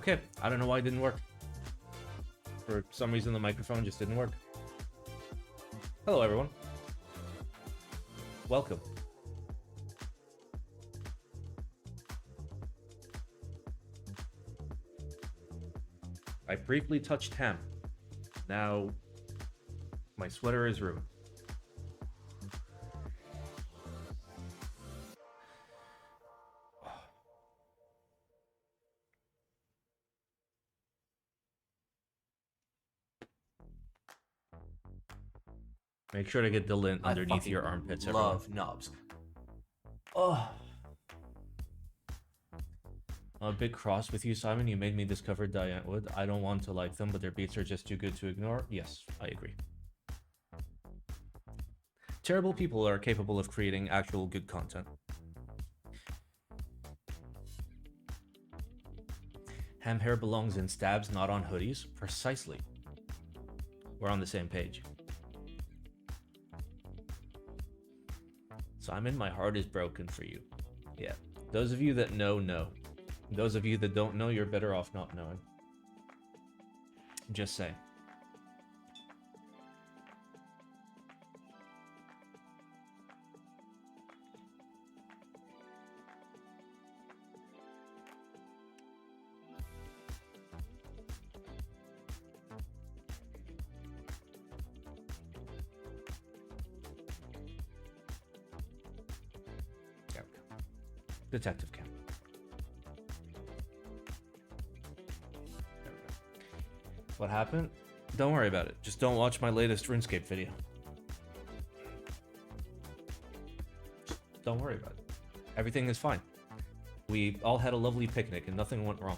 Okay, I don't know why it didn't work. For some reason the microphone just didn't work. Hello everyone. Welcome. I briefly touched ham. Now my sweater is ruined. Make sure to get the lint underneath your armpits, everyone. Love knobs. Oh. I'm a bit cross with you, Simon. You made me discover Diane Wood. I don't want to like them, but their beats are just too good to ignore. Yes, I agree. Terrible people are capable of creating actual good content. Ham hair belongs in stabs, not on hoodies. Precisely. We're on the same page. Simon, my heart is broken for you. Yeah. Those of you that know, know. Those of you that don't know, you're better off not knowing. Just saying. Detective Cam. What happened? Don't worry about it. Just don't watch my latest RuneScape video. Just don't worry about it. Everything is fine. We all had a lovely picnic and nothing went wrong.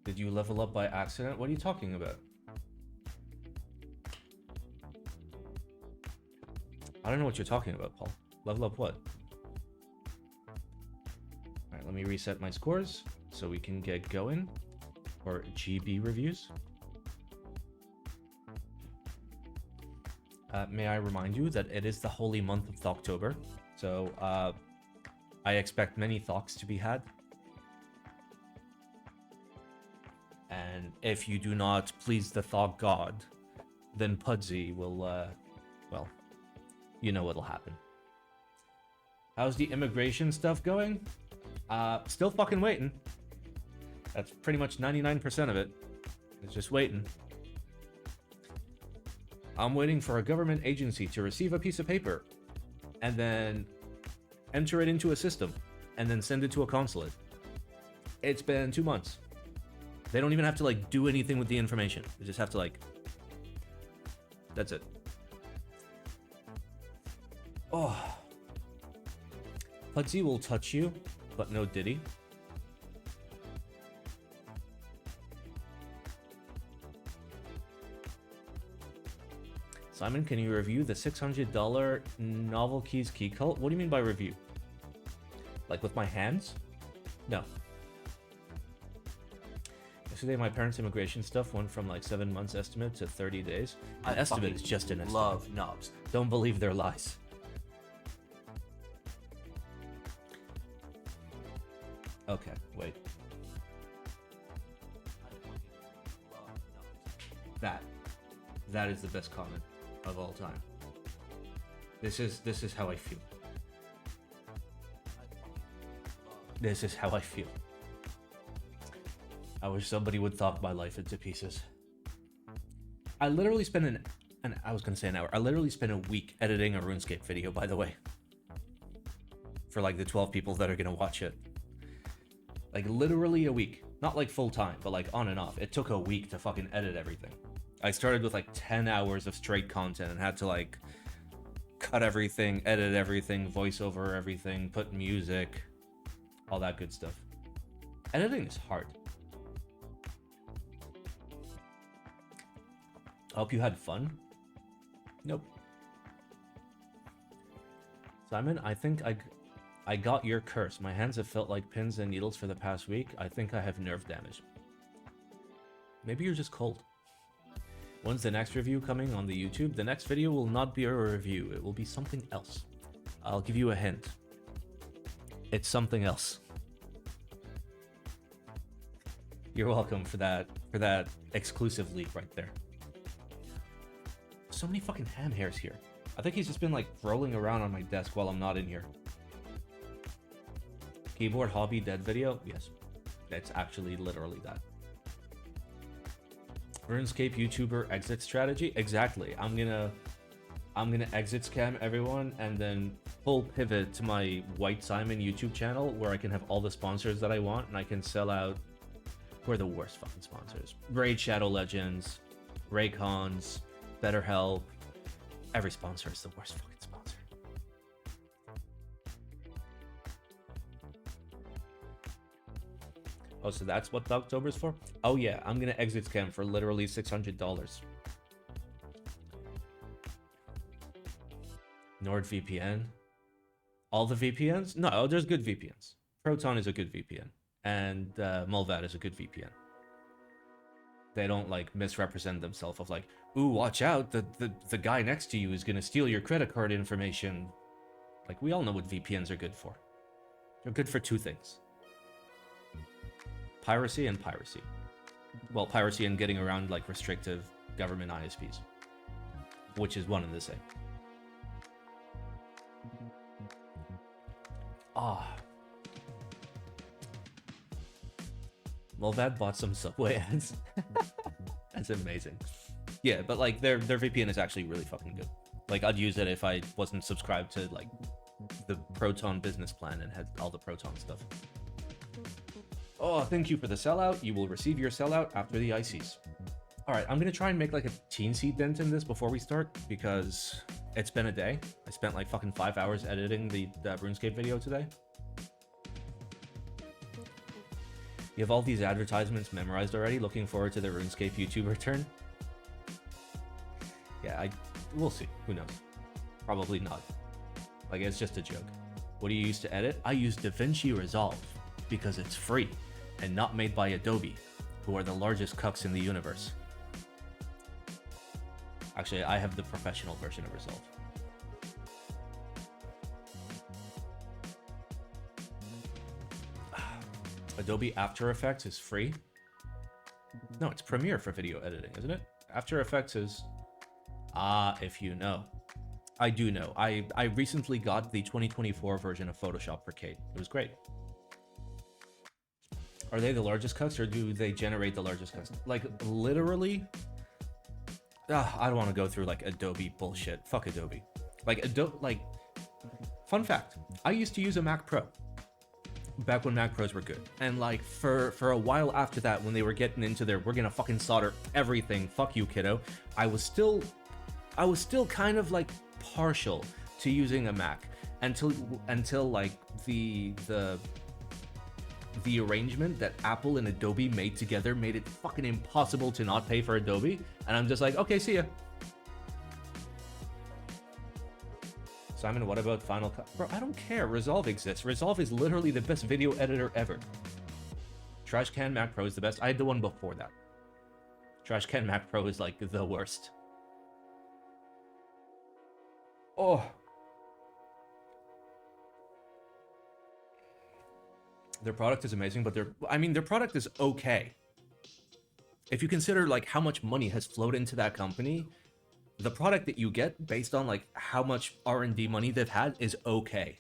Did you level up by accident? What are you talking about? I don't know what you're talking about, Paul. Level up what? Alright, let me reset my scores so we can get going. Or GB reviews. May I remind you that it is the holy month of Thocctober. So, I expect many Thocks to be had. And if you do not please the Thog God, then Pudsey will, well, you know what'll happen. How's the immigration stuff going? Still fucking waiting. That's pretty much 99% of it. It's just waiting. I'm waiting for a government agency to receive a piece of paper and then enter it into a system and then send it to a consulate. It's been 2 months. They don't even have to, like, do anything with the information. They just have to, like... That's it. Oh. Pudsey will touch you, but no Diddy. Simon, can you review the $600 NovelKeys Keycult? What do you mean by review? Like with my hands? No. Yesterday, my parents' immigration stuff went from like 7 months estimate to 30 days. An estimate is just an estimate. Love knobs. Don't believe their lies. Okay, wait. That is the best comment of all time. This is how I feel. This is how I feel. I wish somebody would thok my life into pieces. I literally spent I was gonna say an hour. I literally spent a week editing a RuneScape video, by the way. For like the 12 people that are gonna watch it. Like literally a week. Not like full time, but like on and off. It took a week to fucking edit everything. I started with like 10 hours of straight content and had to like cut everything, edit everything, voice over everything, put music, all that good stuff. Editing is hard. I hope you had fun. Nope. Simon, I think I got your curse. My hands have felt like pins and needles for the past week. I think I have nerve damage. Maybe you're just cold. When's the next review coming on the YouTube? The next video will not be a review. It will be something else. I'll give you a hint. It's something else. You're welcome for that exclusive leak right there. So many fucking ham hairs here. I think he's just been like rolling around on my desk while I'm not in here. Keyboard hobby dead video? Yes. It's actually literally that. RuneScape YouTuber exit strategy? Exactly. I'm gonna exit scam everyone and then full pivot to my White Simon YouTube channel where I can have all the sponsors that I want and I can sell out. Who are the worst fucking sponsors? Raid Shadow Legends, Raycons, BetterHelp. Every sponsor is the worst fucking sponsor. Oh, so that's what Thocctober's for? Oh yeah, I'm gonna exit scam for literally $600. NordVPN. All the VPNs? No, there's good VPNs. Proton is a good VPN. And Mulvad is a good VPN. They don't like misrepresent themselves of like, ooh, watch out, the guy next to you is gonna steal your credit card information. Like, we all know what VPNs are good for. They're good for two things. Piracy and piracy. Well, piracy and getting around like restrictive government ISPs. Which is one and the same. Ah. Mulvad bought some Subway ads. That's amazing. Yeah, but like their VPN is actually really fucking good. Like I'd use it if I wasn't subscribed to like the Proton business plan and had all the Proton stuff. Oh, thank you for the sellout. You will receive your sellout after the ICs. All right, I'm gonna try and make like a teensy dent in this before we start because it's been a day. I spent like fucking 5 hours editing the RuneScape video today. You have all these advertisements memorized already. Looking forward to the RuneScape YouTuber turn. Yeah, we'll see. Who knows? Probably not. Like, it's just a joke. What do you use to edit? I use DaVinci Resolve because it's free and not made by Adobe, who are the largest cucks in the universe. Actually, I have the professional version of Resolve. Adobe After Effects is free. No, it's Premiere for video editing, isn't it? After Effects is... if you know. I do know. I recently got the 2024 version of Photoshop for Kate. It was great. Are they the largest cuts or do they generate the largest cuts? Like, literally... I don't want to go through, like, Adobe bullshit. Fuck Adobe. Like, fun fact. I used to use a Mac Pro. Back when Mac Pros were good. And like for a while after that, when they were getting into their we're gonna fucking solder everything, fuck you kiddo, I was still kind of like partial to using a Mac until like the arrangement that Apple and Adobe made together made it fucking impossible to not pay for Adobe, and I'm just like, okay, see ya. Simon, what about Final Cut? Bro, I don't care. Resolve exists. Resolve is literally the best video editor ever. Trashcan Mac Pro is the best. I had the one before that. Trashcan Mac Pro is like the worst. Oh. Their product is amazing, but their product is okay. If you consider like how much money has flowed into that company, the product that you get based on like how much R&D money they've had is okay.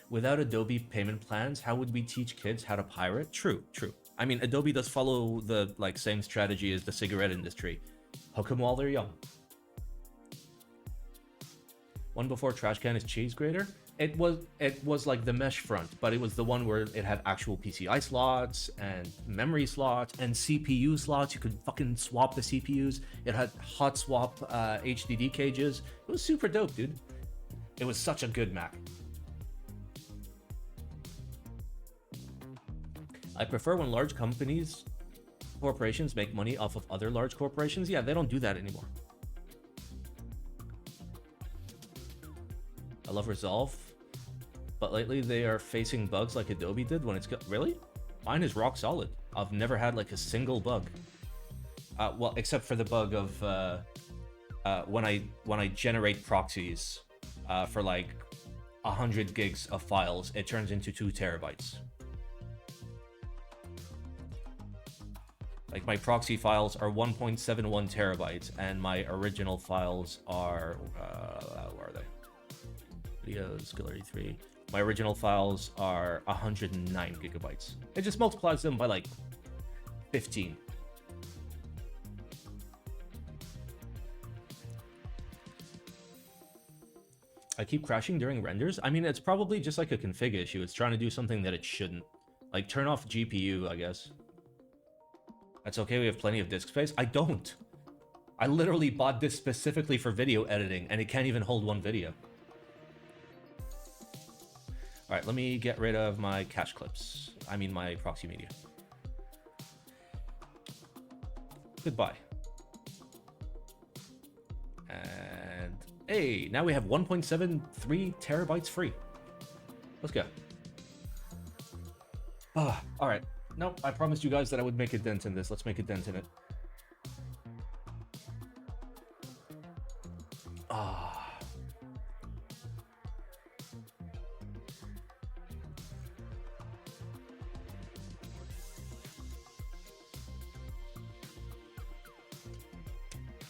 Without Adobe payment plans, how would we teach kids how to pirate? True. I mean, Adobe does follow the like same strategy as the cigarette industry. Hook them while they're young. One before Trashcan is Cheese Grater. It was like the mesh front, but it was the one where it had actual PCI slots and memory slots and CPU slots. You could fucking swap the CPUs. It had hot swap HDD cages. It was super dope, dude. It was such a good Mac. I prefer when large corporations make money off of other large corporations. Yeah, they don't do that anymore. I love Resolve, but lately they are facing bugs like Adobe did when it's got... Really? Mine is rock solid. I've never had like a single bug. Well, except for the bug of when I generate proxies for like 100 gigs of files, it turns into 2 terabytes. Like my proxy files are 1.71 terabytes, and my original files are where are they? Videos, Gallery 3. My original files are 109 gigabytes. It just multiplies them by like 15. I keep crashing during renders. I mean, it's probably just like a config issue. It's trying to do something that it shouldn't. Like turn off GPU, I guess. That's okay, we have plenty of disk space. I don't. I literally bought this specifically for video editing, and it can't even hold 1 video. Alright, let me get rid of my cache clips. I mean my proxy media. Goodbye. And hey, now we have 1.73 terabytes free. Let's go. Alright. Nope, I promised you guys that I would make a dent in this. Let's make a dent in it.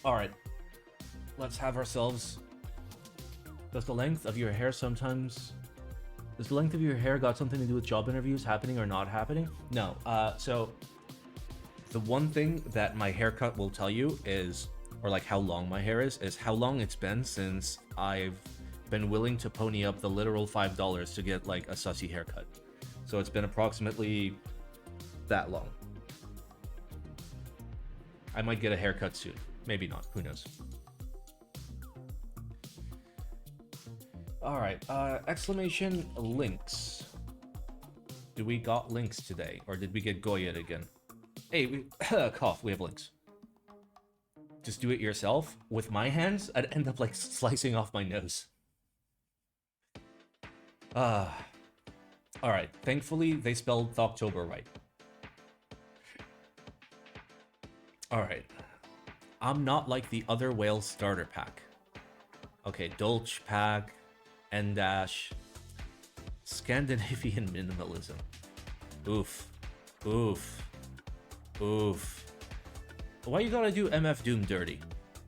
Alright. Let's have ourselves... Does the length of your hair sometimes... Does the length of your hair got something to do with job interviews happening or not happening? No. So the one thing that my haircut will tell you is, or like how long my hair is how long it's been since I've been willing to pony up the literal $5 to get like a sussy haircut. So it's been approximately that long. I might get a haircut soon. Maybe not. Who knows? Alright, exclamation links. Do we got links today? Or did we get Goyet again? Hey, we cough, we have links. Just do it yourself? With my hands, I'd end up like slicing off my nose. Alright, thankfully they spelled Thocctober right. Alright. I'm not like the other whale starter pack. Okay, Dolch pack, N-dash, Scandinavian minimalism. Oof. Oof. Oof. Why you gotta do MF Doom dirty?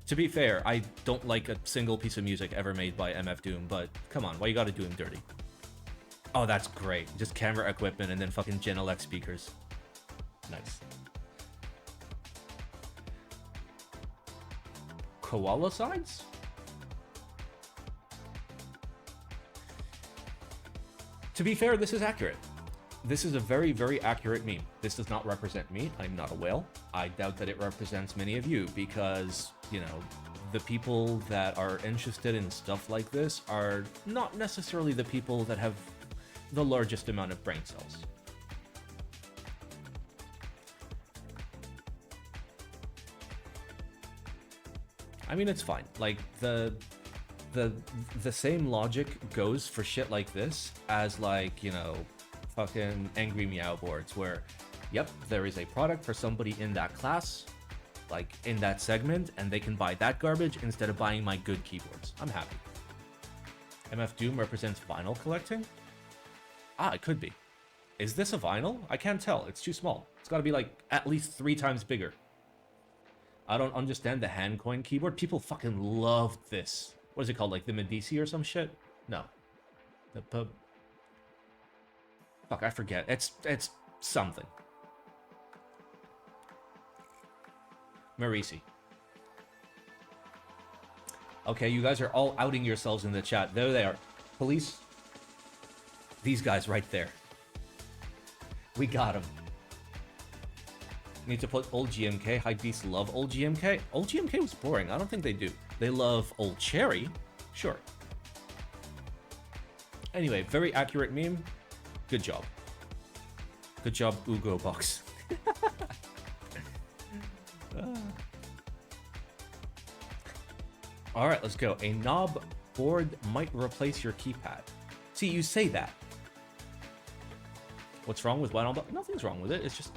To be fair, I don't like a single piece of music ever made by MF Doom, but come on, why you gotta do him dirty? Oh, that's great. Just camera equipment and then fucking Genelec speakers. Nice. Koala sides? To be fair, this is accurate. This is a very, very accurate meme. This does not represent me. I'm not a whale. I doubt that it represents many of you because, you know, the people that are interested in stuff like this are not necessarily the people that have the largest amount of brain cells. I mean, it's fine. Like, the same logic goes for shit like this as, like, you know, fucking Angry Meow boards where, yep, there is a product for somebody in that class, like, in that segment, and they can buy that garbage instead of buying my good keyboards. I'm happy. MF Doom represents vinyl collecting? Ah, it could be. Is this a vinyl? I can't tell. It's too small. It's gotta be, like, at least 3 times bigger. I don't understand the hand coin keyboard. People fucking loved this. What is it called? Like the Medici or some shit? No. The pub. Fuck, I forget. It's something. Merisi. Okay, you guys are all outing yourselves in the chat. There they are. Police. These guys right there. We got them. Need to put old GMK. Hypebeasts love old GMK. Old GMK was boring. I don't think they do. They love old Cherry. Sure. Anyway, very accurate meme. Good job. Good job, Ugo Box. Alright, let's go. A knob board might replace your keypad. See, you say that. What's wrong with vinyl? Nothing's wrong with it. It's just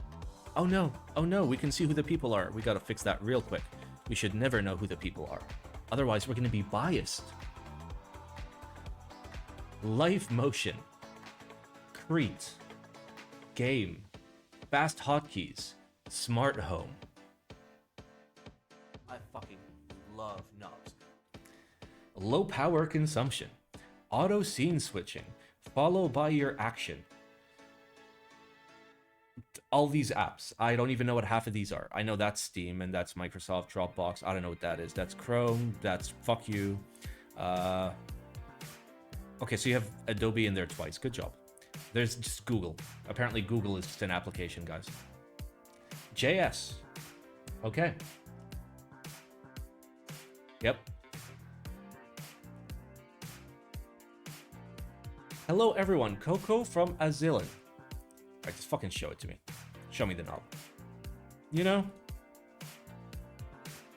Oh no, we can see who the people are. We gotta fix that real quick. We should never know who the people are. Otherwise, we're gonna be biased. Life motion. Crete. Game. Fast hotkeys. Smart home. I fucking love knobs. Low power consumption. Auto scene switching. Follow by your action. All these apps. I don't even know what half of these are. I know that's Steam and that's Microsoft Dropbox. I don't know what that is. That's Chrome. That's fuck you. Okay, so you have Adobe in there twice. Good job. There's just Google. Apparently Google is just an application, guys. JS. Okay. Yep. Hello everyone, Coco from Azilin. Alright, just fucking show it to me. Show me the knob. You know?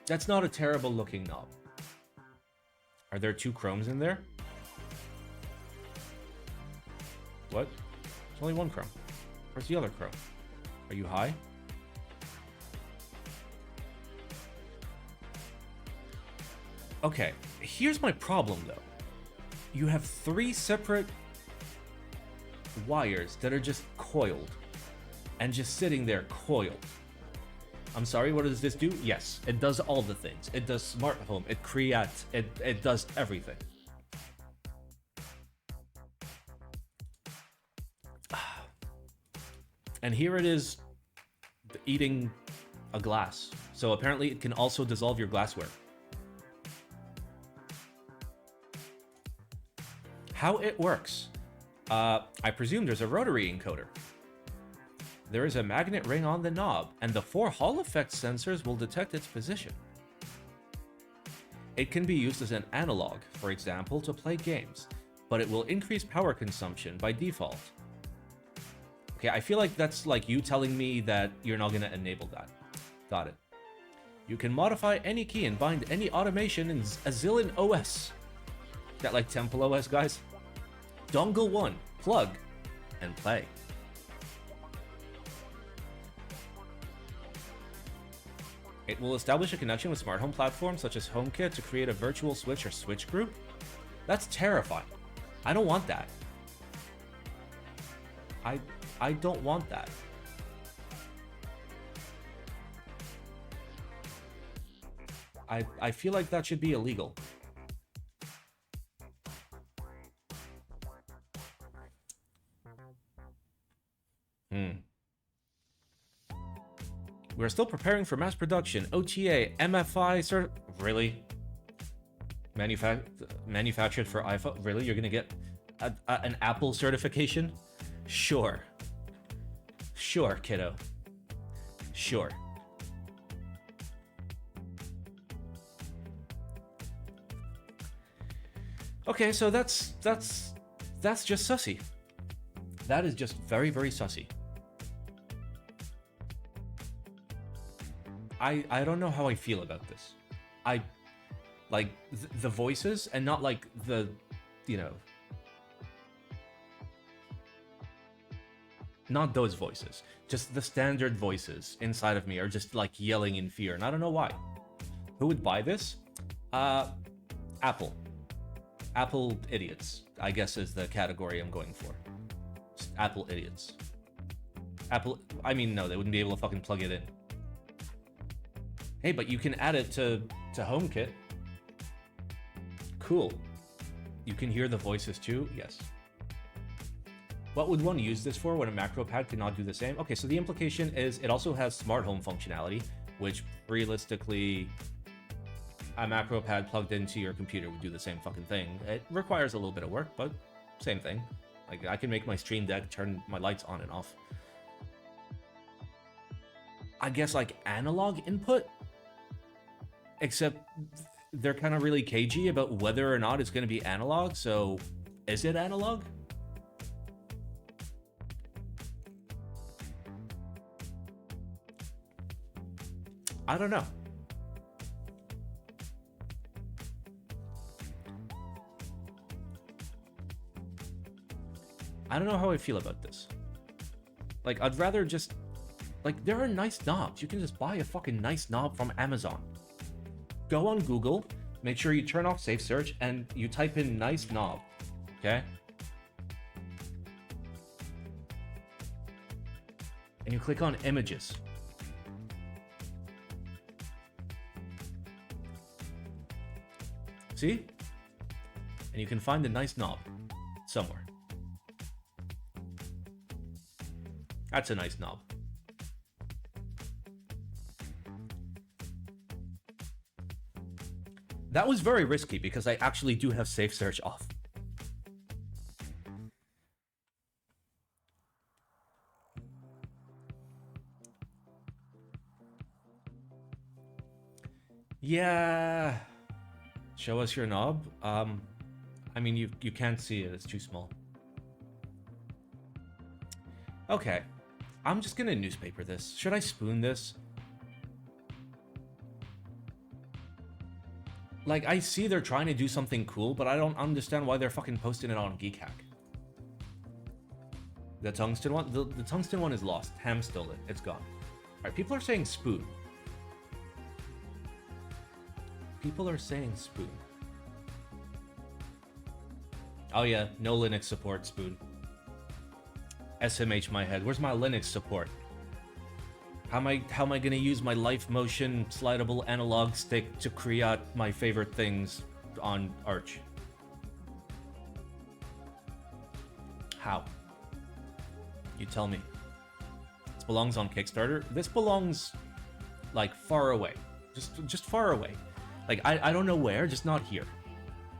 That's not a terrible looking knob. Are there 2 chromes in there? What? There's only 1 chrome. Where's the other chrome? Are you high? Okay, here's my problem though. You have 3 separate wires that are just coiled and just sitting there coiled. I'm sorry, what does this do? Yes, it does all the things. It does smart home, it creates, it does everything. And here it is eating a glass. So apparently it can also dissolve your glassware. How it works. I presume there's a rotary encoder. There is a magnet ring on the knob, and the 4 Hall effect sensors will detect its position. It can be used as an analog, for example, to play games, but it will increase power consumption by default. Okay, I feel like that's like you telling me that you're not going to enable that. Got it. You can modify any key and bind any automation in Azilin OS. That like Temple OS, guys? Dongle 1, plug, and play. It will establish a connection with smart home platforms such as HomeKit to create a virtual switch or switch group. That's terrifying. I don't want that. I don't want that. I feel like that should be illegal. We're still preparing for mass production. OTA, MFI, really? Manufactured for iPhone? Really? You're gonna get an Apple certification? Sure. Sure, kiddo. Sure. Okay, so that's just sussy. That is just very, very sussy. I don't know how I feel about this. I like the voices and not like the, you know, not those voices. Just the standard voices inside of me are just like yelling in fear, and I don't know why. Who would buy this? Apple. Apple idiots, I guess, is the category I'm going for. Just Apple idiots. Apple, I mean, no, they wouldn't be able to fucking plug it in. Hey, but you can add it to HomeKit. Cool. You can hear the voices too? Yes. What would one use this for when a Macropad cannot do the same? Okay, so the implication is it also has smart home functionality, which realistically, a Macropad plugged into your computer would do the same fucking thing. It requires a little bit of work, but same thing. Like, I can make my Stream Deck turn my lights on and off. I guess like analog input? Except they're kind of really cagey about whether or not it's going to be analog, so is it analog? I don't know. I don't know how I feel about this. Like, I'd rather just Like, there are nice knobs. You can just buy a fucking nice knob from Amazon. Go on Google, make sure you turn off safe search, and you type in nice knob, okay? And you click on images. See? And you can find a nice knob somewhere. That's a nice knob. That was very risky because I actually do have safe search off. Yeah. Show us your knob. I mean, you can't see it. It's too small. Okay. I'm just gonna newspaper this. Should I spoon this? Like, I see they're trying to do something cool, but I don't understand why they're fucking posting it on GeekHack. The tungsten one? The tungsten one is lost. Ham stole it. It's gone. Alright, people are saying spoon. People are saying spoon. Oh yeah, no Linux support, spoon. SMH my head. Where's my Linux support? How am I gonna use my Life Motion slidable analog stick to create my favorite things on Arch? How? You tell me. This belongs on Kickstarter. This belongs like far away. Just far away. Like I don't know where, just not here.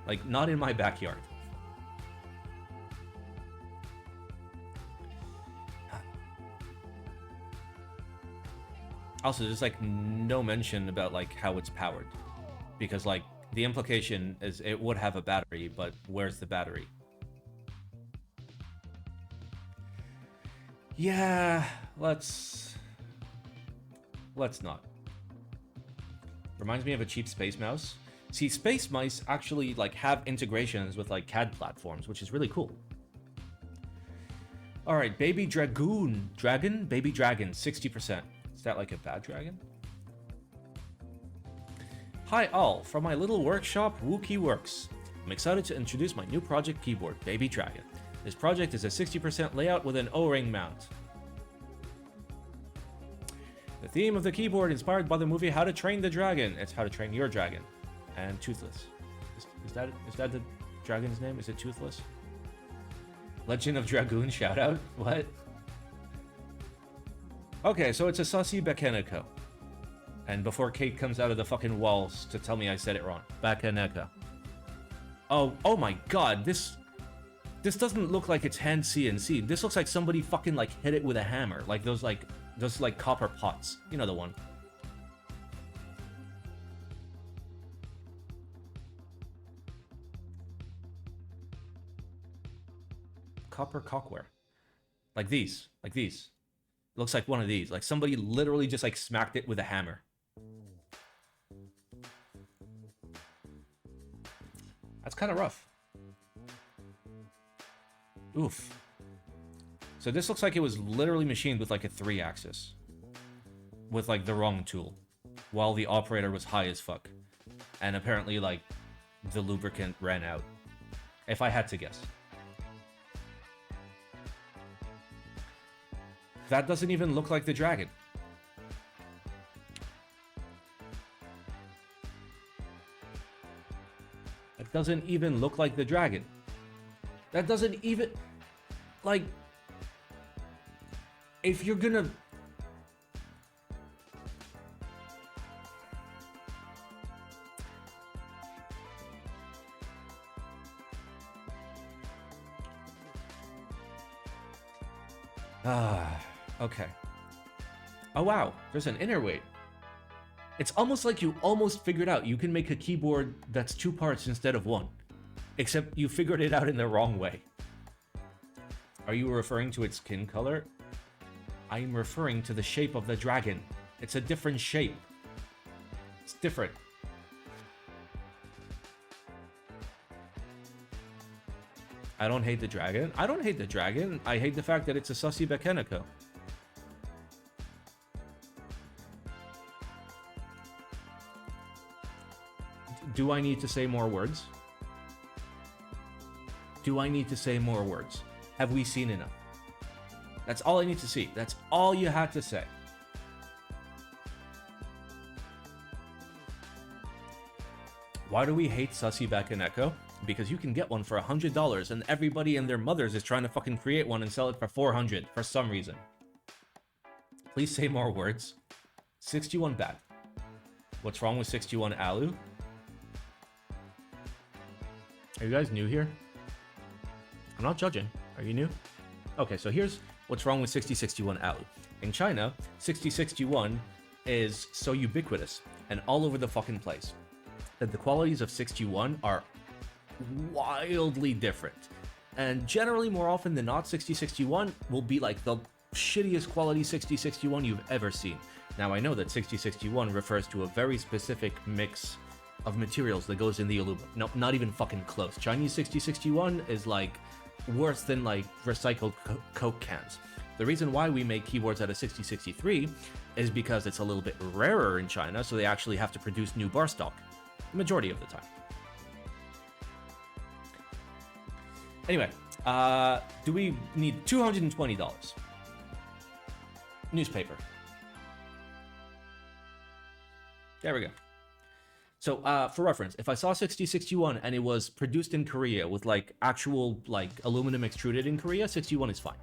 Like not in my backyard. Also, there's like no mention about like how it's powered, because like the implication is it would have a battery, but where's the battery? Yeah, let's not. Reminds me of a cheap space mouse. See, space mice actually like have integrations with like CAD platforms, which is really cool. All right, BabyDragon, BabyDragon, 60%. Is that like a bad dragon? Hi all, from my little workshop, Wookie Works. I'm excited to introduce my new project keyboard, BabyDragon. This project is a 60% layout with an O-ring mount. The theme of the keyboard inspired by the movie How to Train the Dragon. It's How to Train Your Dragon. And Toothless. Is that the dragon's name? Is it Toothless? Legend of Dragoon shoutout? What? Okay, so it's a Sussy Bakeneko. And before Kate comes out of the fucking walls to tell me I said it wrong. Bakeneko. Oh my god, this doesn't look like it's hand CNC. This looks like somebody fucking like hit it with a hammer. Like those copper pots. You know the one. Copper cockware. Like these. Looks like one of these. Like somebody literally just like smacked it with a hammer. That's kind of rough. Oof. So this looks like it was literally machined with like a 3-axis. With like the wrong tool. While the operator was high as fuck. And apparently like the lubricant ran out. If I had to guess. That doesn't even look like the dragon. That doesn't even look like the dragon. That doesn't even... Like... If you're gonna... Okay. Oh wow, there's an inner weight. It's almost like you almost figured out you can make a keyboard that's 2 parts instead of 1. Except you figured it out in the wrong way. Are you referring to its skin color? I am referring to the shape of the dragon. It's a different shape. It's different. I don't hate the dragon. I don't hate the dragon. I hate the fact that it's a Sussy Bakeneko. Do I need to say more words? Do I need to say more words? Have we seen enough? That's all I need to see. That's all you had to say. Why do we hate Sussy Back in Echo? Because you can get one for $100 and everybody and their mothers is trying to fucking create one and sell it for $400 for some reason. Please say more words. 61 bad. What's wrong with 61 Alu? Are you guys new here? I'm not judging. Are you new? Okay, so here's what's wrong with 6061 Alu. In China, 6061 is so ubiquitous and all over the fucking place that the qualities of 61 are wildly different. And generally, more often than not, 6061 will be like the shittiest quality 6061 you've ever seen. Now, I know that 6061 refers to a very specific mix of materials that goes in the aluminum. No, not even fucking close. Chinese 6061 is like worse than like recycled Coke cans. The reason why we make keyboards out of 6063 is because it's a little bit rarer in China, so they actually have to produce new bar stock, the majority of the time. Anyway, do we need $220? Newspaper. There we go. So, for reference, if I saw 6061 and it was produced in Korea with like actual like aluminum extruded in Korea, 61 is fine.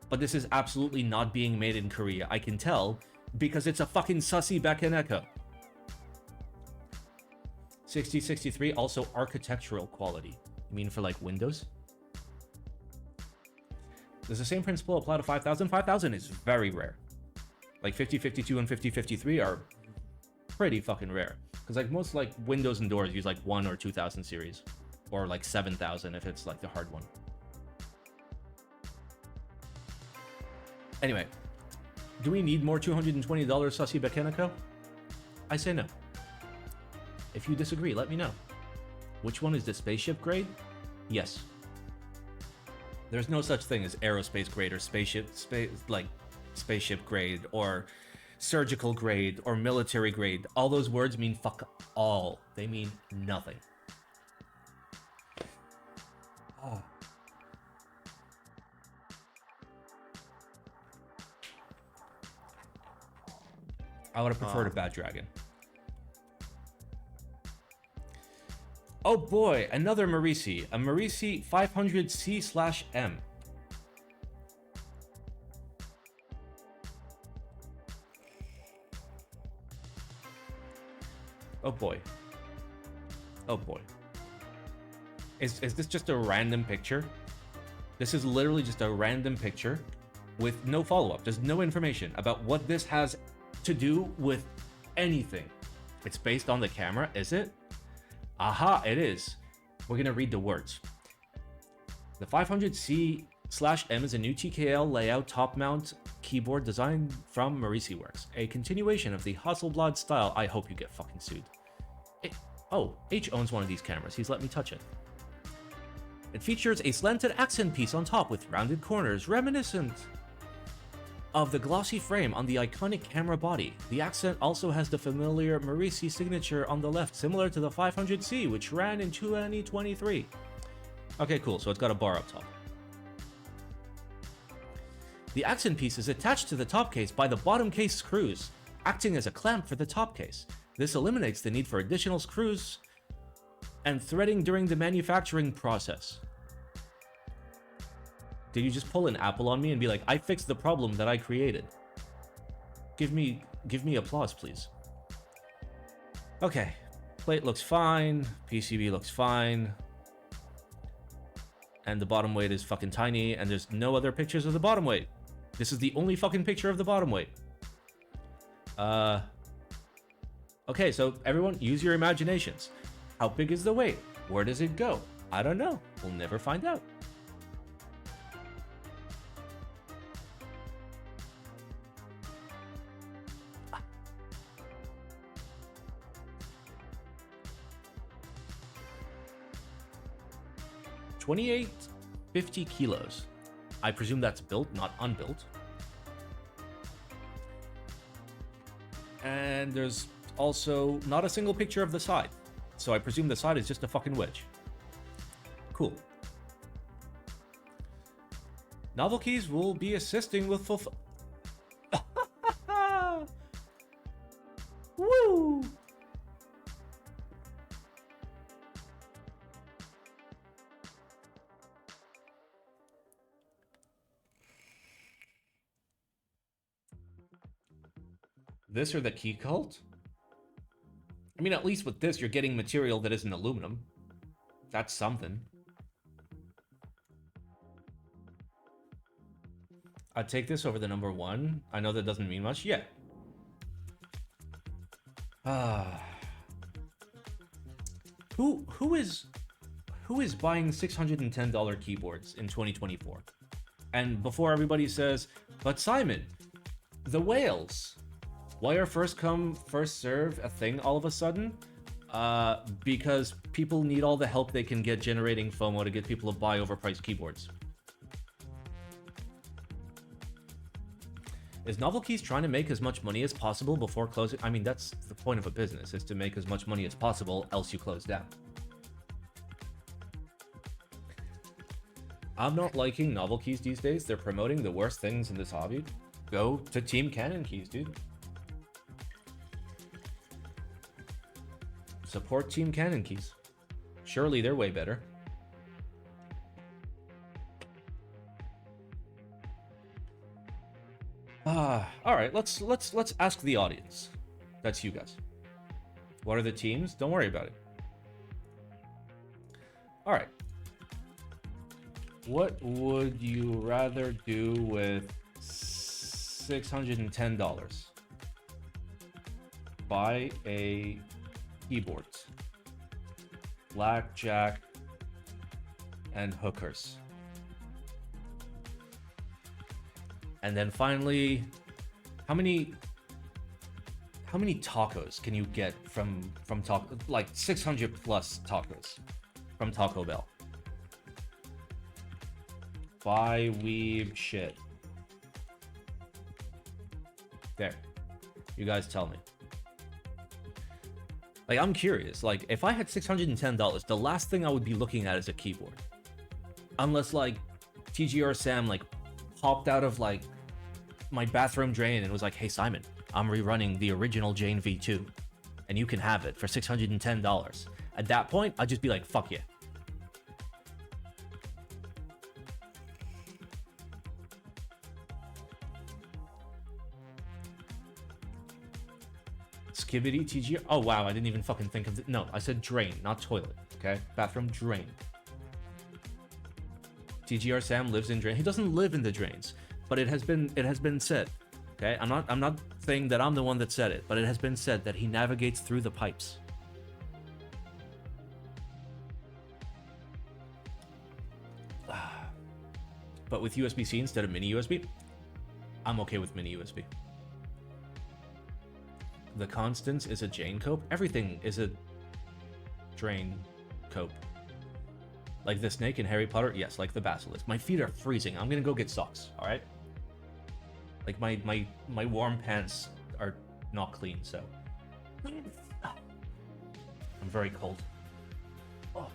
But this is absolutely not being made in Korea. I can tell because it's a fucking Sussy Back in Echo. 6063 also architectural quality. You mean for like Windows? Does the same principle apply to 5000? 5000 is very rare. Like 5052 and 5053 are pretty fucking rare. Because like most like Windows and doors use like 1 or 2000 series. Or like 7000 if it's like the hard one. Anyway, do we need more $220 Sussy Back in Echo? I say no. If you disagree, let me know. Which one is the spaceship grade? Yes. There's no such thing as aerospace grade or spaceship grade or surgical grade or military grade. All those words mean fuck all. They mean nothing. Oh. I would have preferred a BabyDragon. Oh boy, another Merisi. A Merisi 500C/M. Oh boy. Oh boy. Is this just a random picture? This is literally just a random picture with no follow-up. There's no information about what this has to do with anything. It's based on the camera, is it? Aha, it is. We're gonna read the words. The 500C/M is a new TKL layout top mount keyboard designed from Merisi Works. A continuation of the Hasselblad style. I hope you get fucking sued. H owns one of these cameras. He's let me touch it. It features a slanted accent piece on top with rounded corners, reminiscent of the glossy frame on the iconic camera body. The accent also has the familiar Merisi signature on the left, similar to the 500C, which ran in 2023. Okay, cool, so it's got a bar up top. The accent piece is attached to the top case by the bottom case screws, acting as a clamp for the top case. This eliminates the need for additional screws and threading during the manufacturing process. Did you just pull an Apple on me and be like, I fixed the problem that I created? Give me applause, please. Okay, plate looks fine, PCB looks fine, and the bottom weight is fucking tiny, and there's no other pictures of the bottom weight. This is the only fucking picture of the bottom weight. Okay, so everyone, use your imaginations. How big is the weight? Where does it go? I don't know. We'll never find out. Ah. 2850 kilos. I presume that's built, not unbuilt. And there's also not a single picture of the side. So I presume the side is just a fucking wedge. Cool. NovelKeys will be assisting with Woo! This or the Keycult? I mean, at least with this, you're getting material that isn't aluminum. That's something. I'd take this over the number 1. I know that doesn't mean much. Yeah. Who is buying $610 keyboards in 2024? And before everybody says, but Simon, the whales. Why are first come, first serve a thing all of a sudden? Because people need all the help they can get generating FOMO to get people to buy overpriced keyboards. Is NovelKeys trying to make as much money as possible before closing? I mean, that's the point of a business, is to make as much money as possible, else you close down. I'm not liking NovelKeys these days. They're promoting the worst things in this hobby. Go to Team CannonKeys, dude. Support Team CannonKeys. Surely they're way better. All right, let's ask the audience. That's you guys. What are the teams? Don't worry about it. All right. What would you rather do with $610? Buy a keyboard, blackjack, and hookers. And then finally, how many tacos can you get from taco, like 600 plus tacos from Taco Bell? Buy weeb shit. There. You guys tell me. Like, I'm curious. Like, if I had $610, the last thing I would be looking at is a keyboard. Unless, like, TGR Sam, like, popped out of, like, my bathroom drain and was like, hey, Simon, I'm rerunning the original Jane V2, and you can have it for $610. At that point, I'd just be like, fuck yeah. Skibbity TGR. Oh, wow, I didn't even fucking think of it. No, I said drain, not toilet, okay? Bathroom drain. TGR Sam lives in drain. He doesn't live in the drains, but it has been said, okay? I'm not saying that I'm the one that said it, but it has been said that he navigates through the pipes. But with USB-C instead of mini USB, I'm okay with mini USB. The Constance is a Jane cope. Everything is a drain cope. Like the snake in Harry Potter? Yes, like the basilisk. My feet are freezing. I'm gonna go get socks, alright? Like my warm pants are not clean, so I'm very cold. Oh.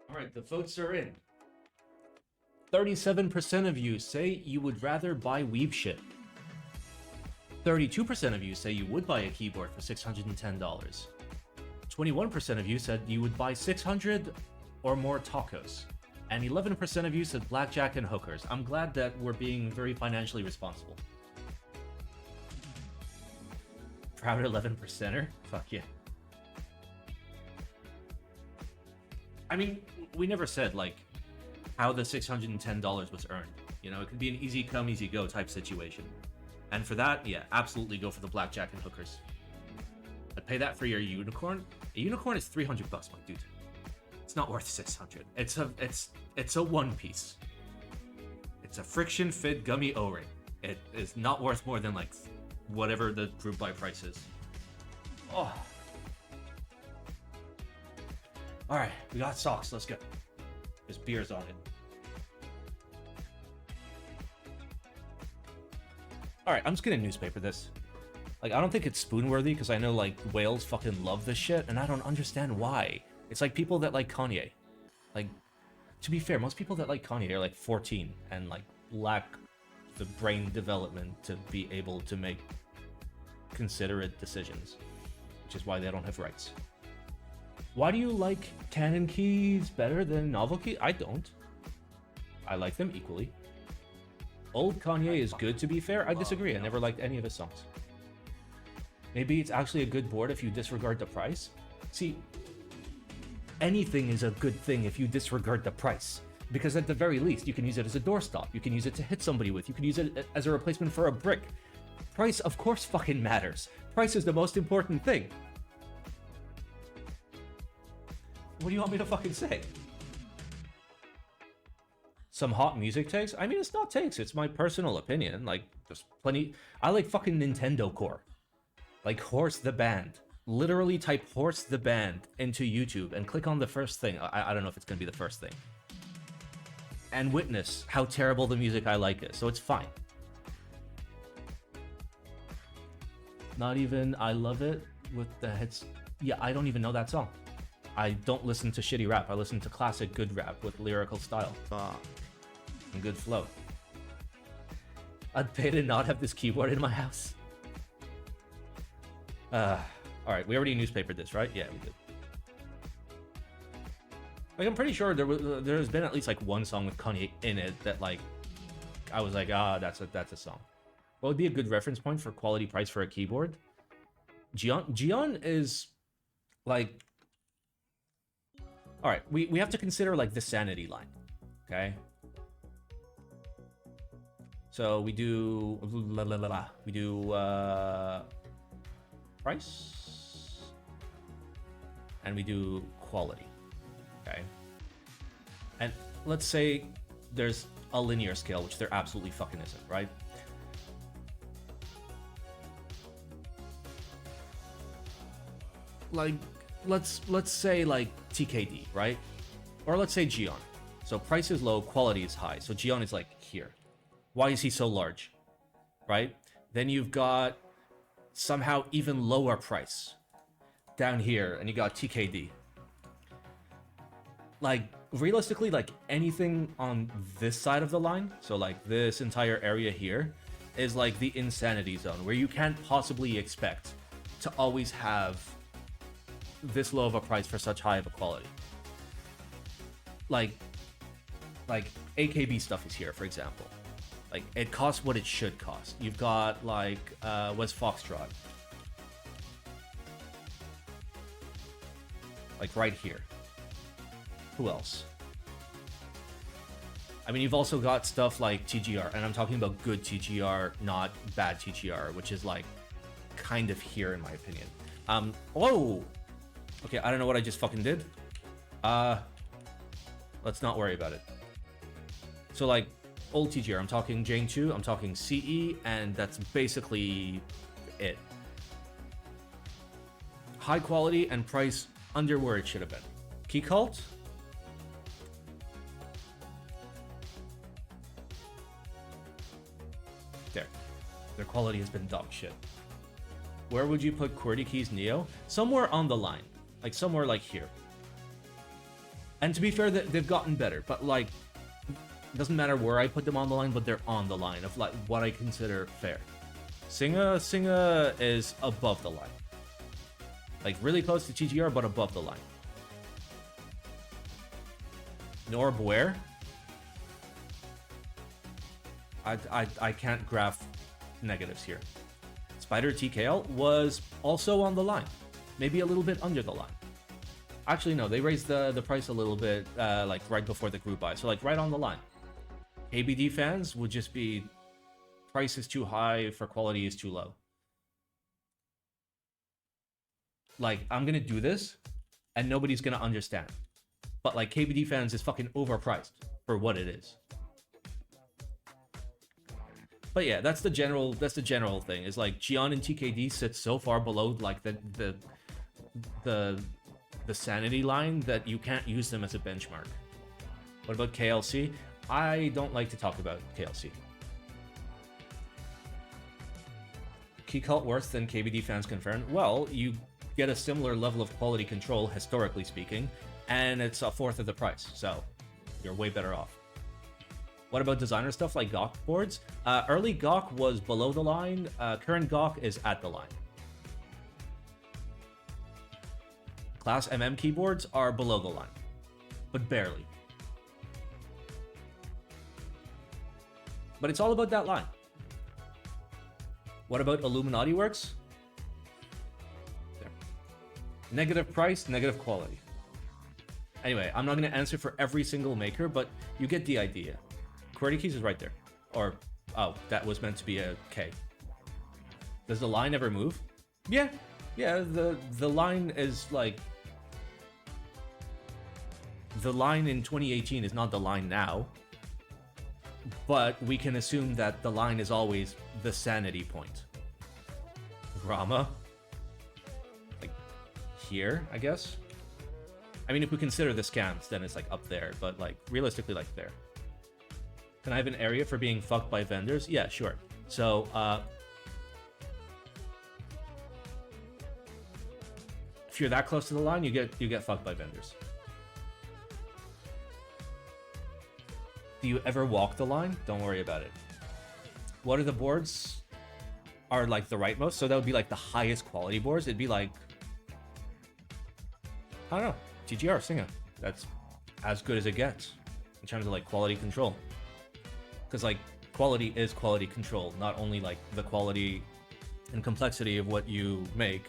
All right, the votes are in. 37% of you say you would rather buy weeb shit. 32% of you say you would buy a keyboard for $610. 21% of you said you would buy 600 or more tacos. And 11% of you said blackjack and hookers. I'm glad that we're being very financially responsible. Proud 11%er? Fuck yeah. I mean, we never said, like, how the $610 was earned. You know, it could be an easy come, easy go type situation. And for that, yeah, absolutely go for the blackjack and hookers. I'd pay that for your unicorn. A unicorn is 300 bucks, my dude. It's not worth 600. It's a one piece. It's a friction fit gummy O-ring. It is not worth more than like whatever the group buy price is. Oh. All right, we got socks. Let's go. There's beers on it. All right, I'm just gonna newspaper this. Like, I don't think it's spoon-worthy because I know, like, whales fucking love this shit, and I don't understand why. It's like people that like Kanye. Like, to be fair, most people that like Kanye are, like, 14 and, like, lack the brain development to be able to make considerate decisions, which is why they don't have rights. Why do you like CannonKeys better than NovelKeys? I don't. I like them equally. Old Kanye is good, to be fair. I disagree. I never liked any of his songs. Maybe it's actually a good board if you disregard the price. See, anything is a good thing if you disregard the price. Because at the very least, you can use it as a doorstop. You can use it to hit somebody with. You can use it as a replacement for a brick. Price, of course, fucking matters. Price is the most important thing. What do you want me to fucking say? Some hot music takes? I mean, it's not takes, it's my personal opinion. Like, there's plenty. I like fucking Nintendo Core. Like, Horse the Band. Literally type Horse the Band into YouTube and click on the first thing. I don't know if it's gonna be the first thing. And witness how terrible the music I like is, so it's fine. Not even I Love It with the hits. Yeah, I don't even know that song. I don't listen to shitty rap. I listen to classic good rap with lyrical style. And good flow. I'd pay to not have this keyboard in my house. Alright, we already newspapered this, right? Yeah, we did. Like, I'm pretty sure there's been at least like one song with Kanye in it that, like, I was like, that's a song. What would be a good reference point for quality price for a keyboard? Gion is like, all right, we have to consider like the sanity line, okay? So we do price, and we do quality, okay? And let's say there's a linear scale, which there absolutely fucking isn't, right? Like, let's say like TKD, right? Or let's say Gion. So price is low, quality is high. So Gion is like here. Why is he so large? Right? Then you've got somehow even lower price down here, and you got TKD. Like, realistically, like anything on this side of the line, so like this entire area here, is like the insanity zone where you can't possibly expect to always have this low of a price for such high of a quality. Like AKB stuff is here, for example. Like, it costs what it should cost. You've got like West Foxtrot, like right here. Who else? I mean, you've also got stuff like TGR, and I'm talking about good TGR, not bad TGR, which is like kind of here in my opinion. Oh, okay, I don't know what I just fucking did. Let's not worry about it. So like old TGR, I'm talking Jane 2, I'm talking CE, and that's basically it. High quality and price under where it should have been. Keycult. There. Their quality has been dog shit. Where would you put QWERTY Keys Neo? Somewhere on the line. Like somewhere like here. And to be fair, they've gotten better, but like, it doesn't matter where I put them on the line, but they're on the line of like what I consider fair. Singa is above the line. Like really close to TGR, but above the line. Nor where? I can't graph negatives here. Spider TKL was also on the line. Maybe a little bit under the line. Actually, no, they raised the price a little bit, like right before the group buy. So like right on the line. KBD fans would just be price is too high for quality is too low. Like, I'm gonna do this and nobody's gonna understand. But like KBD fans is fucking overpriced for what it is. But yeah, that's the general thing. Is like Gion and TKD sit so far below like the sanity line that you can't use them as a benchmark. What about KLC? I don't like to talk about KLC. Keycult worse than KBD fans confirmed? Well, you get a similar level of quality control, historically speaking, and it's a fourth of the price, so you're way better off. What about designer stuff like Gawk boards? Early Gawk was below the line, current Gawk is at the line. Class MM keyboards are below the line, but barely. But it's all about that line. What about Illuminati Works? There. Negative price, negative quality. Anyway, I'm not going to answer for every single maker, but you get the idea. QWERTY keys is right there. Or, oh, that was meant to be a K. Does the line ever move? Yeah, the line is like... The line in 2018 is not the line now. But we can assume that the line is always the sanity point. Rama? Like, here, I guess? I mean, if we consider the scans, then it's like up there, but like, realistically, like there. Can I have an area for being fucked by vendors? Yeah, sure. So, if you're that close to the line, you get fucked by vendors. Do you ever walk the line? Don't worry about it. What are the boards are like the rightmost? So that would be like the highest quality boards. It'd be like, I don't know, TGR, Singa. That's as good as it gets in terms of like quality control. Because like quality is quality control, not only like the quality and complexity of what you make,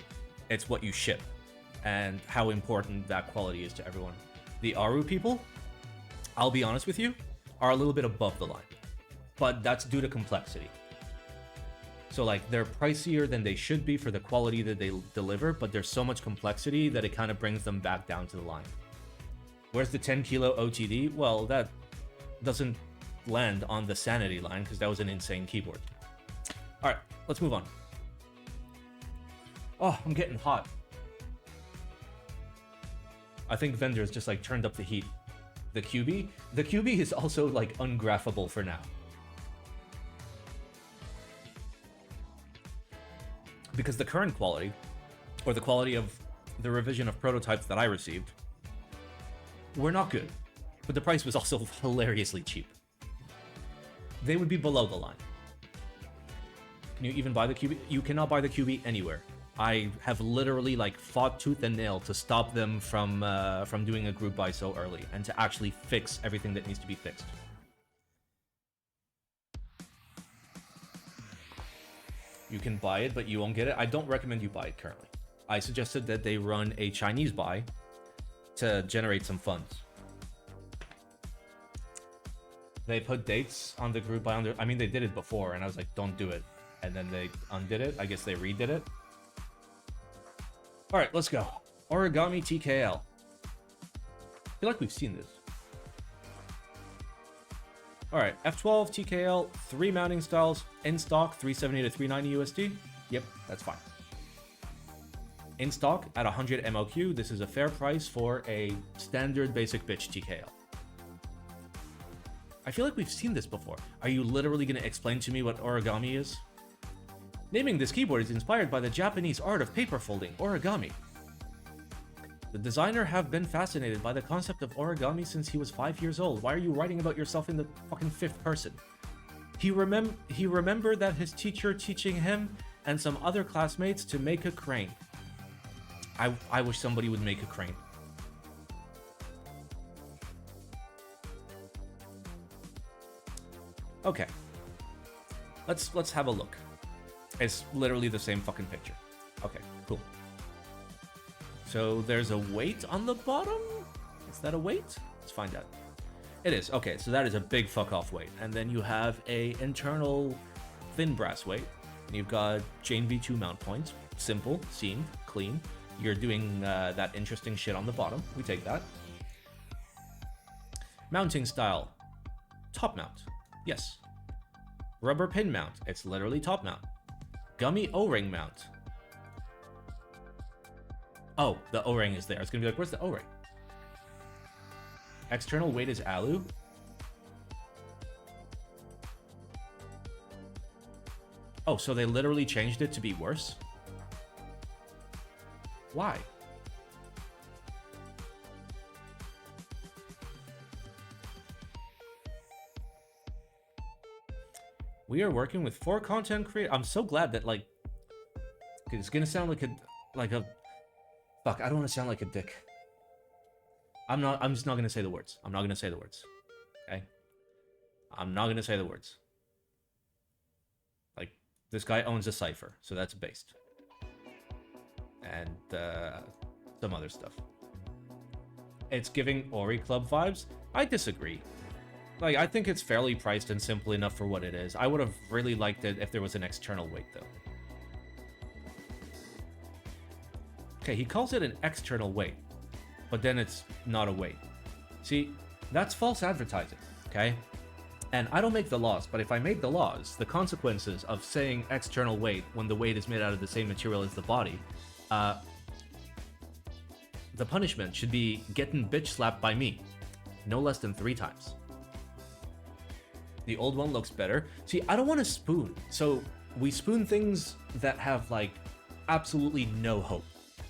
it's what you ship and how important that quality is to everyone. The Aru people, I'll be honest with you, are a little bit above the line, but that's due to complexity. So like they're pricier than they should be for the quality that they deliver, but there's so much complexity that it kind of brings them back down to the line. Where's the 10 kilo OTD? Well, that doesn't land on the sanity line because that was an insane keyboard. All right, let's move on. Oh, I'm getting hot. I think vendors just like turned up the heat. The QB is also like ungraphable for now. Because the current quality, or the quality of the revision of prototypes that I received, were not good. But the price was also hilariously cheap. They would be below the line. Can you even buy the QB? You cannot buy the QB anywhere. I have literally like fought tooth and nail to stop them from doing a group buy so early and to actually fix everything that needs to be fixed. You can buy it, but you won't get it. I don't recommend you buy it currently. I suggested that they run a Chinese buy to generate some funds. They put dates on the group buy. I mean, they did it before, and I was like, don't do it. And then they undid it. I guess they redid it. All right, let's go. Origami TKL. I feel like we've seen this. All right, F12 TKL, 3 mounting styles, in stock, 370 to 390 USD. Yep, that's fine. In stock at 100 MOQ, this is a fair price for a standard basic bitch TKL. I feel like we've seen this before. Are you literally going to explain to me what origami is? Naming this keyboard is inspired by the Japanese art of paper folding, origami. The designer have been fascinated by the concept of origami since he was 5 years old. Why are you writing about yourself in the fucking 5th person? He remembered that his teacher teaching him and some other classmates to make a crane. I wish somebody would make a crane. Okay. Let's have a look. It's literally the same fucking picture. Okay, cool. So there's a weight on the bottom? Is that a weight? Let's find out. It is. Okay, so that is a big fuck off weight. And then you have a internal thin brass weight. And you've got chain V2 mount points. Simple, seamed, clean. You're doing that interesting shit on the bottom. We take that. Mounting style. Top mount. Yes. Rubber pin mount. It's literally top mount. Gummy O-ring mount. Oh, the O-ring is there. It's gonna be like, where's the O-ring? External weight is alu. Oh, so they literally changed it to be worse? Why? We are working with 4 content creators. I'm so glad that, like, it's gonna sound like a fuck, I don't want to sound like a dick. I'm just not gonna say the words. I'm not gonna say the words. Okay? I'm not gonna say the words. Like, this guy owns a cipher, so that's based. And some other stuff. It's giving Ori Club vibes. I disagree. Like, I think it's fairly priced and simple enough for what it is. I would have really liked it if there was an external weight, though. Okay, he calls it an external weight, but then it's not a weight. See, that's false advertising, okay? And I don't make the laws, but if I made the laws, the consequences of saying external weight when the weight is made out of the same material as the body, the punishment should be getting bitch slapped by me, no less than 3 times. The old one looks better. See, I don't want to spoon. So we spoon things that have, like, absolutely no hope.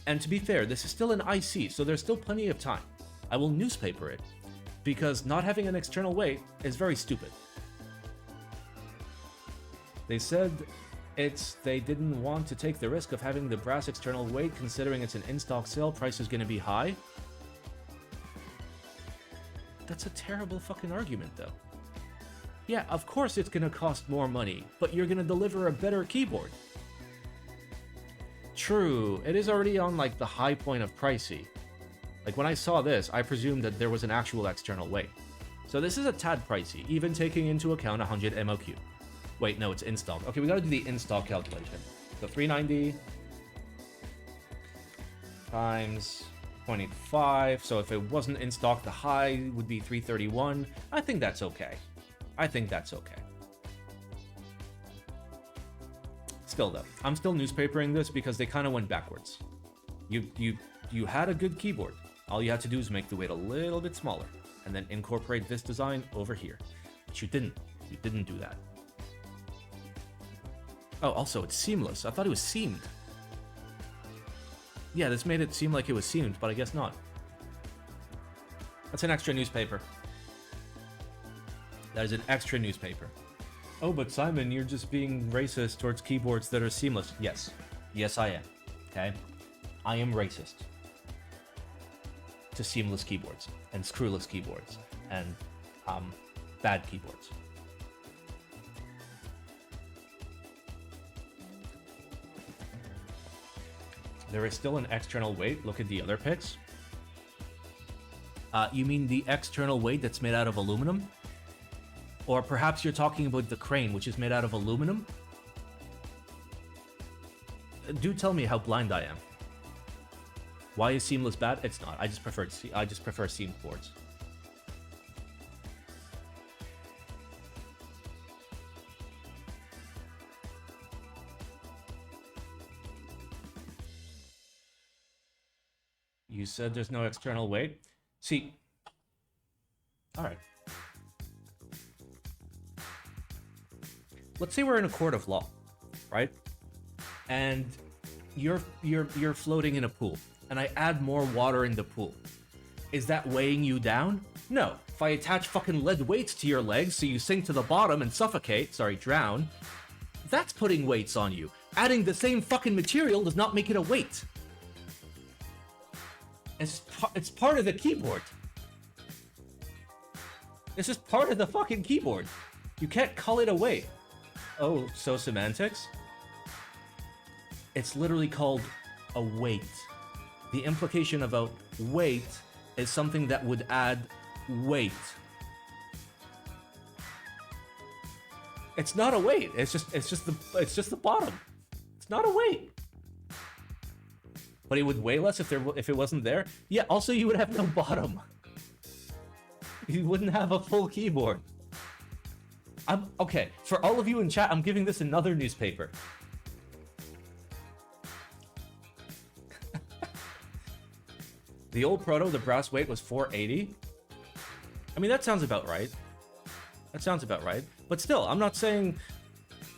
And to be fair, this is still an IC, so there's still plenty of time. I will newspaper it, because not having an external weight is very stupid. They said they didn't want to take the risk of having the brass external weight, considering it's an in-stock sale, price is going to be high. That's a terrible fucking argument, though. Yeah, of course it's gonna cost more money, but you're gonna deliver a better keyboard. True, it is already on, like, the high point of pricey. Like, when I saw this, I presumed that there was an actual external weight. So this is a tad pricey, even taking into account 100 MOQ. Wait, no, it's in stock. Okay, we gotta do the in-stock calculation. So 390 times 0.85. So if it wasn't in stock, the high would be 331. I think that's okay. I think that's okay. Still though, I'm still newspapering this because they kind of went backwards. You had a good keyboard. All you had to do is make the weight a little bit smaller and then incorporate this design over here. But you didn't. You didn't do that. Oh, also, it's seamless. I thought it was seamed. Yeah, this made it seem like it was seamed, but I guess not. That's an extra newspaper. That is an extra newspaper. Oh, but Simon, you're just being racist towards keyboards that are seamless. Yes. Yes, I am. Okay? I am racist to seamless keyboards and screwless keyboards and bad keyboards. There is still an external weight. Look at the other pics. You mean the external weight that's made out of aluminum? Or perhaps you're talking about the crane, which is made out of aluminum? Do tell me how blind I am. Why is seamless bad? It's not. I just prefer seamed boards. You said there's no external weight? See, all right. Let's say we're in a court of law, right? And you're floating in a pool, and I add more water in the pool. Is that weighing you down? No. If I attach fucking lead weights to your legs so you sink to the bottom and drown, that's putting weights on you. Adding the same fucking material does not make it a weight. It's part of the keyboard. It's just part of the fucking keyboard. You can't call it a weight. Oh, so semantics? It's literally called a weight. The implication of a weight is something that would add weight. It's not a weight. It's just the bottom. It's not a weight. But it would weigh less if it wasn't there. Yeah. Also, you would have no bottom. You wouldn't have a full keyboard. Okay. For all of you in chat, I'm giving this another newspaper. The old Proto, the brass weight was 480. I mean, that sounds about right. That sounds about right. But still, I'm not saying,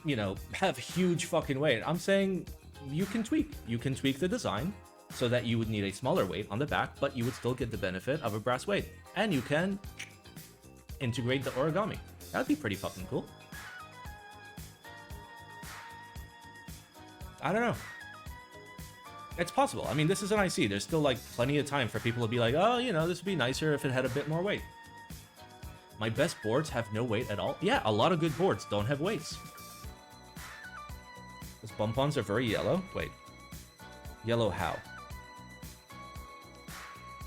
you know, have huge fucking weight. I'm saying you can tweak. You can tweak the design so that you would need a smaller weight on the back, but you would still get the benefit of a brass weight. And you can integrate the origami. That'd be pretty fucking cool. I don't know. It's possible. I mean, this is an IC. There's still, like, plenty of time for people to be like, oh, you know, this would be nicer if it had a bit more weight. My best boards have no weight at all. Yeah, a lot of good boards don't have weights. Those bump-ons are very yellow. Wait. Yellow how?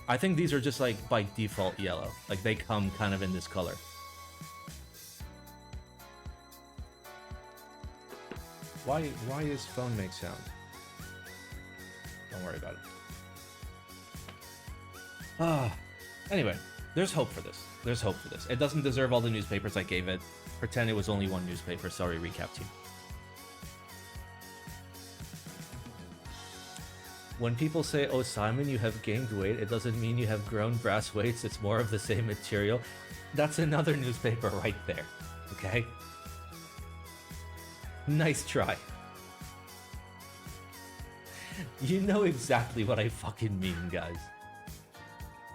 I think these are just, like, by default yellow. Like, they come kind of in this color. Why is phone make sound? Don't worry about it. Anyway, there's hope for this. There's hope for this. It doesn't deserve all the newspapers I gave it. Pretend it was only one newspaper. Sorry, recap team. When people say, oh, Simon, you have gained weight, it doesn't mean you have grown brass weights. It's more of the same material. That's another newspaper right there. Okay? Nice try. You know exactly what I fucking mean, guys.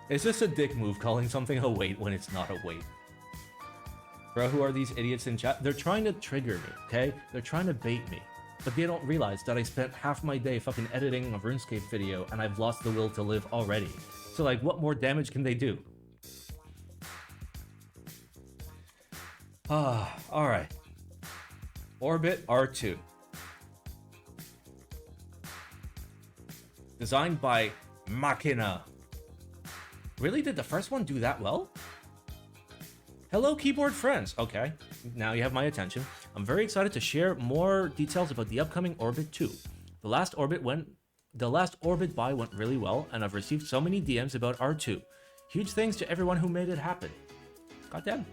It's just a dick move calling something a weight when it's not a weight. Bro, who are these idiots in chat? They're trying to trigger me, okay? They're trying to bait me. But they don't realize that I spent half my day fucking editing a RuneScape video and I've lost the will to live already. So, like, what more damage can they do? Alright. Orbit R2. Designed by Machina. Really? Did the first one do that well? Hello, keyboard friends. Okay, now you have my attention. I'm very excited to share more details about the upcoming Orbit 2. The last Orbit buy went really well, and I've received so many DMs about R2. Huge thanks to everyone who made it happen. Goddamn.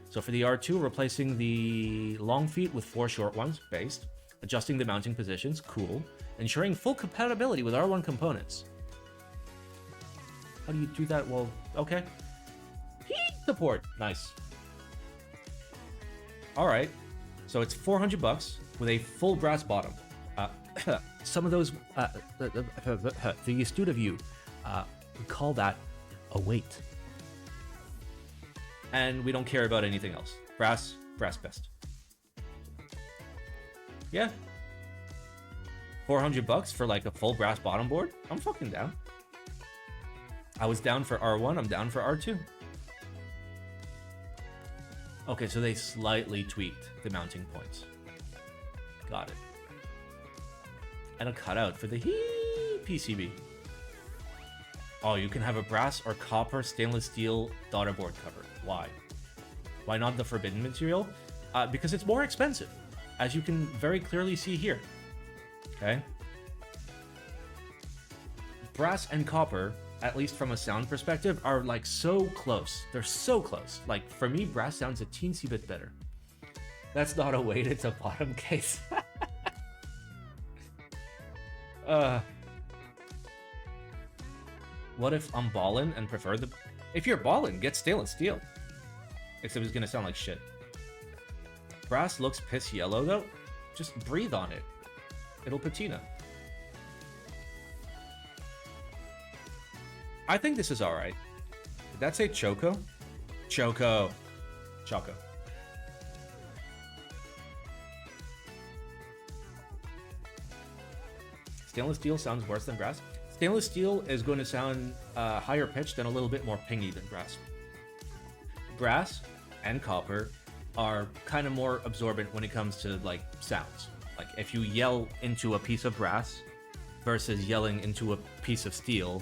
So for the R2, replacing the long feet with 4 short ones, based. Adjusting the mounting positions, cool. Ensuring full compatibility with R1 components. How do you do that? Well, okay. Heat support. Nice. Alright. So it's $400 with a full brass bottom. Some of those, the astute of you, call that a weight. And we don't care about anything else. Brass best. Yeah. $400 for like a full brass bottom board? I'm fucking down. I was down for R1, I'm down for R2. Okay, so they slightly tweaked the mounting points. Got it. And a cutout for the PCB. Oh, you can have a brass or copper stainless steel daughterboard cover. Why? Why not the forbidden material? Because it's more expensive, as you can very clearly see here. Okay? Brass and copper, at least from a sound perspective, are like so close. They're so close. Like, for me, brass sounds a teensy bit better. That's not a weight, it's a bottom case. What if I'm ballin' and prefer the... If you're ballin', get stainless steel. Except it's gonna sound like shit. Brass looks piss yellow though. Just breathe on it. It'll patina. I think this is alright. Did that say Choco? Choco. Choco. Stainless steel sounds worse than brass. Stainless steel is going to sound higher pitched and a little bit more pingy than brass. Brass and copper are kind of more absorbent when it comes to like sounds. Like if you yell into a piece of brass versus yelling into a piece of steel,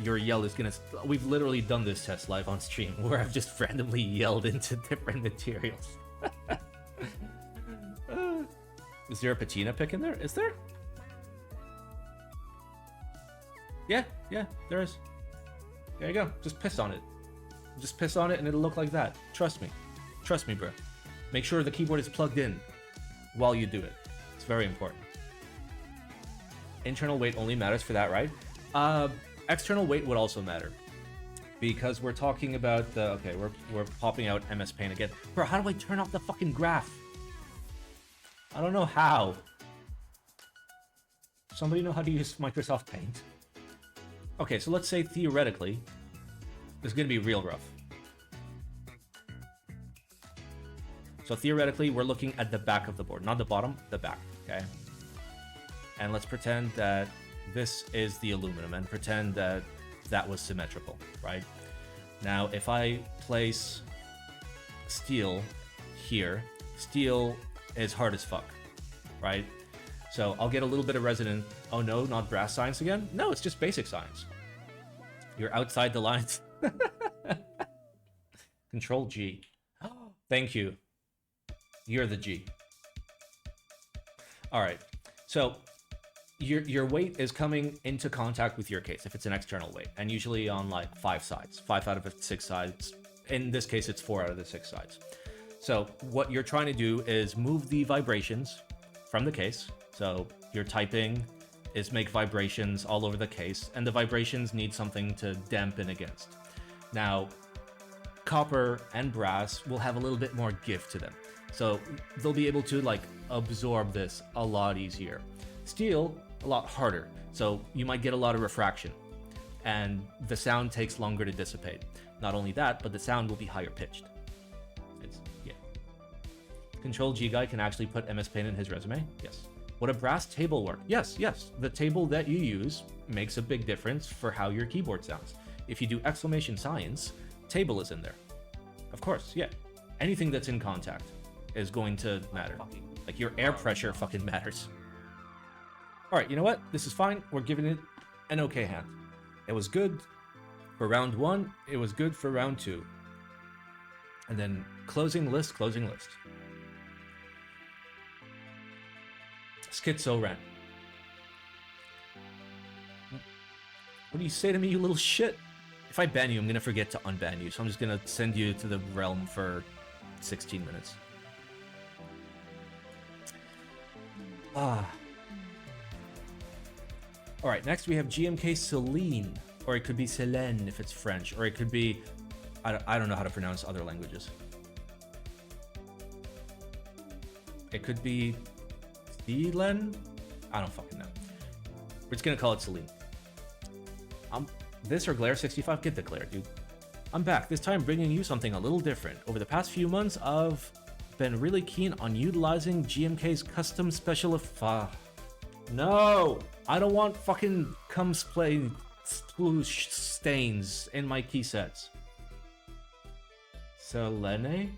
your yell is gonna... We've literally done this test live on stream where I've just randomly yelled into different materials. Is there a patina pick in there? Is there? Yeah, there is. There you go. Just piss on it. Just piss on it and it'll look like that. Trust me. Trust me, bro. Make sure the keyboard is plugged in while you do it. It's very important. Internal weight only matters for that, right? External weight would also matter. Because we're talking about the... Okay, we're popping out MS Paint again. Bro, how do I turn off the fucking graph? I don't know how. Somebody know how to use Microsoft Paint? Okay, so let's say theoretically, this is going to be real rough. So theoretically, we're looking at the back of the board, not the bottom, the back, okay? And let's pretend that this is the aluminum and pretend that that was symmetrical, right? Now, if I place steel here, steel is hard as fuck, right? So I'll get a little bit of resonant. Oh no, not brass science again? No, it's just basic science. You're outside the lines. Control G. Thank you. You're the G. All right. So your weight is coming into contact with your case if it's an external weight, and usually on like 5 sides, 5 out of the 6 sides. In this case, it's 4 out of the 6 sides. So what you're trying to do is move the vibrations from the case. So your typing is make vibrations all over the case, and the vibrations need something to dampen against. Now, copper and brass will have a little bit more give to them. So they'll be able to like absorb this a lot easier. Steel, a lot harder. So you might get a lot of refraction, and the sound takes longer to dissipate. Not only that, but the sound will be higher pitched. Yeah. Control G guy can actually put MS Paint in his resume. Yes. Would a brass table work? Yes. The table that you use makes a big difference for how your keyboard sounds. If you do exclamation science, table is in there. Of course, yeah. Anything that's in contact is going to matter. Like your air pressure fucking matters. All right, you know what? This is fine. We're giving it an okay hand. It was good for round 1. It was good for round 2. And then closing list. Schizo Ren. What do you say to me, you little shit? If I ban you, I'm gonna forget to unban you, so I'm just gonna send you to the realm for 16 minutes. Alright, next we have GMK Selene. Or it could be Selene if it's French. Or it could be... I don't know how to pronounce other languages. It could be... Selene? I don't fucking know. We're just gonna call it Selene. This or Glare 65? Get the Glare, dude. I'm back, this time bringing you something a little different. Over the past few months, I've been really keen on utilizing GMK's custom special No! I don't want fucking cum sploosh stains in my key sets. Selene?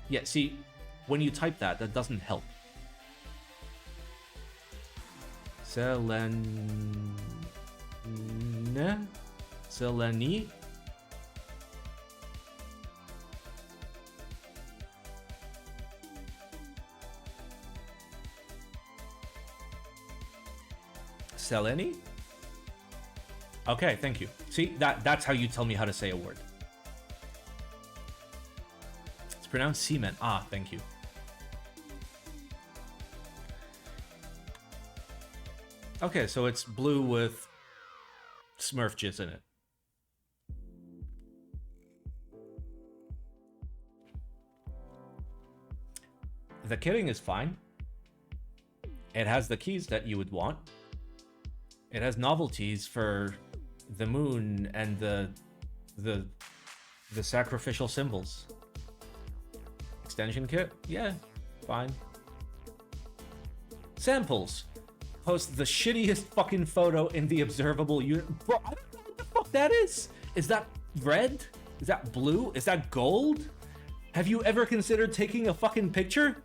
Yeah, see, when you type that doesn't help. Selene? Selene? Selene? Okay, thank you. See, that's how you tell me how to say a word. It's pronounced semen. Ah, thank you. Okay, so it's blue with Smurf jizz in it. The kitting is fine. It has the keys that you would want. It has novelties for the moon and the sacrificial symbols. Extension kit? Yeah, fine. Samples. Post the shittiest fucking photo in the observable unit. Bro, I don't know what the fuck that is. Is that red? Is that blue? Is that gold? Have you ever considered taking a fucking picture?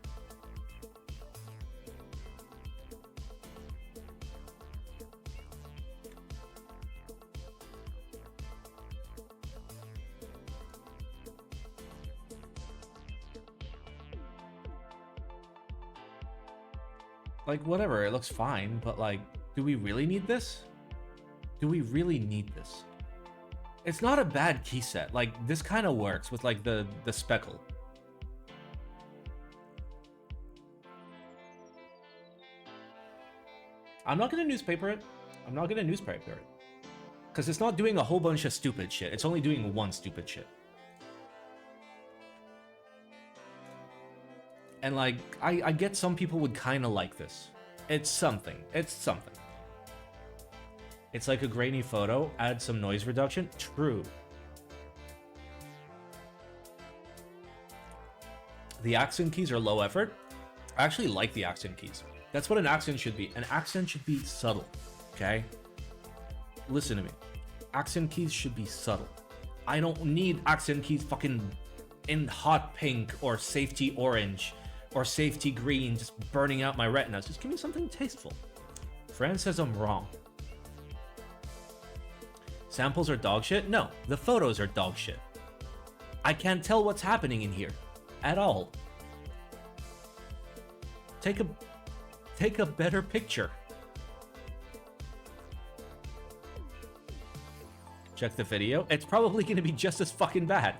Like, whatever, it looks fine, but like, do we really need this? Do we really need this? It's not a bad key set. Like, this kind of works with like the speckle. I'm not gonna newspaper it. I'm not gonna newspaper it. Because it's not doing a whole bunch of stupid shit. It's only doing one stupid shit. And like, I get some people would kind of like this. It's something. It's something. It's like a grainy photo, add some noise reduction. True. The accent keys are low effort. I actually like the accent keys. That's what an accent should be. An accent should be subtle, okay? Listen to me. Accent keys should be subtle. I don't need accent keys fucking in hot pink or safety orange or safety green just burning out my retinas. Just give me something tasteful. Fran says I'm wrong. Samples are dog shit? No, the photos are dog shit. I can't tell what's happening in here at all. Take a better picture. Check the video. It's probably going to be just as fucking bad.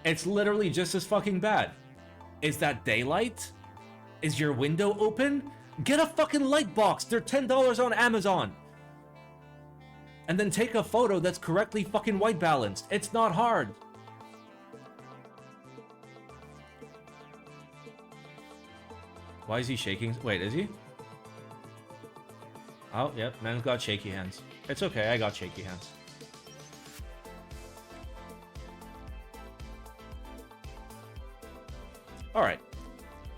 It's literally just as fucking bad. Is that daylight? Is your window open? Get a fucking light box. They're $10 on Amazon. And then take a photo that's correctly fucking white balanced. It's not hard. Why is he shaking? Wait, is he? Oh, yep, man's got shaky hands. It's okay, I got shaky hands. Alright,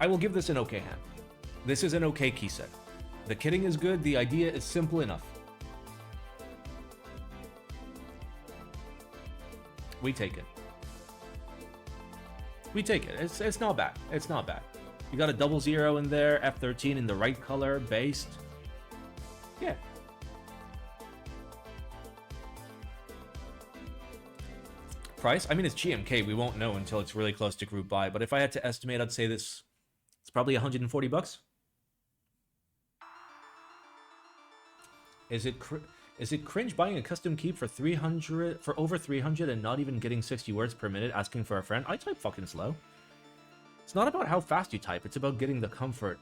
I will give this an okay hand. This is an okay key set. The kitting is good, the idea is simple enough. We take it. We take it. It's not bad. It's not bad. You got a 00 in there, F13 in the right color, based. Yeah. Price? I mean, it's GMK. We won't know until it's really close to group buy. But if I had to estimate, I'd say this. It's probably 140 bucks. Is it cringe buying a custom keep for over 300 and not even getting 60 words per minute asking for a friend? I type fucking slow. It's not about how fast you type. It's about getting the comfort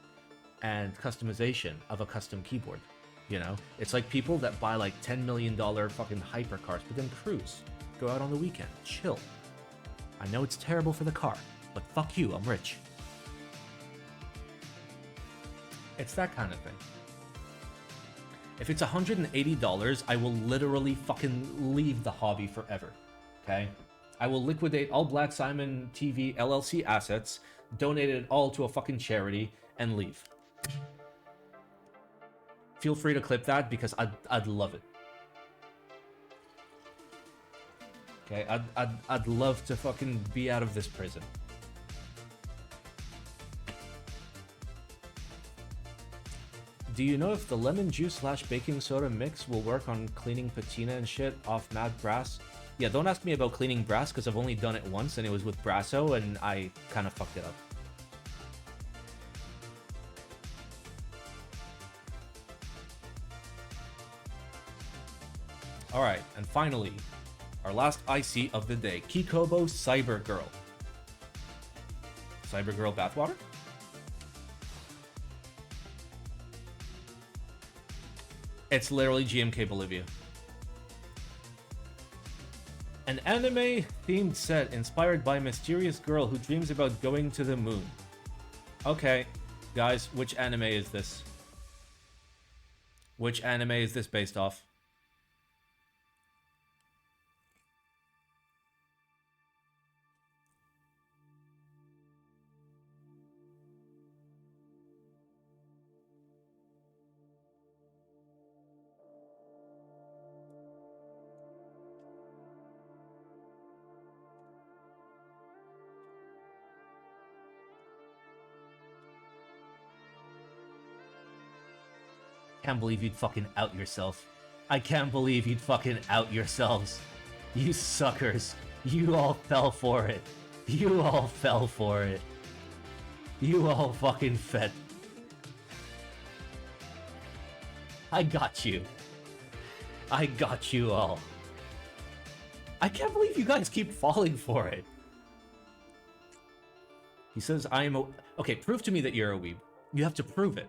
and customization of a custom keyboard. You know, it's like people that buy like $10 million fucking hypercars, but then cruise, go out on the weekend, chill. I know it's terrible for the car, but fuck you, I'm rich. It's that kind of thing. If it's $180, I will literally fucking leave the hobby forever, okay? I will liquidate all Black Simon TV LLC assets, donate it all to a fucking charity, and leave. Feel free to clip that because I'd love it. Okay, I'd love to fucking be out of this prison. Do you know if the lemon juice / baking soda mix will work on cleaning patina and shit off matte brass? Yeah, don't ask me about cleaning brass because I've only done it once and it was with Brasso and I kind of fucked it up. Alright, and finally, our last IC of the day, KKB Cyber Girl. Cyber Girl bathwater? It's literally GMK Bolivia. An anime-themed set inspired by a mysterious girl who dreams about going to the moon. Okay, guys, which anime is this? Which anime is this based off? Can't believe you'd fucking out yourself. I can't believe you'd fucking out yourselves. You suckers. You all fell for it. You all fell for it. You all fucking fed. I got you. I got you all. I can't believe you guys keep falling for it. He says, I am a... Okay, prove to me that you're a weeb. You have to prove it.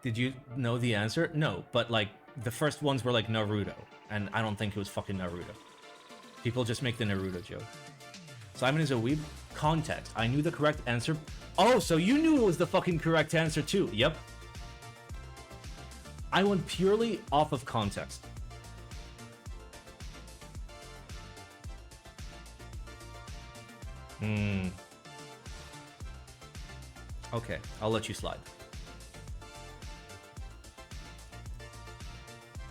Did you know the answer? No, but like, the first ones were like Naruto, and I don't think it was fucking Naruto. People just make the Naruto joke. Simon is a weeb? Context. I knew the correct answer. Oh, so you knew it was the fucking correct answer too. Yep. I went purely off of context. Okay, I'll let you slide.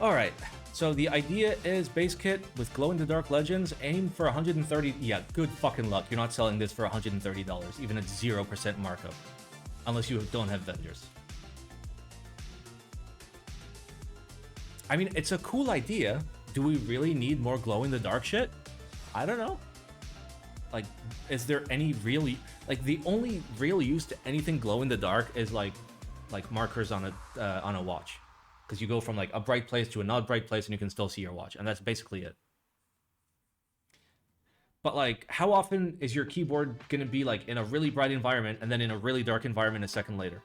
Alright, so the idea is base kit with glow-in-the-dark legends, aim for 130... Yeah, good fucking luck. You're not selling this for $130, even at 0% markup. Unless you don't have vendors. I mean, it's a cool idea. Do we really need more glow-in-the-dark shit? I don't know. Like, is there any really... Like, the only real use to anything glow-in-the-dark is, like markers on a watch. Because you go from, like, a bright place to a not bright place and you can still see your watch. And that's basically it. But, like, how often is your keyboard going to be, like, in a really bright environment and then in a really dark environment a second later?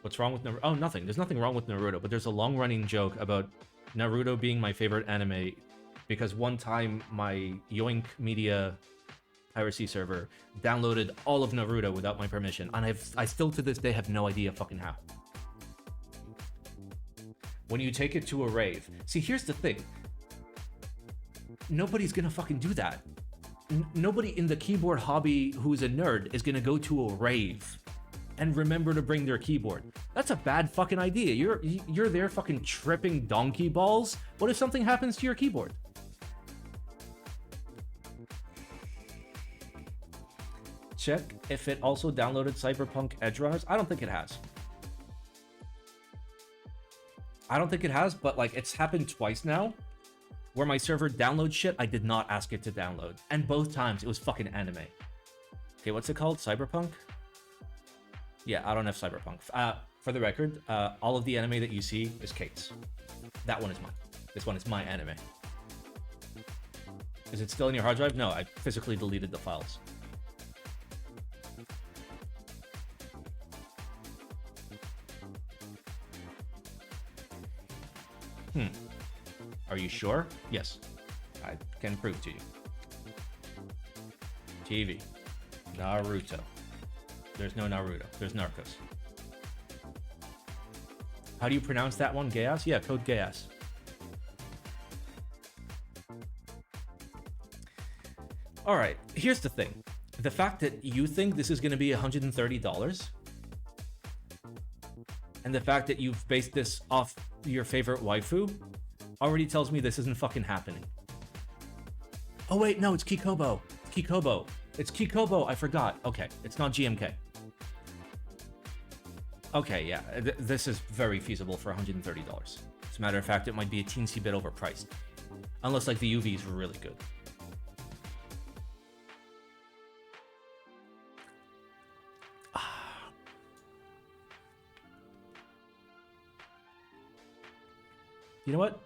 What's wrong with Naruto? Oh, nothing. There's nothing wrong with Naruto. But there's a long-running joke about Naruto being my favorite anime because one time my Yoink Media piracy server downloaded all of Naruto without my permission. And I still to this day have no idea fucking how. When you take it to a rave. See, here's the thing. Nobody's gonna fucking do that. Nobody in the keyboard hobby who's a nerd is gonna go to a rave and remember to bring their keyboard. That's a bad fucking idea. You're there fucking tripping donkey balls. What if something happens to your keyboard? Check if it also downloaded Cyberpunk Edge Runners. I don't think it has. I don't think it has, but like it's happened twice now where my server downloads shit I did not ask it to download. And both times it was fucking anime. Okay, what's it called? Cyberpunk? Yeah, I don't have Cyberpunk. For the record, all of the anime that you see is Kate's. That one is mine. This one is my anime. Is it still in your hard drive? No, I physically deleted the files. Are you sure? Yes. I can prove to you. TV. Naruto. There's no Naruto. There's Narcos. How do you pronounce that one? Gayas? Yeah, code Gayas. Alright, here's the thing. The fact that you think this is going to be $130 and the fact that you've based this off your favorite waifu already tells me this isn't fucking happening. Oh wait, no, it's Kikobo. It's Kikobo. It's Kikobo, I forgot. Okay, it's not GMK. Okay, yeah, this is very feasible for $130. As a matter of fact, it might be a teensy bit overpriced. Unless, like, the UV is really good. You know what?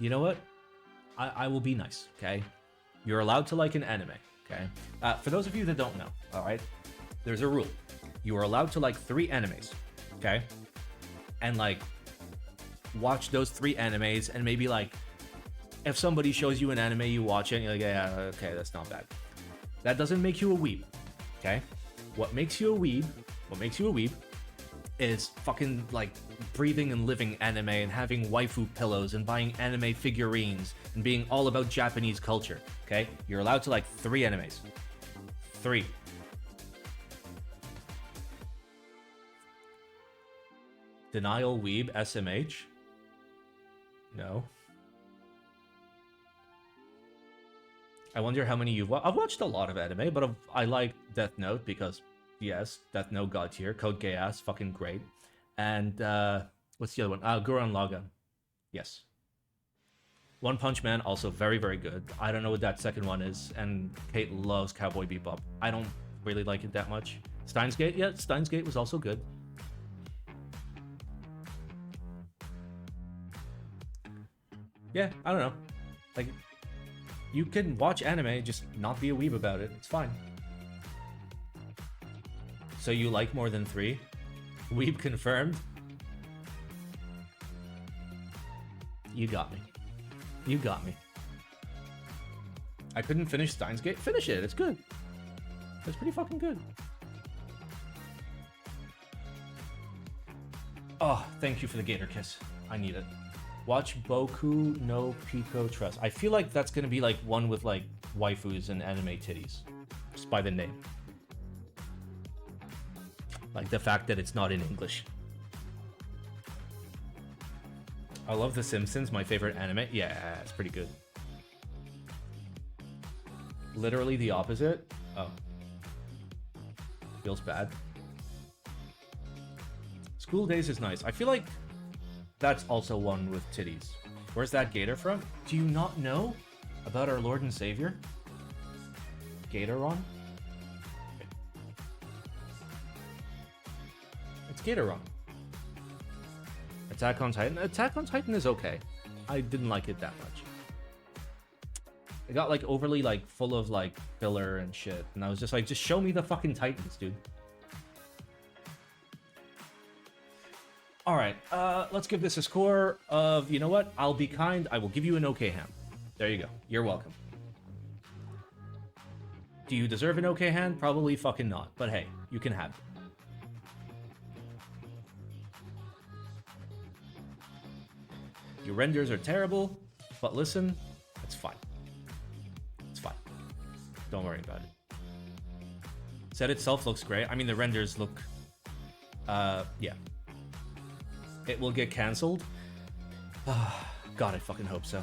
You know what? I will be nice, okay? You're allowed to like an anime, okay? For those of you that don't know, all right? There's a rule. You are allowed to like 3 animes, okay? And like, watch those 3 animes and maybe like, if somebody shows you an anime you watch it and you're like, yeah, okay, that's not bad. That doesn't make you a weeb, okay? What makes you a weeb is fucking like breathing and living anime and having waifu pillows and buying anime figurines and being all about Japanese culture, okay? You're allowed to like 3 animes. 3. Denial Weeb SMH? No. I wonder how many you've watched. I've watched a lot of anime, but I like Death Note because Yes, Death No God Tier. Code Gay Ass, fucking great. And what's the other one? Gurren Lagann. Yes. One Punch Man, also very, very good. I don't know what that second one is, and Kate loves Cowboy Bebop. I don't really like it that much. Steins Gate, yeah, Steins Gate was also good. Yeah, I don't know. Like, you can watch anime, just not be a weeb about it. It's fine. So you like more than 3? Weeb confirmed? You got me. You got me. I couldn't finish Steins Gate. Finish it. It's good. It's pretty fucking good. Oh, thank you for the gator kiss. I need it. Watch Boku no Pico Trust. I feel like that's gonna be like one with like waifus and anime titties. Just by the name. Like the fact that it's not in English. I love The Simpsons, my favorite anime. Yeah, it's pretty good. Literally the opposite. Oh. Feels bad. School Days is nice. I feel like that's also one with titties. Where's that gator from? Do you not know about our Lord and Savior? Gatoron? It's Gatoron. Attack on Titan? Attack on Titan is okay. I didn't like it that much. It got like overly like full of like filler and shit. And I was just like, just show me the fucking Titans, dude. Alright, let's give this a score of, you know what? I'll be kind. I will give you an okay hand. There you go. You're welcome. Do you deserve an okay hand? Probably fucking not. But hey, you can have it. Your renders are terrible, but listen, it's fine. It's fine. Don't worry about it. Set itself looks great. I mean, the renders look... yeah. It will get cancelled. God, I fucking hope so.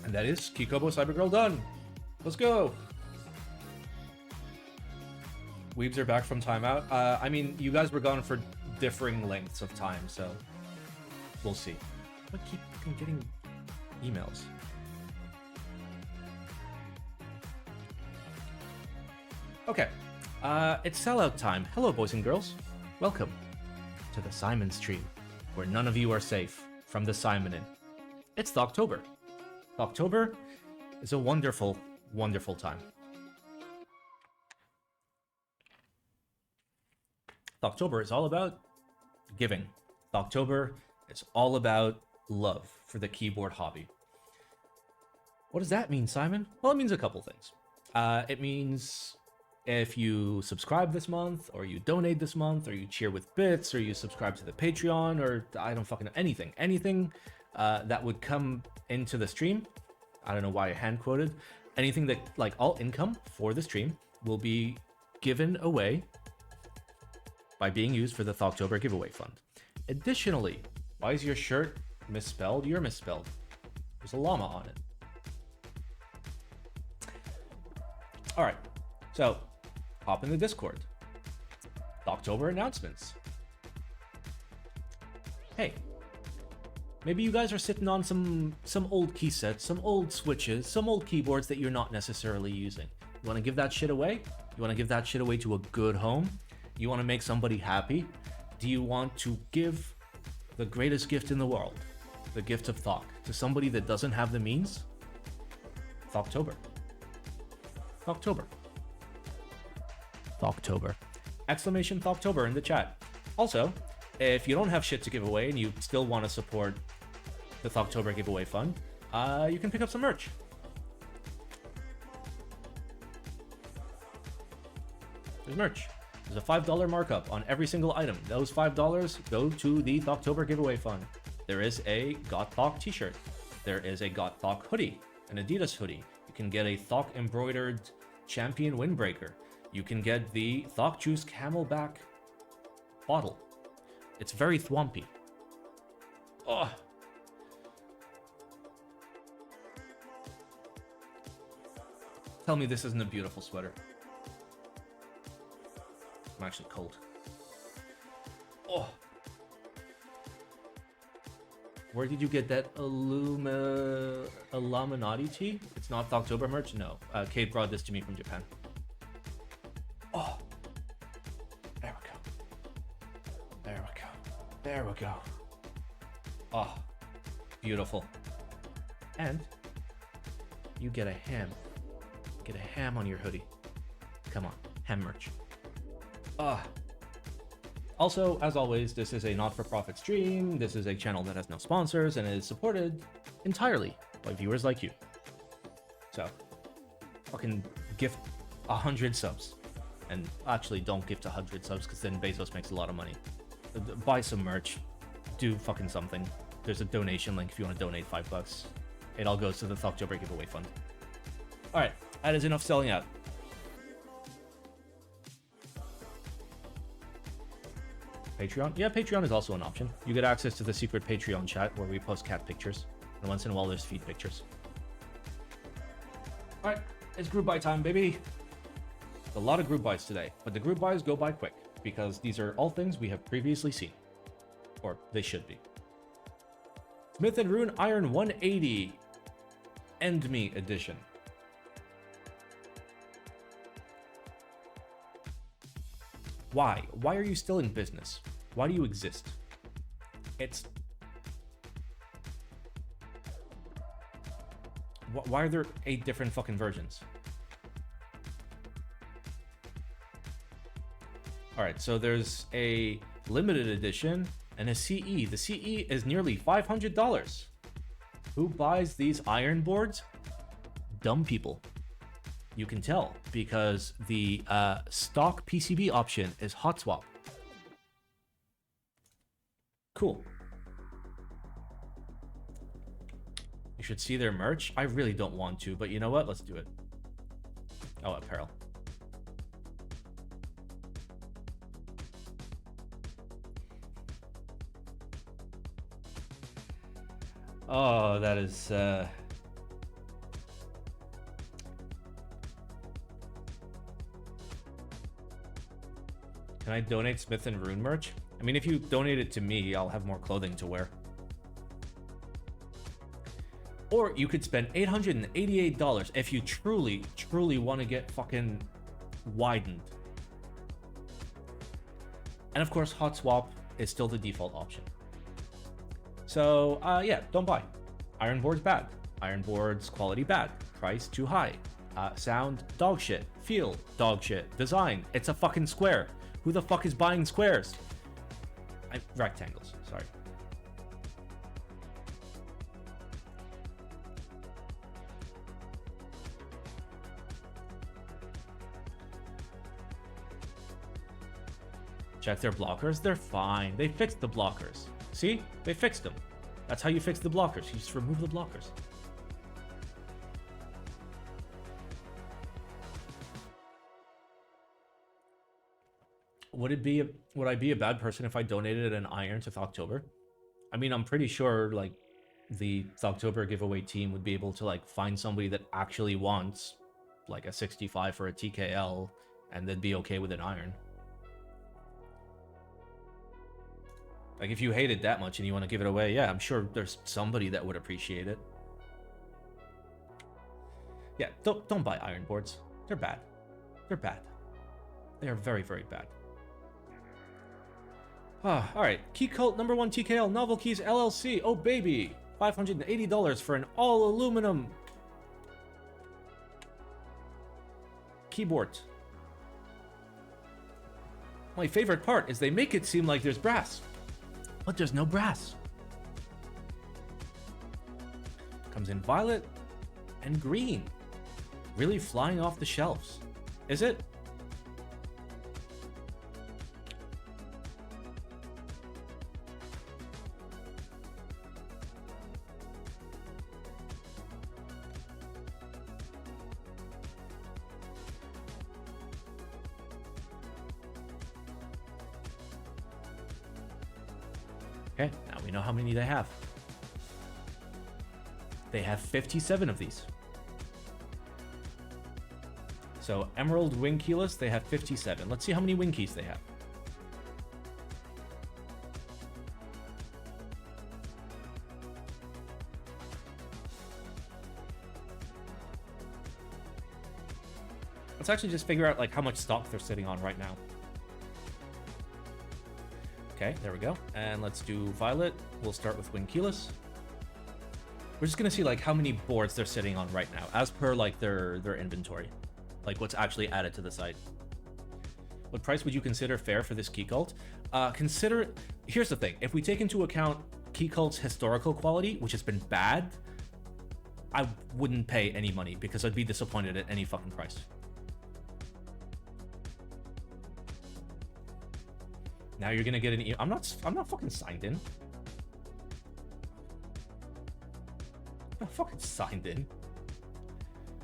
And that is KKB Cyber Girl done. Let's go. Weebs are back from timeout. I mean, you guys were gone for differing lengths of time, so we'll see. I keep getting emails. Okay, it's sellout time. Hello, boys and girls. Welcome to the Simon stream, where none of you are safe from the Simonin. It's Thocctober. Thocctober is a wonderful, wonderful time. Thocctober is all about giving. Thocctober is all about love for the keyboard hobby. What does that mean, Simon? Well, it means a couple things. It means if you subscribe this month, or you donate this month, or you cheer with bits, or you subscribe to the Patreon, or I don't fucking know, anything that would come into the stream. I don't know why I hand quoted. Anything that, like, all income for the stream will be given away by being used for the Thocctober giveaway fund. Additionally, why is your shirt misspelled? You're misspelled. There's a llama on it. All right, so hop in the Discord. Thocctober announcements. Hey, maybe you guys are sitting on some old key sets, some old switches, some old keyboards that you're not necessarily using. You want to give that shit away? You want to give that shit away to a good home? You want to make somebody happy? Do you want to give the greatest gift in the world, the gift of Thoc, to somebody that doesn't have the means? Thocctober. Thocctober. Thocctober. Exclamation Thocctober in the chat. Also, if you don't have shit to give away and you still want to support the Thocctober giveaway fund, you can pick up some merch. There's merch. There's a $5 markup on every single item. Those $5 go to the Thocctober giveaway fund. There is a Got Thoc t-shirt. There is a Got Thoc hoodie, an Adidas hoodie. You can get a Thoc embroidered champion windbreaker. You can get the Thoc Juice Camelback bottle. It's very thwompy. Oh. Tell me this isn't a beautiful sweater. I'm actually cold. Oh. Where did you get that Illuminati tee? It's not Thocctober merch? No. Kate brought this to me from Japan. Oh. There we go. There we go. There we go. Oh. Beautiful. And you get a ham. Get a ham on your hoodie. Come on. Ham merch. Also, as always, this is a not-for-profit stream. This is a channel that has no sponsors and is supported entirely by viewers like you. So, fucking gift 100 subs. And actually, don't gift 100 subs because then Bezos makes a lot of money. Buy some merch. Do fucking something. There's a donation link if you want to donate $5. It all goes to the Thocctober giveaway fund. Alright, that is enough selling out. Patreon? Yeah, Patreon is also an option. You get access to the secret Patreon chat where we post cat pictures. And once in a while there's feed pictures. Alright, it's group buy time, baby. A lot of group buys today, but the group buys go by quick because these are all things we have previously seen. Or they should be. Smith & Rune Iron 180 End Me Edition. Why? Why are you still in business? Why do you exist? It's... Why are there 8 different fucking versions? Alright, so there's a limited edition and a CE. The CE is nearly $500. Who buys these iron boards? Dumb people. You can tell because the stock PCB option is hot swap. Cool. You should see their merch. I really don't want to, but you know what? Let's do it. Oh, apparel. Oh, that is... Can I donate Smith & Rune merch? I mean, if you donate it to me, I'll have more clothing to wear. Or you could spend $888 if you truly, truly want to get fucking widened. And of course, hot swap is still the default option. So, yeah, don't buy. Iron boards bad. Iron boards quality bad. Price too high. Sound dog shit. Feel dog shit. Design, it's a fucking square. Who the fuck is buying squares? Rectangles, sorry. Check their blockers, they're fine. They fixed the blockers. See? They fixed them. That's how you fix the blockers. You just remove the blockers. Would I be a bad person if I donated an iron to Thocctober? I mean, I'm pretty sure like the Thocctober giveaway team would be able to like find somebody that actually wants like a 65 for a TKL and they'd be okay with an iron. Like if you hate it that much and you want to give it away, yeah, I'm sure there's somebody that would appreciate it. Yeah, don't buy iron boards. They're bad. They're bad. They are very, very bad. Alright, Keycult #1 TKL NovelKeys LLC. Oh baby, $580 for an all aluminum keyboard. My favorite part is they make it seem like there's brass, but there's no brass. Comes in violet and green. Really flying off the shelves. Is it? Okay, now we know how many they have. They have 57 of these. So Emerald wing keyless, they have 57. Let's see how many wing keys they have. Let's actually just figure out like how much stock they're sitting on right now. Okay, there we go. And let's do Violet. We'll start with wing keyless. We're just gonna see like how many boards they're sitting on right now, as per like their inventory, like what's actually added to the site. What price would you consider fair for this Keycult? Here's the thing: if we take into account Keycult's historical quality, which has been bad, I wouldn't pay any money because I'd be disappointed at any fucking price. Now you're gonna get an email. I'm not fucking signed in. I'm not fucking signed in.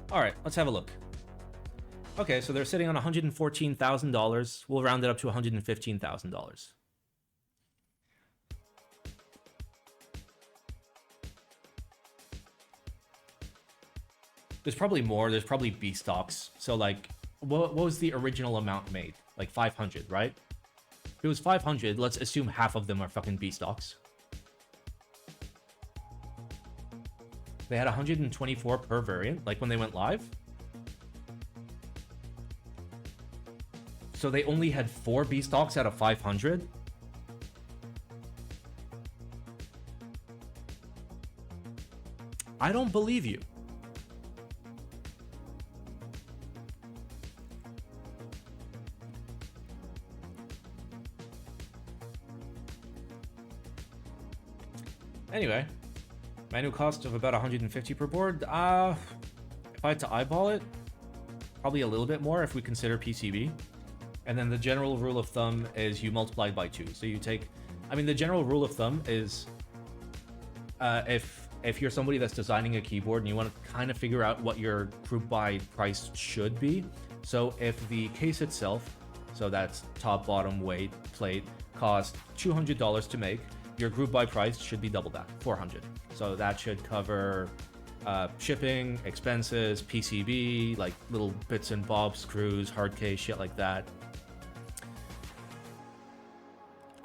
All right, let's have a look. Okay, so they're sitting on $114,000. We'll round it up to $115,000. There's probably more. There's probably B stocks. So like, what was the original amount made? Like 500, right? If it was 500, let's assume half of them are fucking B stocks. They had 124 per variant, like when they went live. So they only had 4 B stocks out of 500. I don't believe you. Anyway, manual cost of about 150 per board. If I had to eyeball it, probably a little bit more if we consider PCB. And then the general rule of thumb is you multiply by 2. So you take, I mean, the general rule of thumb is if you're somebody that's designing a keyboard and you want to kind of figure out what your group buy price should be. So if the case itself, so that's top, bottom, weight, plate, cost $200 to make, your group buy price should be double that, 400. So that should cover shipping, expenses, PCB, like little bits and bobs, screws, hard case, shit like that.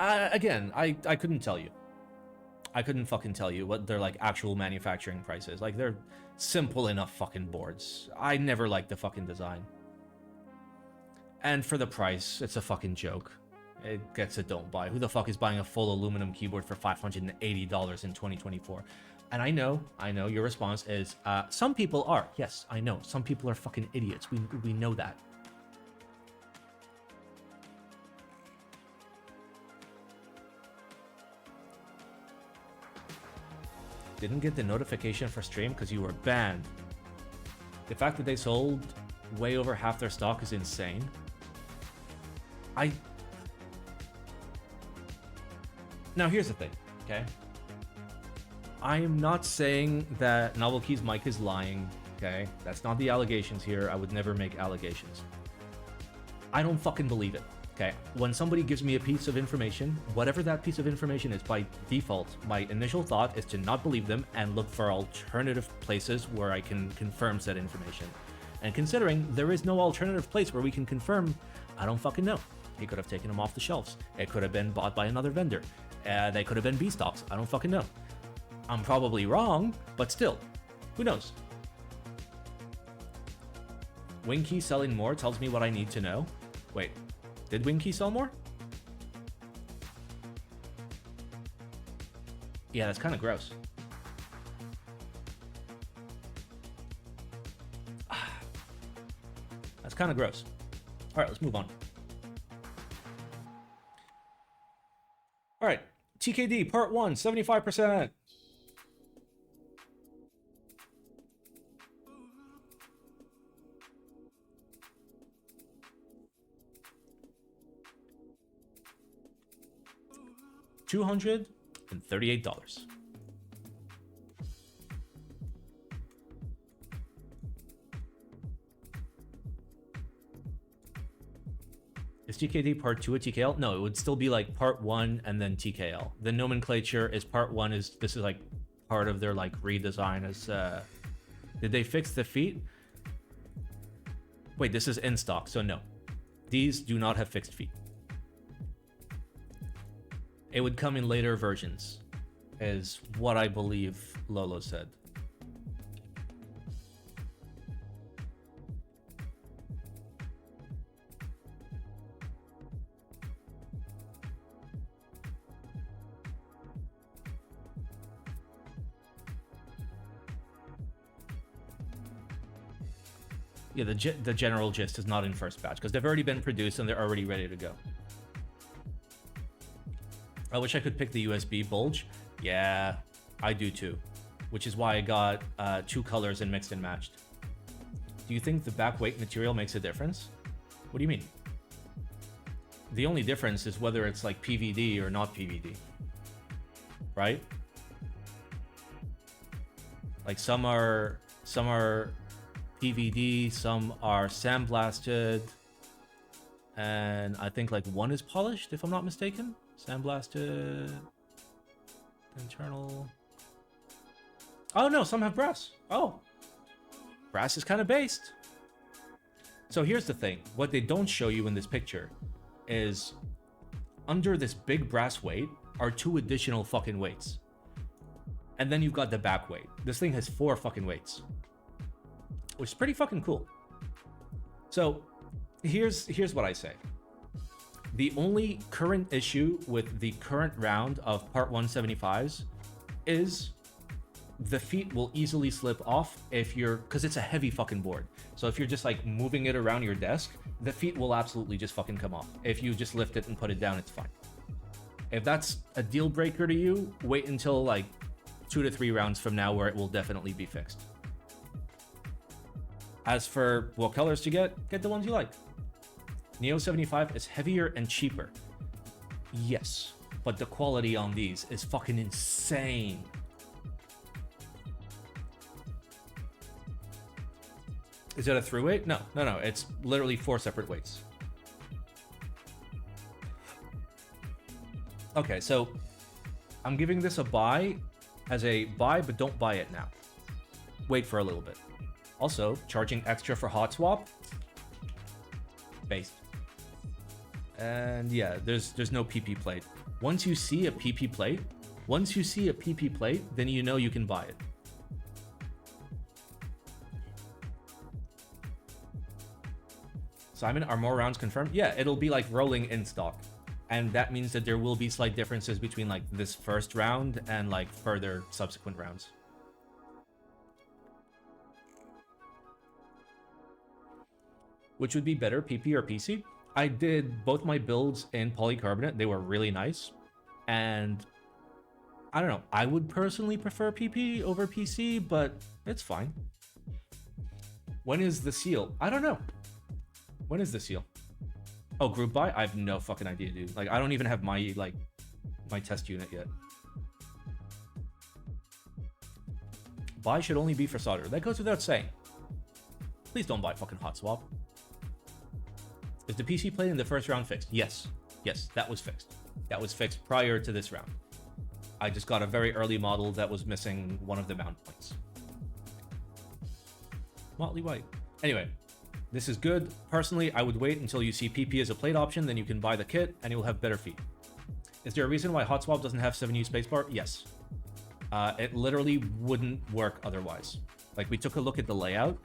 Again, I couldn't tell you. I couldn't fucking tell you what their like actual manufacturing price is. Like they're simple enough fucking boards. I never liked the fucking design. And for the price, it's a fucking joke. It gets a don't buy. Who the fuck is buying a full aluminum keyboard for $580 in 2024? And I know your response is, some people are. Yes, I know. Some people are fucking idiots. We know that. Didn't get the notification for stream because you were banned. The fact that they sold way over half their stock is insane. Now here's the thing, okay? I am not saying that NovelKeys Mike is lying, okay? That's not the allegations here. I would never make allegations. I don't fucking believe it, okay? When somebody gives me a piece of information, whatever that piece of information is, by default, my initial thought is to not believe them and look for alternative places where I can confirm said information. And considering there is no alternative place where we can confirm, I don't fucking know. He could have taken them off the shelves. It could have been bought by another vendor. They could have been B stocks. I don't fucking know. I'm probably wrong, but still, who knows? WingKey selling more tells me what I need to know. Wait, did WingKey sell more? Yeah, that's kind of gross. That's kind of gross. All right, let's move on. All right, TKD Part 1, 75%. $238. Is TKD Part 2 a TKL? No, it would still be like Part 1 and then TKL. The nomenclature is Part 1 this is like part of their like redesign as did they fix the feet? Wait, this is in stock, so no. These do not have fixed feet. It would come in later versions, is what I believe Lolo said. Yeah, the general gist is not in first batch because they've already been produced and they're already ready to go. I wish I could pick the USB bulge. Yeah, I do too. Which is why I got 2 colors and mixed and matched. Do you think the back weight material makes a difference? What do you mean? The only difference is whether it's like PVD or not PVD. Right? Like some are PVD, some are sandblasted, and I think like one is polished, if I'm not mistaken. Sandblasted, internal. Oh no, some have brass. Oh, brass is kind of based. So here's the thing. What they don't show you in this picture is under this big brass weight are 2 additional fucking weights. And then you've got the back weight. This thing has 4 fucking weights, which is pretty fucking cool. So here's what I say. The only current issue with the current round of Part 175s is the feet will easily slip off if you're, because it's a heavy fucking board. So if you're just like moving it around your desk, the feet will absolutely just fucking come off. If you just lift it and put it down, it's fine. If that's a deal breaker to you, wait until like 2 to 3 rounds from now where it will definitely be fixed. As for what colors to get the ones you like. Neo75 is heavier and cheaper. Yes, but the quality on these is fucking insane. Is it a through weight? No. It's literally 4 separate weights. Okay, so I'm giving this a buy as a buy, but don't buy it now. Wait for a little bit. Also, charging extra for hot swap. Based. And yeah, there's no PP plate. Once you see a PP plate, then you know you can buy it. Simon, are more rounds confirmed? Yeah, it'll be like rolling in stock. And that means that there will be slight differences between like this first round and like further subsequent rounds. Which would be better, PP or PC? I did both my builds in polycarbonate. They were really nice. And I don't know. I would personally prefer PP over PC, but it's fine. When is the seal? I don't know. When is the seal? Oh, group buy? I have no fucking idea, dude. Like, I don't even have my test unit yet. Buy should only be for solder. That goes without saying. Please don't buy fucking hot swap. Is the PC plate in the first round fixed? Yes. Yes, that was fixed. That was fixed prior to this round. I just got a very early model that was missing one of the mount points. Motley White. Anyway, this is good. Personally, I would wait until you see PP as a plate option, then you can buy the kit and you'll have better feet. Is there a reason why hot swap doesn't have 7U spacebar? Yes. It literally wouldn't work otherwise. Like, we took a look at the layout.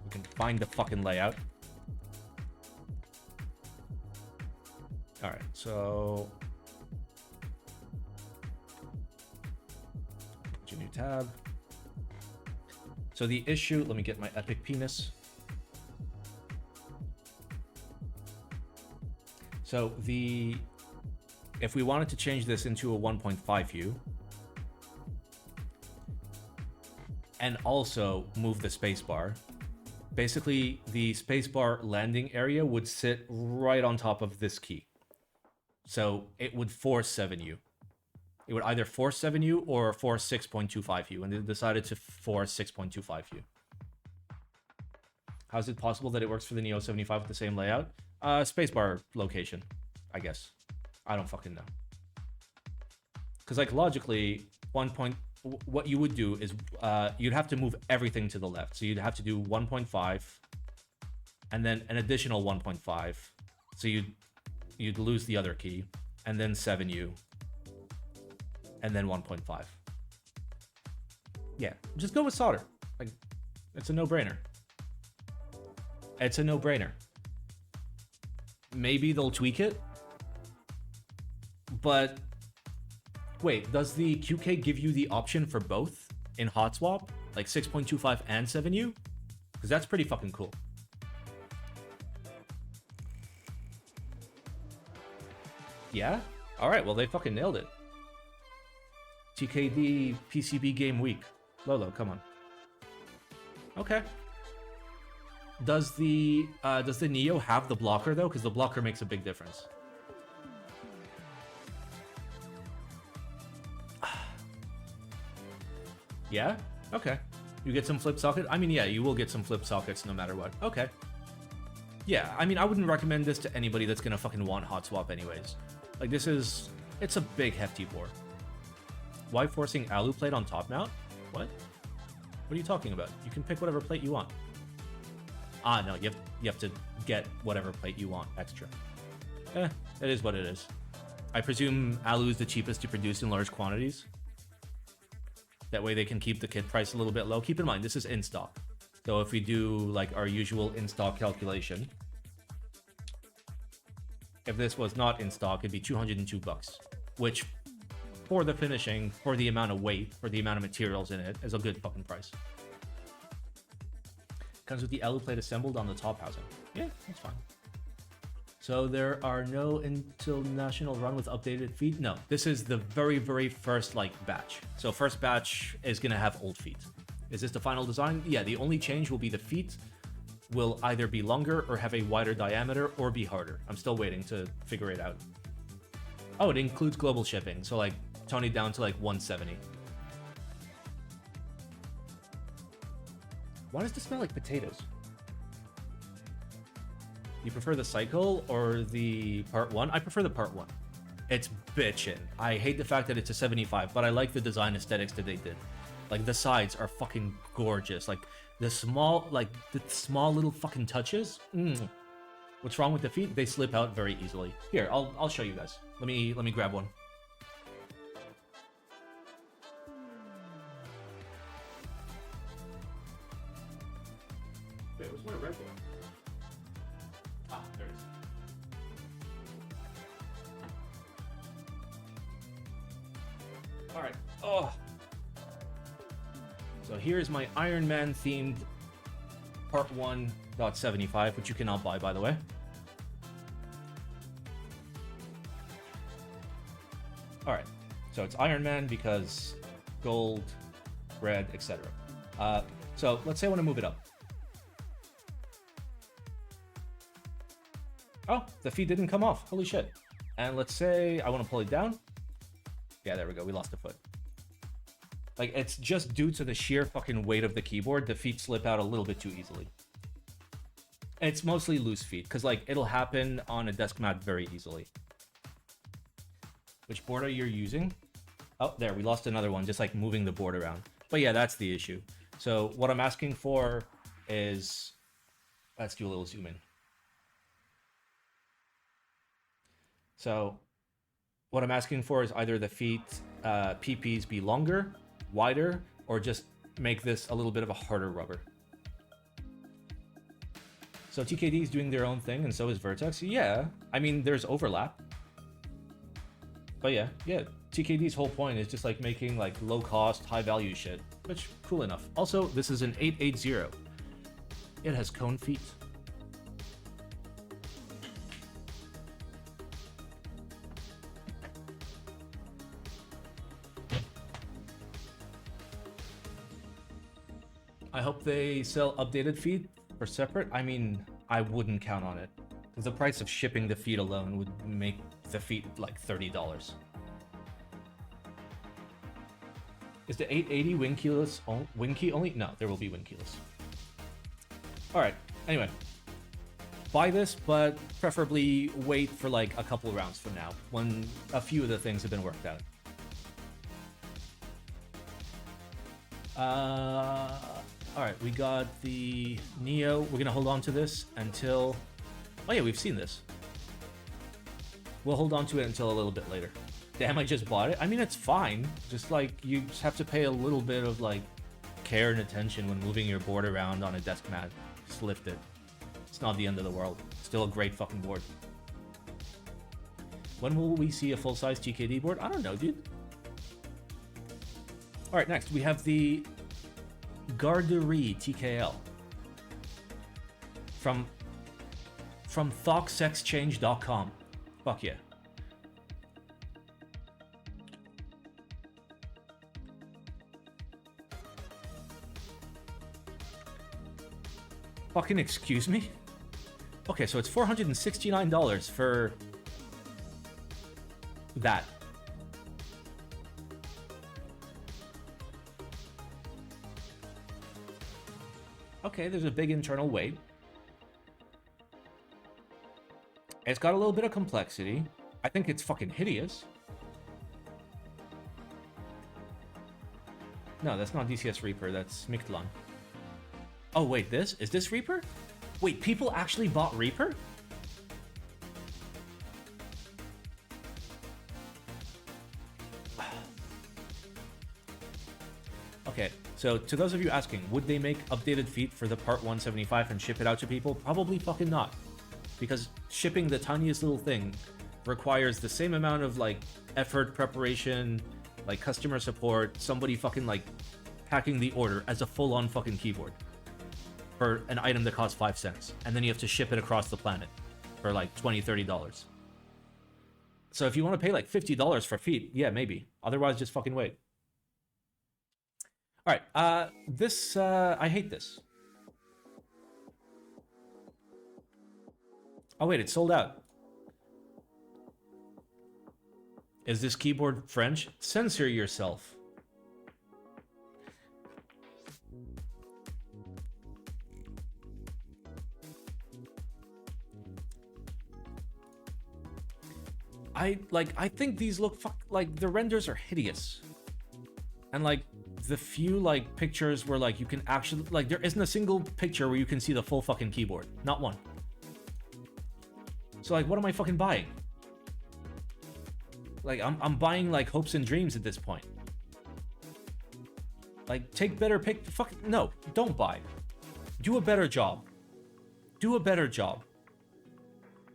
We can find the fucking layout. All right, so a new tab. So the issue, let me get my epic penis. So if we wanted to change this into a 1.5U and also move the spacebar, basically the spacebar landing area would sit right on top of this key. So it would force 7U. It would either force 7U or force 6.25U, and they decided to force 6.25U. How is it possible that it works for the Neo75 with the same layout? Spacebar location, I guess. I don't fucking know. Because like logically, what you would do is you'd have to move everything to the left. So you'd have to do 1.5, and then an additional 1.5. So you'd lose the other key, and then 7U, and then 1.5. Yeah, just go with solder. Like, it's a no-brainer. It's a no-brainer. Maybe they'll tweak it, but wait, does the QK give you the option for both in hot swap, like 6.25 and 7U? Because that's pretty fucking cool. Yeah? Alright, well, they fucking nailed it. TKD PCB game week. Lolo, come on. Okay. Does the Neo have the blocker, though? Because the blocker makes a big difference. Yeah? Okay. You get some flip socket? I mean, yeah, you will get some flip sockets no matter what. Okay. Yeah, I mean, I wouldn't recommend this to anybody that's gonna fucking want hot swap anyways. Like, this is... It's a big, hefty board. Why forcing alu plate on top mount? What? What are you talking about? You can pick whatever plate you want. Ah, no, you have to get whatever plate you want extra. It is what it is. I presume alu is the cheapest to produce in large quantities. That way they can keep the kit price a little bit low. Keep in mind, this is in stock. So if we do like our usual in-stock calculation, if this was not in stock, it'd be 202 bucks, which for the finishing, for the amount of weight, for the amount of materials in it, is a good fucking price. Comes with the alu plate assembled on the top housing. Yeah, that's fine. So there are no until national run with updated feet? No, this is the very, very first like batch. So first batch is gonna have old feet. Is this the final design? Yeah, the only change will be the feet will either be longer or have a wider diameter or be harder. I'm still waiting to figure it out. Oh, it includes global shipping. So like tone it down to like 170. Why does this smell like potatoes? You prefer the cycle or the part 1? I prefer the part 1. It's bitchin'. I hate the fact that it's a 75, but I like the design aesthetics that they did. Like, the sides are fucking gorgeous. Like, the small little fucking touches. What's wrong with the feet? They slip out very easily. Here, I'll show you guys. Let me grab one. Wait, where's my red one? Ah, there it is. Alright. Oh. So here's my Iron Man themed part 1.75, which you cannot buy, by the way. Alright. So it's Iron Man because gold, red, etc. So let's say I want to move it up. Oh, the feet didn't come off. Holy shit. And let's say I want to pull it down. Yeah, there we go. We lost a foot. Like, it's just due to the sheer fucking weight of the keyboard, the feet slip out a little bit too easily. And it's mostly loose feet, because, like, it'll happen on a desk mat very easily. Which board are you using? Oh, there, we lost another one, just, like, moving the board around. But yeah, that's the issue. So what I'm asking for is... Let's do a little zoom in. So what I'm asking for is either the feet PPs be longer, wider, or just make this a little bit of a harder rubber. So TKD is doing their own thing, and so is Vertex. Yeah, I mean, there's overlap. But yeah, TKD's whole point is just like making like low-cost, high-value shit, which, cool enough. Also, this is an 880. It has cone feet. I hope they sell updated feet for separate. I mean, I wouldn't count on it. Because the price of shipping the feet alone would make the feet like $30. Is the 880 wing keyless wing key only? No, there will be wing keyless. Alright, anyway. Buy this, but preferably wait for like a couple rounds from now, when a few of the things have been worked out. All right, we got the Neo. We're gonna hold on to this until... Oh yeah, we've seen this. We'll hold on to it until a little bit later. Damn, I just bought it. I mean, it's fine. Just like, you just have to pay a little bit of like care and attention when moving your board around on a desk mat. Just lift it. It's not the end of the world. Still a great fucking board. When will we see a full-size TKD board? I don't know, dude. All right, next we have the Garderie TKL from thocsexchange.com. Fuck yeah. Fucking excuse me? Okay, so it's $469 for that. Okay, there's a big internal weight. It's got a little bit of complexity. I think it's fucking hideous. No, that's not DCS Reaper, that's Mictlan. Oh wait, this? Is this Reaper? Wait, people actually bought Reaper? Okay, so to those of you asking, would they make updated feet for the Part 175 and ship it out to people? Probably fucking not. Because shipping the tiniest little thing requires the same amount of like effort, preparation, like customer support, somebody fucking like packing the order as a full-on fucking keyboard for an item that costs 5 cents. And then you have to ship it across the planet for like $20, $30. So if you want to pay like $50 for feet, yeah, maybe. Otherwise, just fucking wait. All right, I hate this. Oh wait, it's sold out. Is this keyboard French? Censor yourself. I think these look like the renders are hideous. And like the few like pictures where like you can actually like there isn't a single picture where you can see the full fucking keyboard. Not one. So like what am I fucking buying? Like I'm buying like hopes and dreams at this point. Like take better no, don't buy. Do a better job. Do a better job.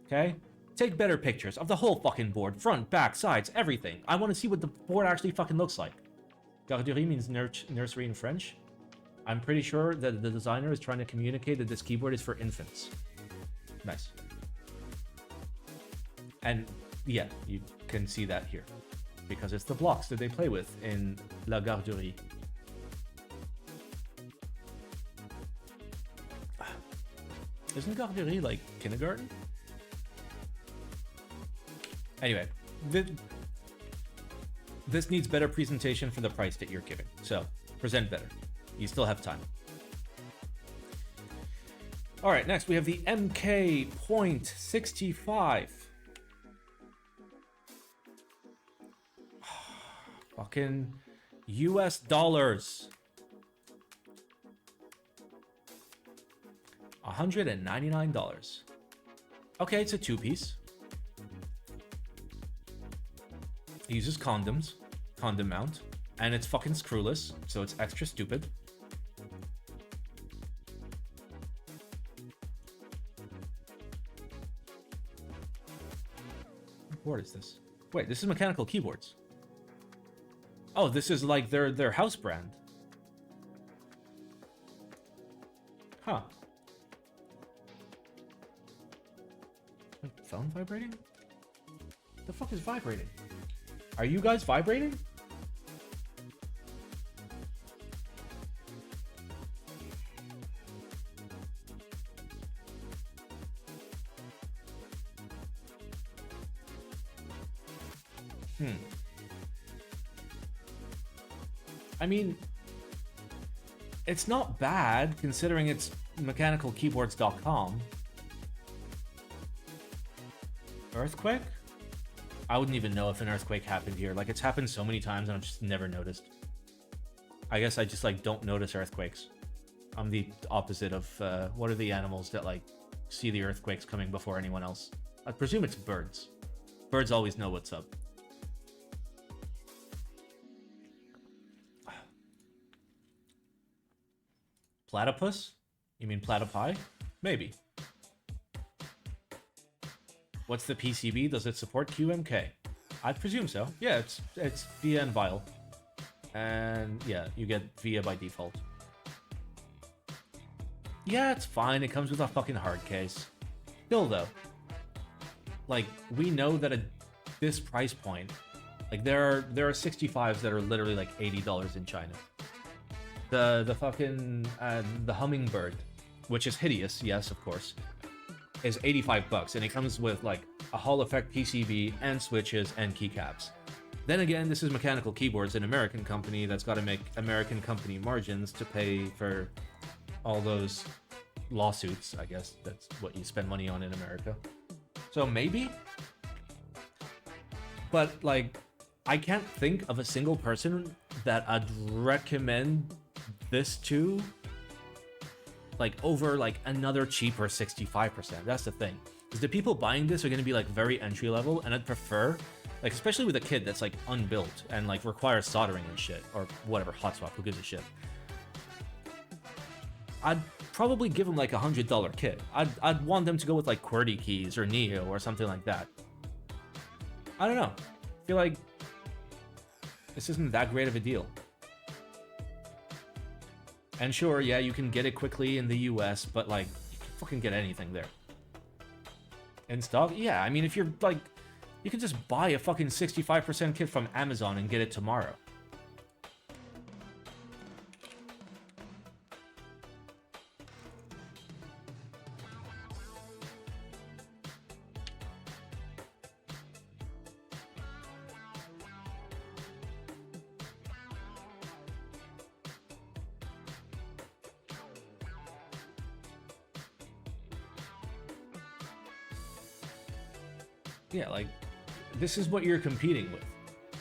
Okay? Take better pictures of the whole fucking board, front, back, sides, everything. I want to see what the board actually fucking looks like. Garderie means nursery in French. I'm pretty sure that the designer is trying to communicate that this keyboard is for infants. Nice. And yeah, you can see that here. Because it's the blocks that they play with in La Garderie. Isn't Garderie like kindergarten? Anyway, this needs better presentation for the price that you're giving. So, present better. You still have time. All right, next we have the MK.65. Fucking US dollars. $199. Okay, it's a two-piece. It uses condom mount, and it's fucking screwless, so it's extra stupid. What board is this? Wait, this is mechanical keyboards. Oh, this is like their house brand. Huh. Wait, phone vibrating? The fuck is vibrating? Are you guys vibrating? I mean, it's not bad considering it's mechanicalkeyboards.com. Earthquake? I wouldn't even know if an earthquake happened here. Like, it's happened so many times and I've just never noticed. I guess I just, like, don't notice earthquakes. I'm the opposite of, what are the animals that, like, see the earthquakes coming before anyone else? I presume it's birds. Birds always know what's up. Platypus? You mean platypi? Maybe. What's the PCB? Does it support QMK? I presume so. Yeah, it's VIA and vial. And yeah, you get VIA by default. Yeah, it's fine. It comes with a fucking hard case. Still though, like, we know that at this price point, like, there are 65s that are literally like $80 in China. The fucking the Hummingbird, which is hideous, yes, of course, is $85, and it comes with like a Hall effect PCB and switches and keycaps. Then again, this is Mechanical Keyboards, an American company that's got to make American company margins to pay for all those lawsuits. I guess that's what you spend money on in America. So maybe, but like, I can't think of a single person that I'd recommend this to, like, over like another cheaper 65%. That's the thing, because the people buying this are going to be like very entry level, and I'd prefer, like, especially with a kit that's like unbuilt and like requires soldering and shit, or whatever, hot swap, who gives a shit. I'd probably give them like $100 kit. I'd want them to go with like QWERTY keys or Neo or something like that. I don't know. I feel like this isn't that great of a deal. And sure, yeah, you can get it quickly in the US, but like, you can fucking get anything there. In stock? Yeah, I mean, if you're like, you can just buy a fucking 65% kit from Amazon and get it tomorrow. Yeah, like, this is what you're competing with.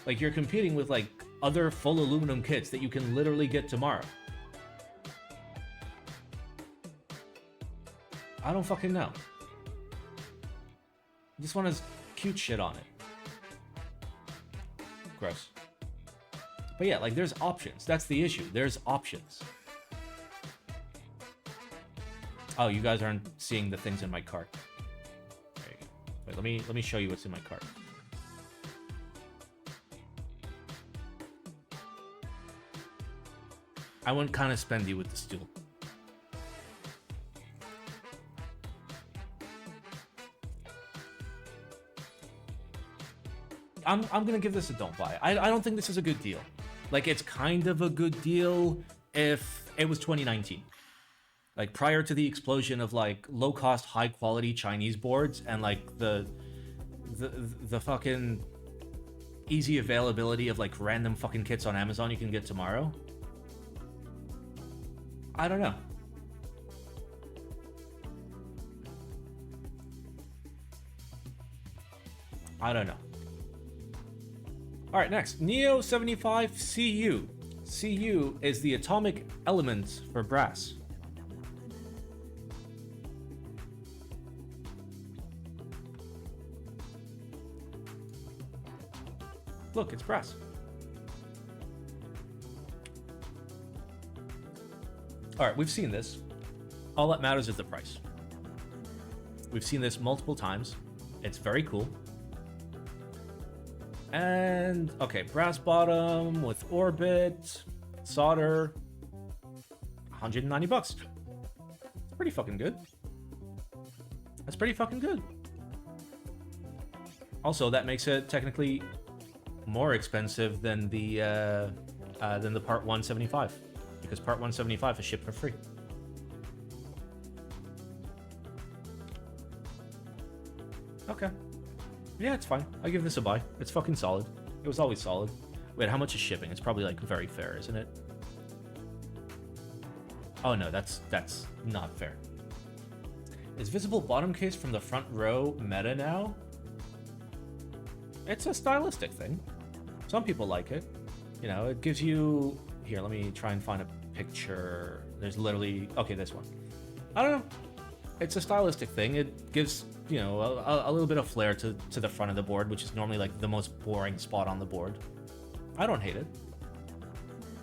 Like, you're competing with, like, other full aluminum kits that you can literally get tomorrow. I don't fucking know. This one has cute shit on it. Gross. But yeah, like, there's options. That's the issue. There's options. Oh, you guys aren't seeing the things in my cart. Wait, let me show you what's in my cart. I went kind of spendy with the stool. I'm gonna give this a don't buy. I don't think this is a good deal. Like, it's kind of a good deal if it was 2019. Like, prior to the explosion of like low-cost, high-quality Chinese boards and like the fucking easy availability of like random fucking kits on Amazon you can get tomorrow. I don't know. I don't know. All right, next, Neo75 Cu. Cu is the atomic element for brass. Look, it's brass. All right, we've seen this. All that matters is the price. We've seen this multiple times. It's very cool. And, okay, brass bottom with orbit, solder, $190. That's pretty fucking good. That's pretty fucking good. Also, that makes it technically more expensive than the part 175, because part 175 is shipped for free. Okay. Yeah, it's fine. I give this a buy. It's fucking solid. It was always solid. Wait, how much is shipping? It's probably like very fair, isn't it? Oh no, that's not fair. Is visible bottom case from the front row meta now? It's a stylistic thing. Some people like it. You know, it gives you... Here, let me try and find a picture. There's literally... Okay, this one. I don't know. It's a stylistic thing. It gives, you know, a little bit of flair to the front of the board, which is normally like the most boring spot on the board. I don't hate it.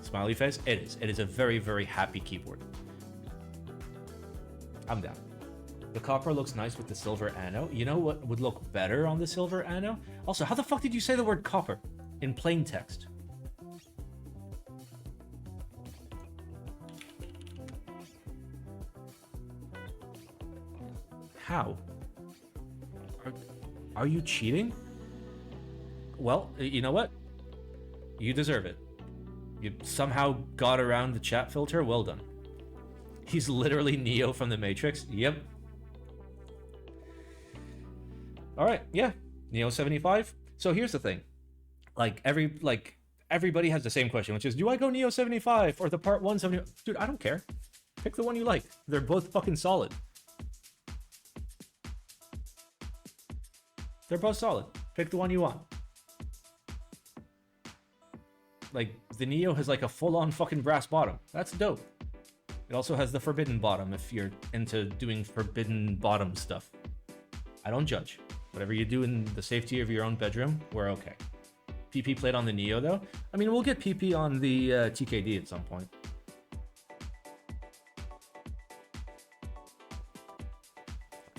Smiley face? It is. It is a very, very happy keyboard. I'm down. The copper looks nice with the silver anno. You know what would look better on the silver anno? Also, how the fuck did you say the word copper in plain text? How? Are you cheating? Well, you know what? You deserve it. You somehow got around the chat filter. Well done. He's literally Neo from the Matrix. Yep. All right, yeah. Neo75. So here's the thing. Everybody has the same question, which is, do I go Neo75 or the Part 1 75? Dude, I don't care. Pick the one you like. They're both fucking solid. They're both solid. Pick the one you want. Like, the Neo has like a full-on fucking brass bottom. That's dope. It also has the forbidden bottom if you're into doing forbidden bottom stuff. I don't judge. Whatever you do in the safety of your own bedroom, we're okay. PP played on the Neo though. I mean, we'll get PP on the TKD at some point.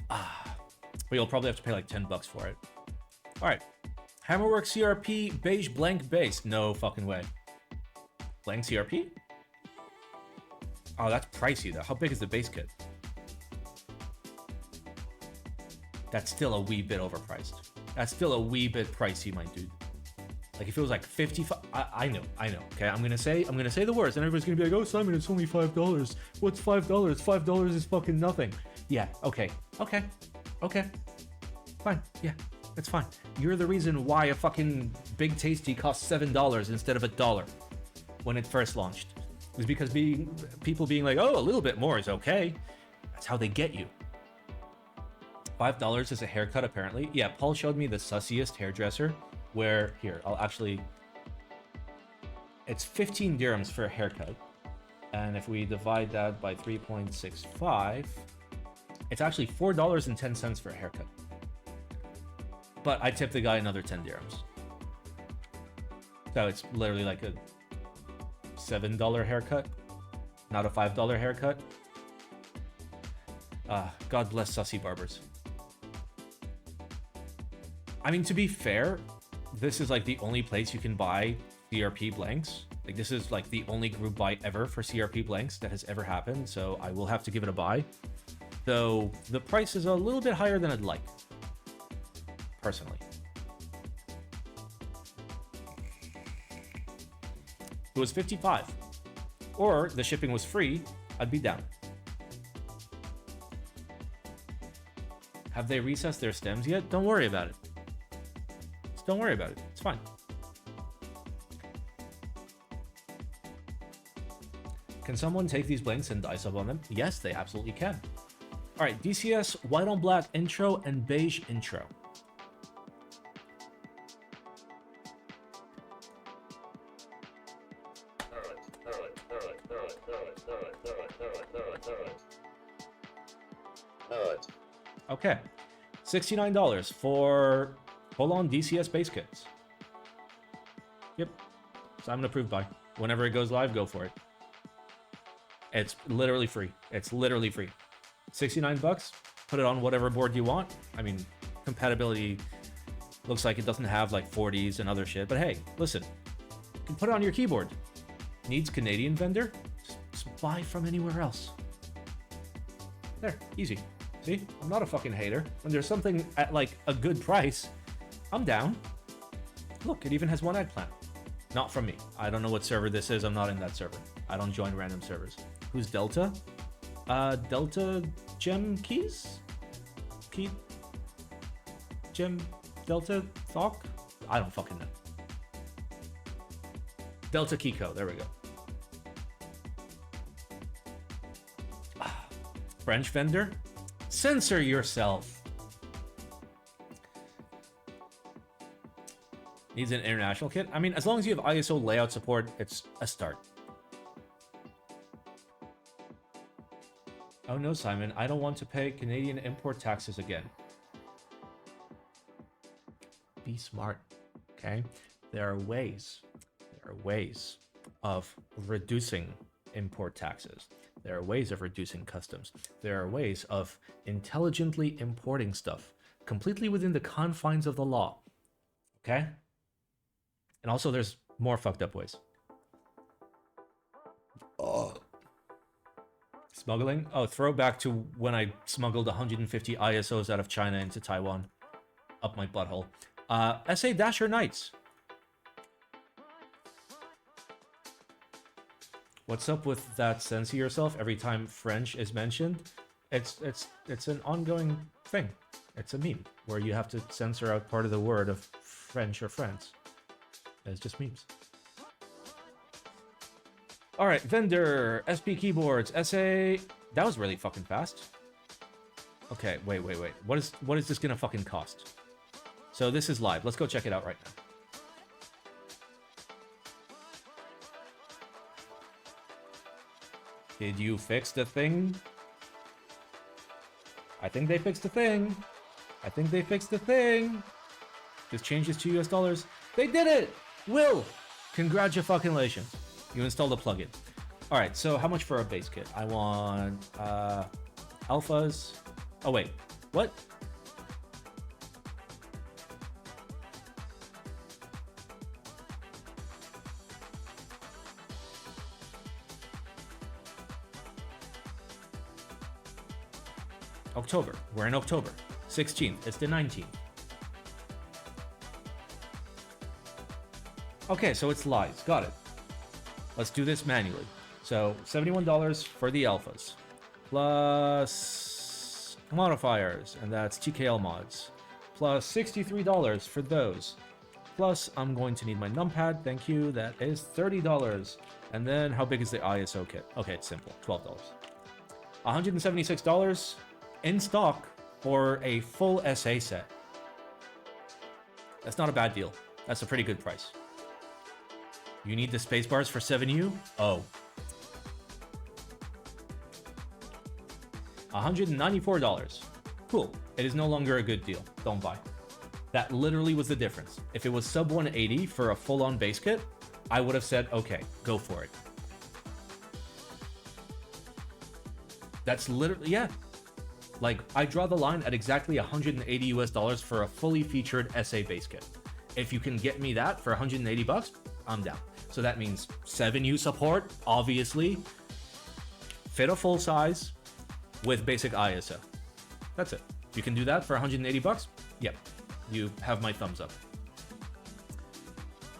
But you'll probably have to pay like $10 for it. All right. Hammerworks CRP beige blank base. No fucking way. Blank CRP? Oh, that's pricey though. How big is the base kit? That's still a wee bit overpriced. That's still a wee bit pricey, my dude. Like if it was like 55, I know. Okay, I'm gonna say the words, and everybody's gonna be like, "Oh, Simon, it's only $5. What's $5? $5 is fucking nothing." Yeah. Okay. Fine. Yeah, that's fine. You're the reason why a fucking Big Tasty cost $7 instead of $1 when it first launched. It was because people being like, "Oh, a little bit more is okay." That's how they get you. $5 is a haircut, apparently. Yeah, Paul showed me the sussiest hairdresser where, here, I'll actually... It's 15 dirhams for a haircut. And if we divide that by 3.65, it's actually $4.10 for a haircut. But I tipped the guy another 10 dirhams. So it's literally like a $7 haircut, not a $5 haircut. God bless sussy barbers. I mean, to be fair, this is like the only place you can buy CRP blanks. Like this is like the only group buy ever for CRP blanks that has ever happened. So I will have to give it a buy. Though the price is a little bit higher than I'd like, personally. It was 55, or the shipping was free, I'd be down. Have they recessed their stems yet? Don't worry about it. Just don't worry about it. It's fine. Can someone take these blanks and dye sub on them? Yes, they absolutely can. All right, DCS white on black intro and beige intro. Okay, $69 for full-on DCS base kits. Yep, Simon approved by. Whenever it goes live, go for it. It's literally free. It's literally free. $69. Put it on whatever board you want. I mean, compatibility looks like it doesn't have like 40s and other shit, but hey, listen, you can put it on your keyboard. Needs Canadian vendor? Just buy from anywhere else. There, easy. See, I'm not a fucking hater. When there's something at like a good price, I'm down. Look, it even has one eggplant. Not from me. I don't know what server this is. I'm not in that server. I don't join random servers. Who's Delta? Delta GMKeys? Gem Delta Thoc? I don't fucking know. Delta Keyco, there we go. French vendor? Censor yourself. Needs an international kit? I mean, as long as you have ISO layout support, it's a start. Oh no, Simon, I don't want to pay Canadian import taxes again. Be smart, okay? There are ways of reducing import taxes. There are ways of reducing customs. There are ways of intelligently importing stuff completely within the confines of the law, okay? And also there's more fucked up ways. Oh. Smuggling? Oh, throwback to when I smuggled 150 ISOs out of China into Taiwan. Up my butthole. SA Dasher Knights. What's up with that censor yourself every time French is mentioned? It's an ongoing thing. It's a meme where you have to censor out part of the word of French or France. It's just memes. All right, vendor, SP keyboards, SA. That was really fucking fast. Okay, wait. What is this gonna fucking cost? So this is live. Let's go check it out right now. Did you fix the thing? I think they fixed the thing. I think they fixed the thing. This changes to US dollars. They did it! Will! Congratulations. You installed a plugin. Alright, so how much for a base kit? I want alphas. Oh wait, what? October. We're in October. 16th. It's the 19th. Okay, so it's lies. Got it. Let's do this manually. So, $71 for the alphas. Plus modifiers, and that's TKL mods. Plus $63 for those. Plus, I'm going to need my numpad. Thank you. That is $30. And then, how big is the ISO kit? Okay, it's simple. $12. $176 in stock for a full SA set. That's not a bad deal. That's a pretty good price. You need the spacebars for 7U? Oh. $194. Cool. It is no longer a good deal. Don't buy. That literally was the difference. If it was sub 180 for a full-on base kit, I would have said, okay, go for it. That's literally, yeah. Like, I draw the line at exactly $180 for a fully featured SA base kit. If you can get me that for $180, I'm down. So that means 7U support, obviously. Fit a full size with basic ISO. That's it. You can do that for $180? Yep. You have my thumbs up.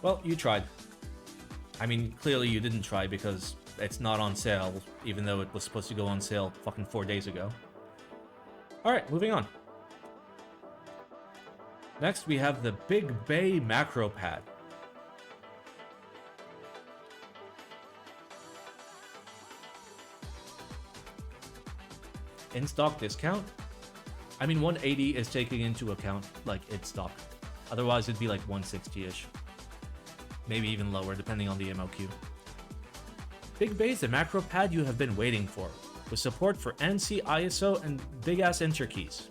Well, you tried. I mean, clearly you didn't try because it's not on sale, even though it was supposed to go on sale fucking 4 days ago. Alright, moving on. Next, we have the BigBAE Macropad. In-stock discount? I mean, 180 is taking into account, like, its stock. Otherwise, it'd be like 160-ish. Maybe even lower, depending on the MOQ. BigBAE is the macro pad you have been waiting for, with support for ANSI, ISO, and big-ass enter keys.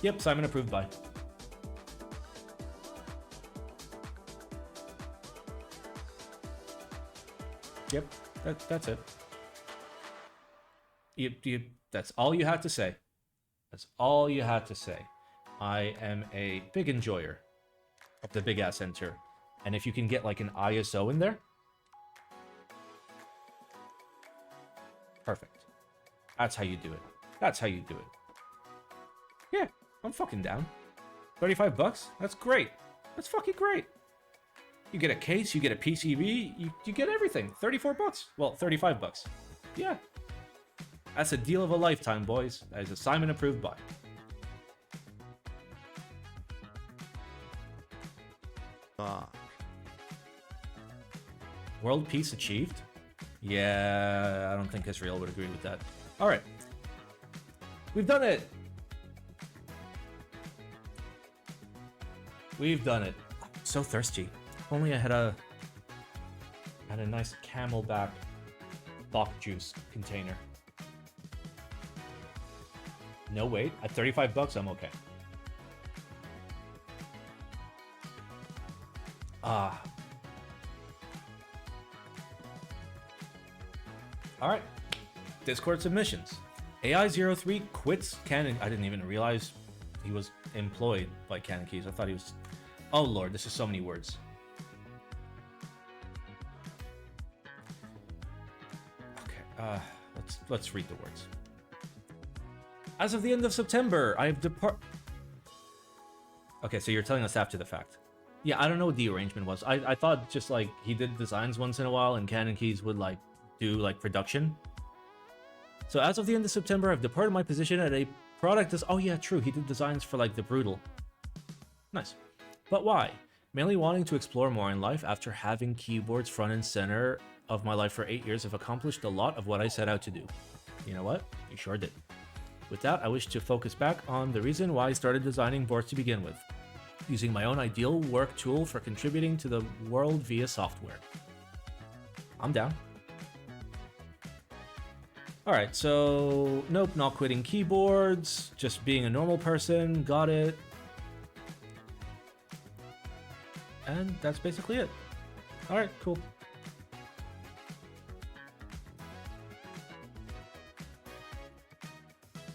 Yep, Simon approved by. Yep, that's it. That's all you had to say. That's all you had to say. I am a big enjoyer of the big-ass enter. And if you can get like an ISO in there, perfect. That's how you do it. That's how you do it. Yeah, I'm fucking down. $35? That's great. That's fucking great. You get a case, you get a PCB, you get everything. $34. Well, $35. Yeah. That's a deal of a lifetime, boys. That is a Simon approved buy. World peace achieved? Yeah, I don't think Israel would agree with that. Alright. We've done it! We've done it. I'm so thirsty. If only I had a nice Camelback bok juice container. No, wait. At 35 bucks, I'm okay. Ah. Alright. Discord submissions. AI03 quits Canon. I didn't even realize he was employed by CannonKeys. I thought he was... Oh lord, this is so many words. Okay, let's read the words. As of the end of September, I have Okay, so you're telling us after the fact. Yeah, I don't know what the arrangement was. I thought just like he did designs once in a while and CannonKeys would like do like production. So as of the end of September, I've departed my position at a product oh yeah, true, he did designs for like the Brutal. Nice. But why? Mainly wanting to explore more in life. After having keyboards front and center of my life for 8 years, I've accomplished a lot of what I set out to do. You know what? You sure did. With that, I wish to focus back on the reason why I started designing boards to begin with. Using my own ideal work tool for contributing to the world via software. I'm down. Alright, so... Nope, not quitting keyboards. Just being a normal person. Got it. And that's basically it. Alright, cool.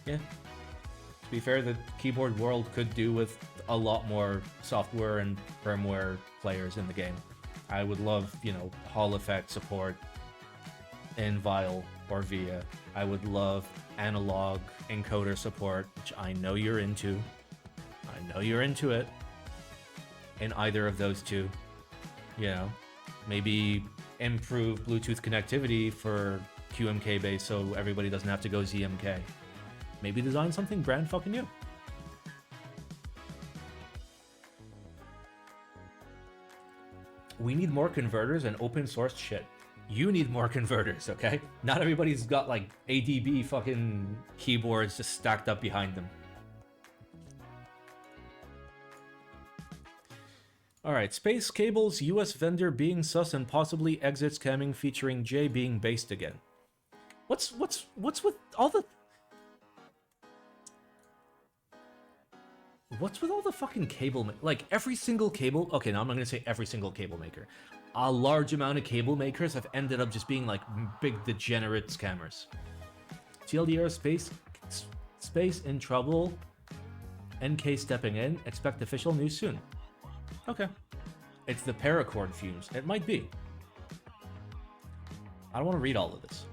Yeah. To be fair, the keyboard world could do with a lot more software and firmware players in the game. I would love, you know, Hall effect support in Vile or Via. I would love analog encoder support, which I know you're into. I know you're into it. In either of those two. You know, maybe improve Bluetooth connectivity for QMK base so everybody doesn't have to go ZMK. Maybe design something brand fucking new. We need more converters and open source shit. You need more converters, okay? Not everybody's got like ADB fucking keyboards just stacked up behind them. Alright, Space Cables, US vendor being sus and possibly exit scamming featuring Jay being based again. What's with all the... What's with all the fucking cable... Like, every single cable... Okay, now I'm not gonna say every single cable maker. A large amount of cable makers have ended up just being, like, big degenerate scammers. TLDR Space in trouble. NK stepping in. Expect official news soon. Okay. It's the paracord fumes. It might be. I don't want to read all of this.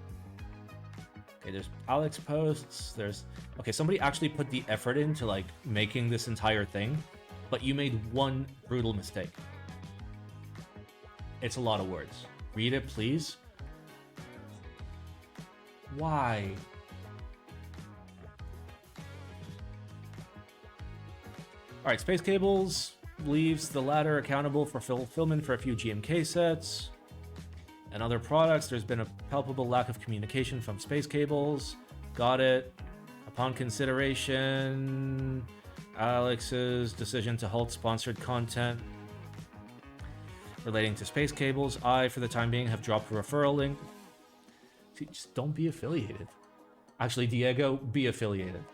Okay, there's Alex posts, there's... Okay, somebody actually put the effort into, like, making this entire thing, but you made one brutal mistake. It's a lot of words. Read it, please. Why? Alright, Space Cables leaves the latter accountable for fulfillment for a few GMK sets. And other products, there's been a palpable lack of communication from Space Cables. Got it. Upon consideration, Alex's decision to halt sponsored content relating to Space Cables, I, for the time being, have dropped a referral link. See, just don't be affiliated. Actually, Diego, be affiliated.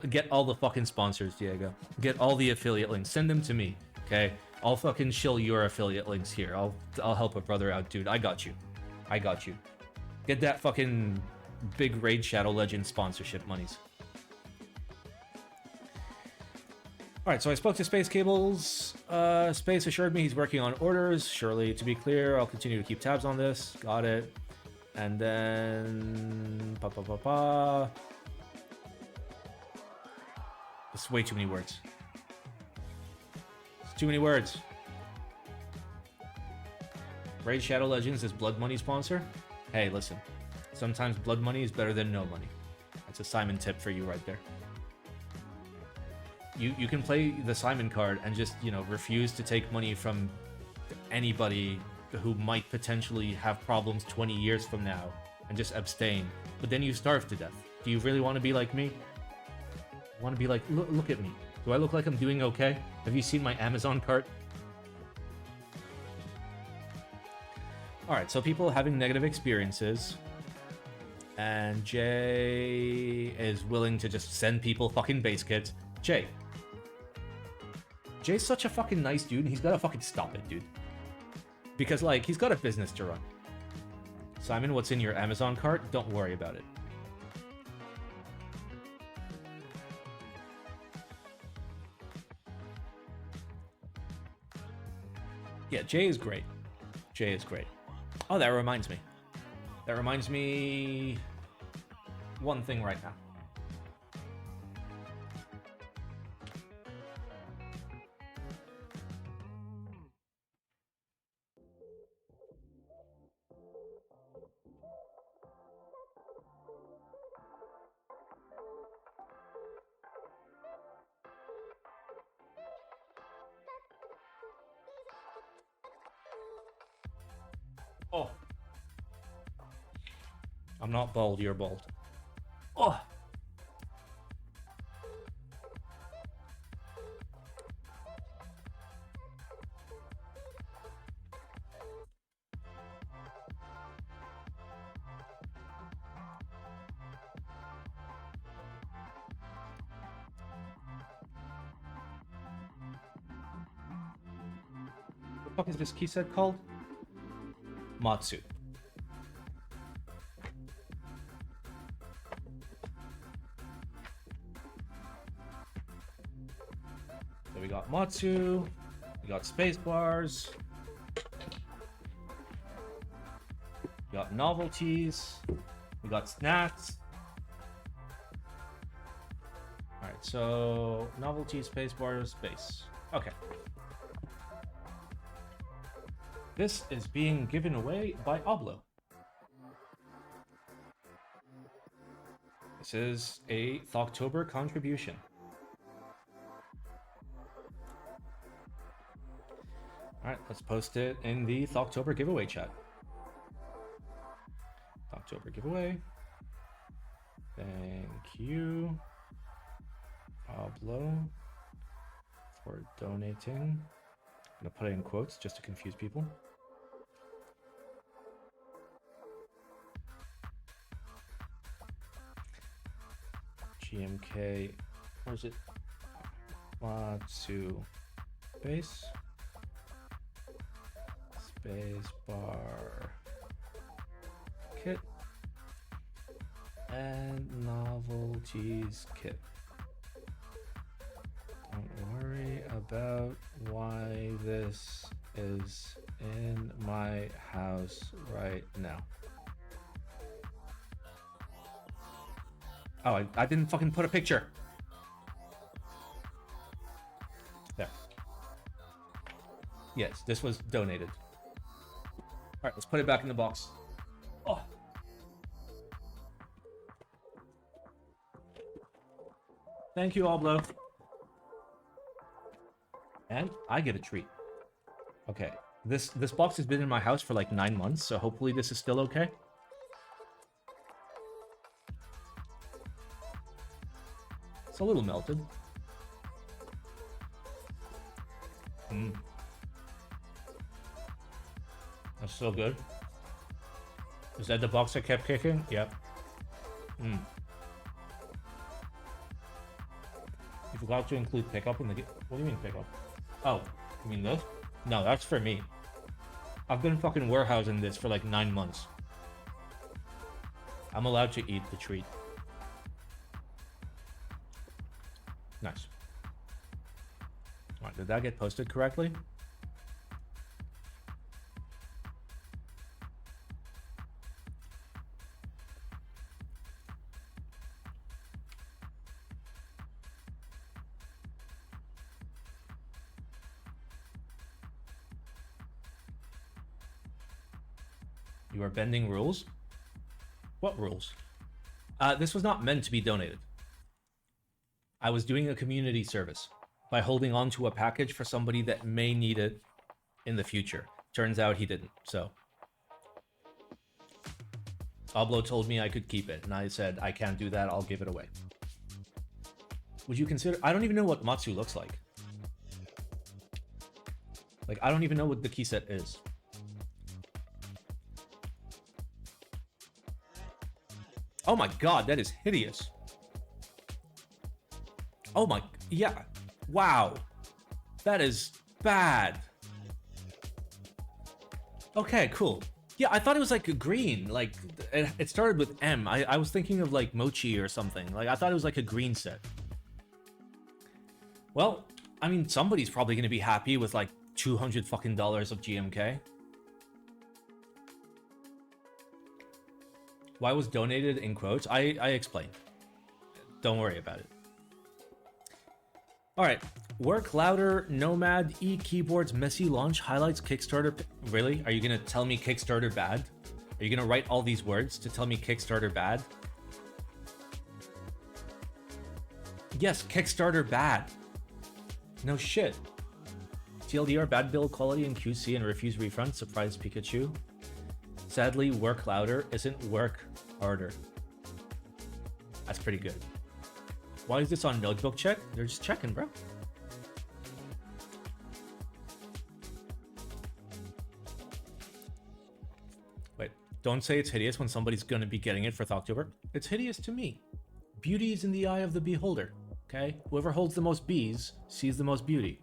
Get all the fucking sponsors, Diego. Get all the affiliate links. Send them to me, okay? I'll fucking shill your affiliate links here. I'll help a brother out, dude. I got you. I got you. Get that fucking big Raid Shadow Legends sponsorship monies. Alright, so I spoke to Space Cables. Space assured me he's working on orders. Surely, to be clear, I'll continue to keep tabs on this. Got it. And then... It's way too many words. It's too many words. Raid Shadow Legends is Blood Money sponsor? Hey, listen. Sometimes blood money is better than no money. That's a Simon tip for you right there. You can play the Simon card and just, you know, refuse to take money from anybody who might potentially have problems 20 years from now and just abstain. But then you starve to death. Do you really want to be like me? Want to be like, look at me. Do I look like I'm doing okay? Have you seen my Amazon cart? Alright, so people having negative experiences And Jay is willing to just send people fucking base kits. Jay's such a fucking nice dude, and he's gotta fucking stop it, dude. Because, like, he's got a business to run. Simon, what's in your Amazon cart? Don't worry about it. Yeah, Jay is great. Jay is great. Oh, that reminds me. That reminds me one thing right now. Oh. I'm not bald, you're bald. Oh. What the fuck is this key set called? Matsu. So we got Matsu, we got space bars, we got novelties, we got snacks. Alright, so novelty, space bars, space. Okay. This is being given away by Oblo. This is a Thocctober contribution. Alright, let's post it in the Thocctober giveaway chat. Thocctober giveaway. Thank you, Oblo, for donating. I'm gonna put it in quotes just to confuse people. GMK, what is it? Matsu base, space bar kit, and novelties kit. Don't worry about why this is in my house right now. Oh, I didn't fucking put a picture. There. Yes, this was donated. Alright, let's put it back in the box. Oh. Thank you, Oblo. And I get a treat. Okay, this box has been in my house for like 9 months, so hopefully this is still okay. It's a little melted. That's so good. Is that the box that kept kicking? Yep. You forgot to include pickup in the... What do you mean pickup? Oh, you mean this? No, that's for me. I've been fucking warehousing this for like 9 months. I'm allowed to eat the treat. Nice. Alright, did that get posted correctly? You are bending rules? What rules? This was not meant to be donated. I was doing a community service by holding on to a package for somebody that may need it in the future. Turns out he didn't, so. Oblo told me I could keep it, and I said, I can't do that, I'll give it away. Would you consider... I don't even know what Matsu looks like. Like, I don't even know what the key set is. Oh my god, that is hideous. Oh my, yeah. Wow. That is bad. Okay, cool. Yeah, I thought it was like a green. Like, it started with M. I was thinking of like Mochi or something. Like, I thought it was like a green set. Well, I mean, somebody's probably going to be happy with like $200 fucking of GMK. Why was donated in quotes? I explained. Don't worry about it. All right. Work Louder Nomad keyboards messy launch highlights Kickstarter. Really? Are you going to tell me Kickstarter bad? Are you going to write all these words to tell me Kickstarter bad? Yes, Kickstarter bad. No shit. TLDR, bad build quality in QC and refuse refund. Surprise Pikachu. Sadly, Work Louder isn't work harder. That's pretty good. Why is this on notebook check? They're just checking, bro. Wait, don't say it's hideous when somebody's gonna be getting it for Thocctober. It's hideous to me. Beauty is in the eye of the beholder, okay? Whoever holds the most bees sees the most beauty.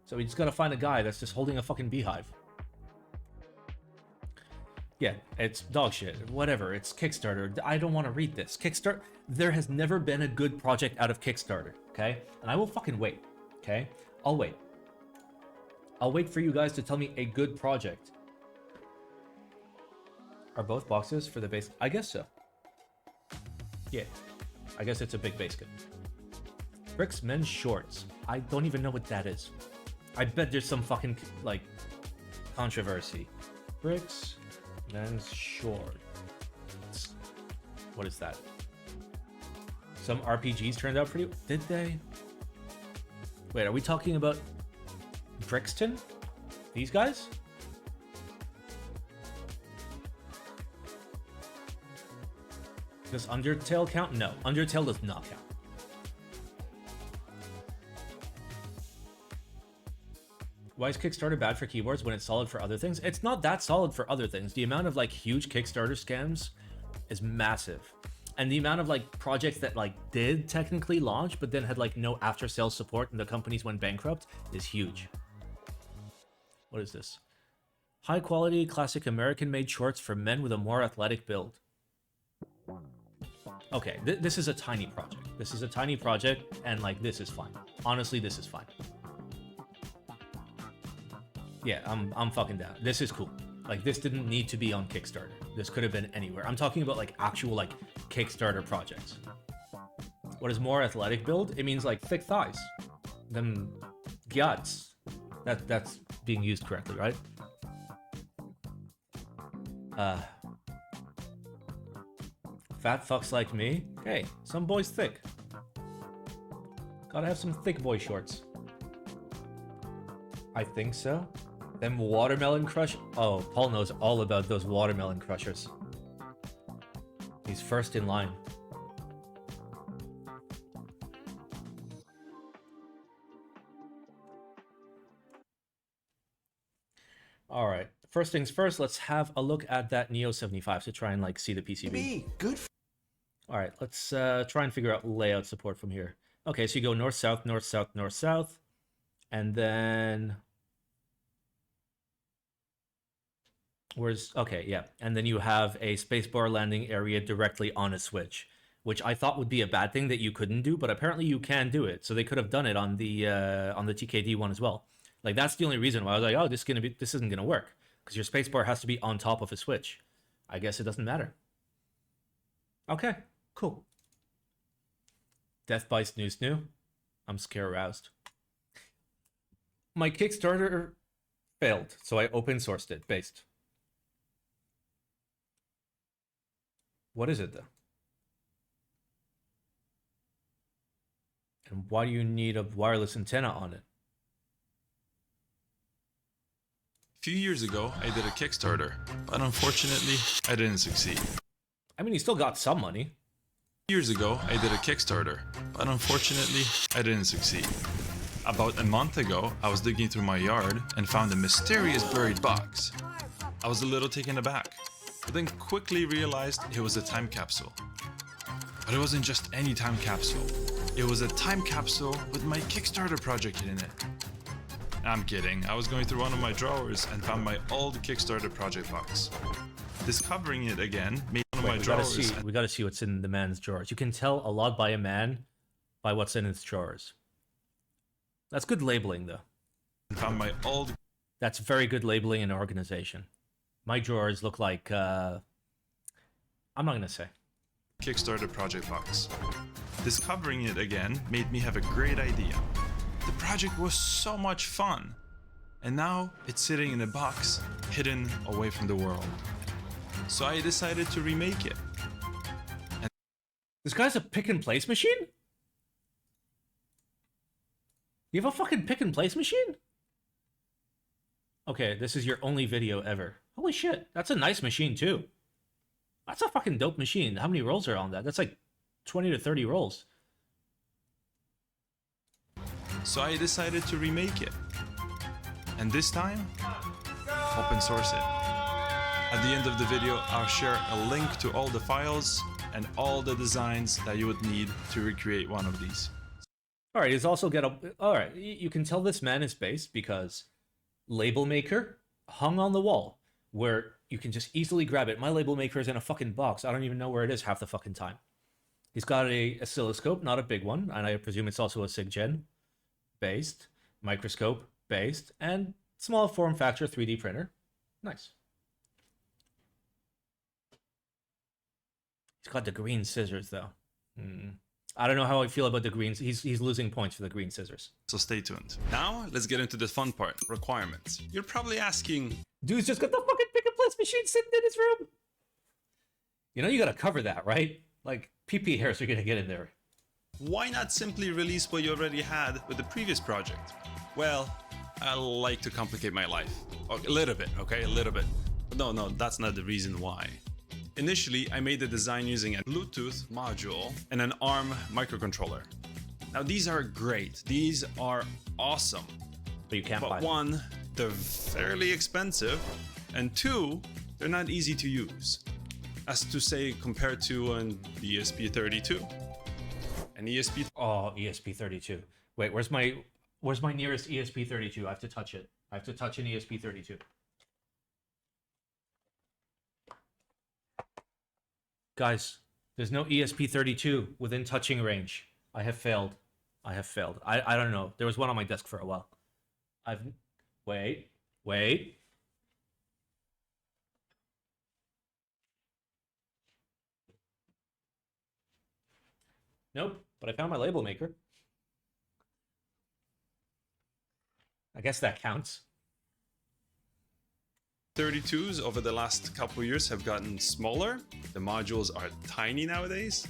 So we just gotta find a guy that's just holding a fucking beehive. Yeah, it's dog shit. Whatever, it's Kickstarter. I don't want to read this. Kickstarter. There has never been a good project out of Kickstarter, okay? And I will fucking wait, okay? I'll wait. I'll wait for you guys to tell me a good project. Are both boxes for the base? I guess so. Yeah. I guess it's a big base kit. Bricks men's shorts. I don't even know what that is. I bet there's some fucking, like, controversy. Bricks men's shorts. What is that? Some RPGs turned out pretty... Did they? Wait, are we talking about Brixton? These guys? Does Undertale count? No, Undertale does not count. Why is Kickstarter bad for keyboards when it's solid for other things? It's not that solid for other things. The amount of like huge Kickstarter scams is massive. And the amount of like projects that like did technically launch but then had like no after sales support and the companies went bankrupt is huge. What is this? High quality classic American made shorts for men with a more athletic build. Okay, this is a tiny project. This is a tiny project and like this is fine. Honestly, this is fine. Yeah, I'm fucking down. This is cool. Like, this didn't need to be on Kickstarter. This could have been anywhere. I'm talking about, like, actual, like, Kickstarter projects. What is more athletic build? It means, like, thick thighs. Them guts. That's being used correctly, right? Fat fucks like me? Hey, some boy's thick. Gotta have some thick boy shorts. I think so. Them watermelon crush. Oh, Paul knows all about those watermelon crushers. He's first in line. All right. First things first, let's have a look at that Neo75 to try and like see the PCB. Good. All right, let's try and figure out layout support from here. Okay, so you go north, south, north, south, north, south, and then where's okay, yeah, and then you have a spacebar landing area directly on a switch, which I thought would be a bad thing that you couldn't do, but apparently you can do it. So they could have done it on the TKD one as well. Like that's the only reason why I was like, oh, this isn't gonna work because your spacebar has to be on top of a switch. I guess it doesn't matter. Okay, cool. Death by Snoo Snoo. I'm scare aroused. My Kickstarter failed, so I open sourced it based. What is it though? And why do you need a wireless antenna on it? A few years ago, I did a Kickstarter, but unfortunately, I didn't succeed. I mean, he still got some money. Years ago, I did a Kickstarter, but unfortunately, I didn't succeed. About a month ago, I was digging through my yard and found a mysterious buried box. I was a little taken aback, but then quickly realized it was a time capsule. But it wasn't just any time capsule. It was a time capsule with my Kickstarter project in it. I'm kidding, I was going through one of my drawers and found my old Kickstarter project box. Discovering it again made one of my drawers. We gotta see what's in the man's drawers. You can tell a lot by a man by what's in his drawers. That's good labeling, though. Found my old. That's very good labeling and organization. My drawers look like, I'm not gonna say. Kickstarter project box. Discovering it again made me have a great idea. The project was so much fun. And now it's sitting in a box, hidden away from the world. So I decided to remake it. And this guy's a pick and place machine? You have a fucking pick and place machine? Okay, this is your only video ever. Holy shit, that's a nice machine too. That's a fucking dope machine. How many rolls are on that? That's like 20 to 30 rolls. So I decided to remake it. And this time, open source it. At the end of the video, I'll share a link to all the files and all the designs that you would need to recreate one of these. All right, he's also got a... All right, you can tell this man is based because label maker hung on the wall where you can just easily grab it. My label maker is in a fucking box. I don't even know where it is half the fucking time. He's got a oscilloscope, not a big one, and I presume it's also a SIGGEN based, microscope based, and small form factor 3D printer. Nice. He's got the green scissors though. I don't know how I feel about the greens. He's losing points for the green scissors. So stay tuned. Now, let's get into the fun part, requirements. You're probably asking... Dude's just got the fucking pick and place machine sitting in his room. You know you gotta cover that, right? Like, pee-pee hairs are gonna get in there. Why not simply release what you already had with the previous project? Well, I like to complicate my life. A little bit, okay? A little bit. No, that's not the reason why. Initially, I made the design using a Bluetooth module and an ARM microcontroller. Now, these are great. These are awesome. But you can't buy them. But one, they're fairly expensive, and two, they're not easy to use. As to say, compared to an ESP32. An ESP... Oh, ESP32. Wait, where's my nearest ESP32? I have to touch it. I have to touch an ESP32. Guys, there's no ESP32 within touching range. I have failed. I have failed. I don't know. There was one on my desk for a while. Wait. Nope, but I found my label maker. I guess that counts. 32s over the last couple years have gotten smaller. The modules are tiny nowadays.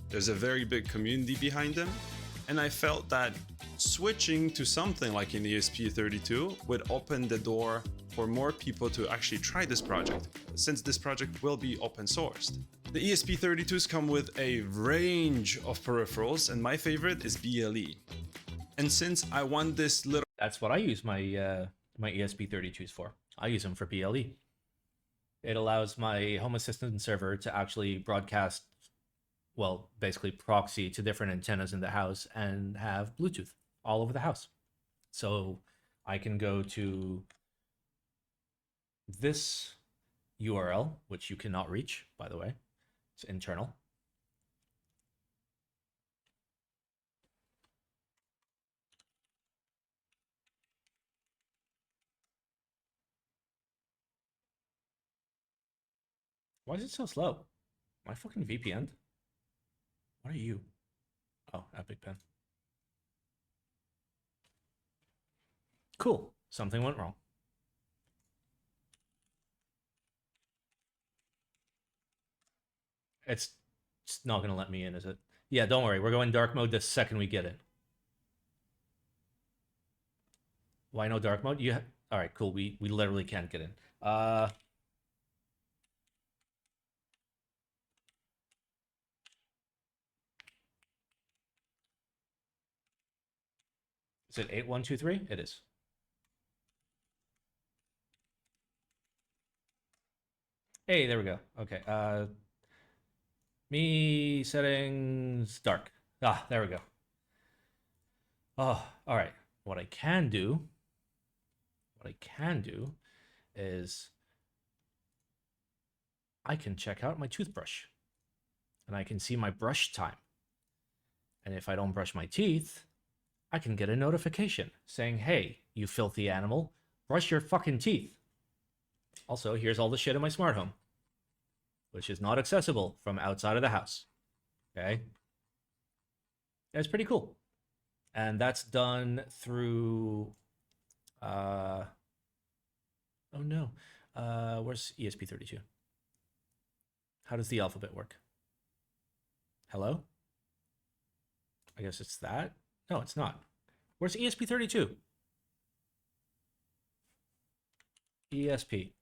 There's a very big community behind them. And I felt that switching to something like an ESP32 would open the door for more people to actually try this project, since this project will be open sourced. The ESP32s come with a range of peripherals, and my favorite is BLE. And since I want this little... That's what I use my my ESP32s for. I use them for BLE. It allows my Home Assistant server to actually broadcast, well, basically proxy to different antennas in the house and have Bluetooth all over the house. So I can go to this URL, which you cannot reach, by the way. It's internal. Why is it so slow? My fucking VPN? What are you? Oh, Epic Pen. Cool. Something went wrong. It's not going to let me in, is it? Yeah, don't worry. We're going dark mode the second we get in. Why no dark mode? All right, cool. We literally can't get in. Is it 8123? It is. Hey, there we go. Okay. Me settings dark. Ah, there we go. Oh, all right. What I can do is I can check out my toothbrush and I can see my brush time. And if I don't brush my teeth, I can get a notification saying, hey, you filthy animal, brush your fucking teeth. Also, here's all the shit in my smart home, which is not accessible from outside of the house. Okay? That's pretty cool. And that's done through... oh no. Where's ESP32? How does the alphabet work? Hello? I guess it's that? No, it's not. Where's ESP32? ESP.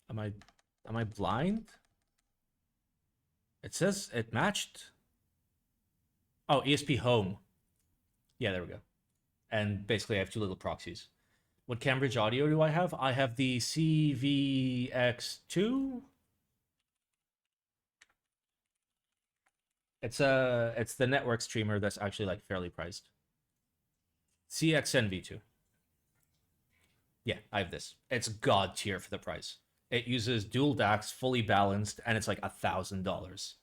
Am I blind? It says it matched. Oh, ESP home. Yeah, there we go. And basically I have two little proxies. What Cambridge audio do I have? I have the CVX2. It's the network streamer that's actually like fairly priced. CXNV2. Yeah, I have this. It's god tier for the price. It uses dual DACs, fully balanced, and it's like $1,000.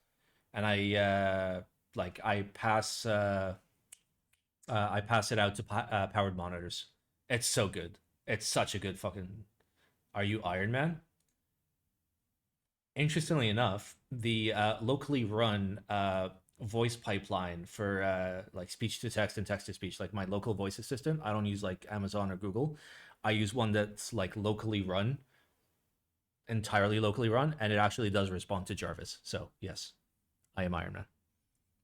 And I pass it out to powered monitors. It's so good. It's such a good fucking... Are you Iron Man? Interestingly enough, the locally run voice pipeline for like speech to text and text to speech, like my local voice assistant, I don't use like Amazon or Google. I use one that's like locally run, entirely locally run, and it actually does respond to Jarvis. So yes, I am Iron Man.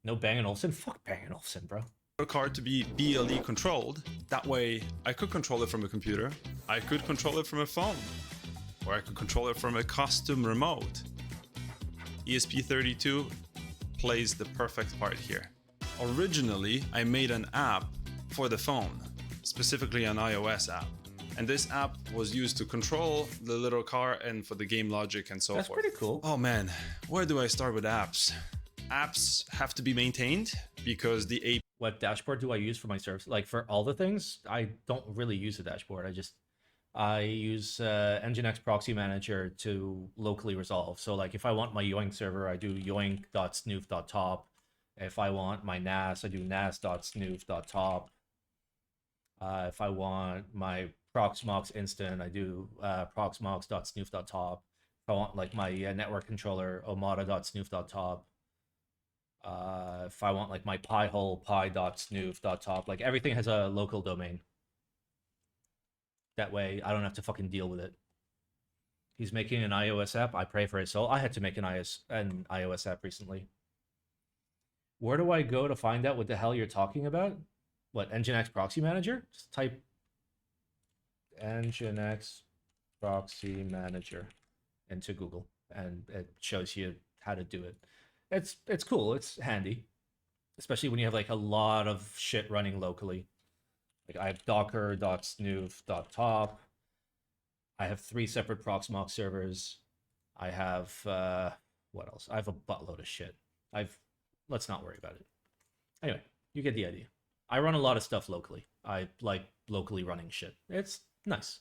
No Bang & Olufsen? Fuck Bang & Olufsen, bro. Card to be BLE controlled. That way I could control it from a computer, I could control it from a phone, or I could control it from a custom remote. ESP32 plays the perfect part here. Originally, I made an app for the phone, specifically an iOS app. And this app was used to control the little car and for the game logic and so forth. That's pretty cool. Oh man, where do I start with apps? Apps have to be maintained because the API... What dashboard do I use for my service? Like for all the things, I don't really use a dashboard. I use Nginx Proxy Manager to locally resolve. So like if I want my Yoink server, I do yoink.snoof.top. If I want my NAS, I do nas.snoof.top. If I want my proxmox instant, I do proxmox.snoof.top. If I want like my network controller, omada.snoof.top. If I want like my pi-hole, pi.snoof.top. Like everything has a local domain. That way I don't have to fucking deal with it. He's making an iOS app. I pray for his soul. I had to make an iOS app recently. Where do I go to find out what the hell you're talking about? What, Nginx Proxy Manager? Just type Nginx Proxy Manager into Google and it shows you how to do it. It's cool. It's handy, especially when you have like a lot of shit running locally. Like I have docker.snoof.top. I have 3 separate proxmox servers. I have what else? I have a buttload of shit. Let's not worry about it. Anyway, you get the idea. I run a lot of stuff locally. I like locally running shit. It's nice.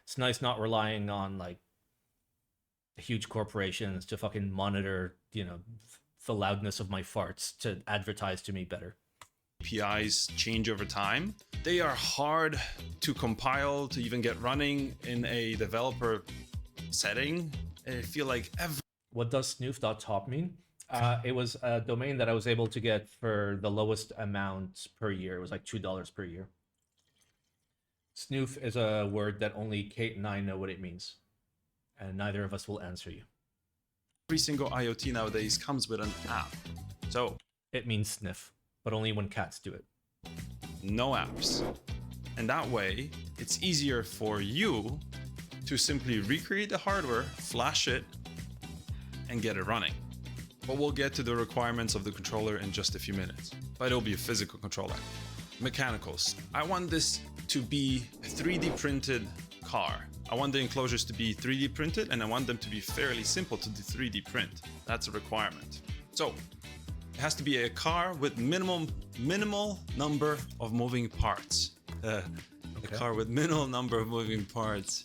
It's nice not relying on like huge corporations to fucking monitor, you know, the loudness of my farts to advertise to me better. APIs change over time. They are hard to compile to even get running in a developer setting. I feel like What does snoof.top mean? It was a domain that I was able to get for the lowest amount per year. It was like $2 per year. Snoof is a word that only Kate and I know what it means. And neither of us will answer you. every single IoT nowadays comes with an app. So it means sniff, but only when cats do it. No apps. And that way, it's easier for you to simply recreate the hardware, flash it, and get it running. But we'll get to the requirements of the controller in just a few minutes. But it'll be a physical controller. Mechanicals. I want this to be a 3D printed car. I want the enclosures to be 3D printed, and I want them to be fairly simple to 3D print. That's a requirement. So it has to be a car with minimal number of moving parts. A car with minimal number of moving parts.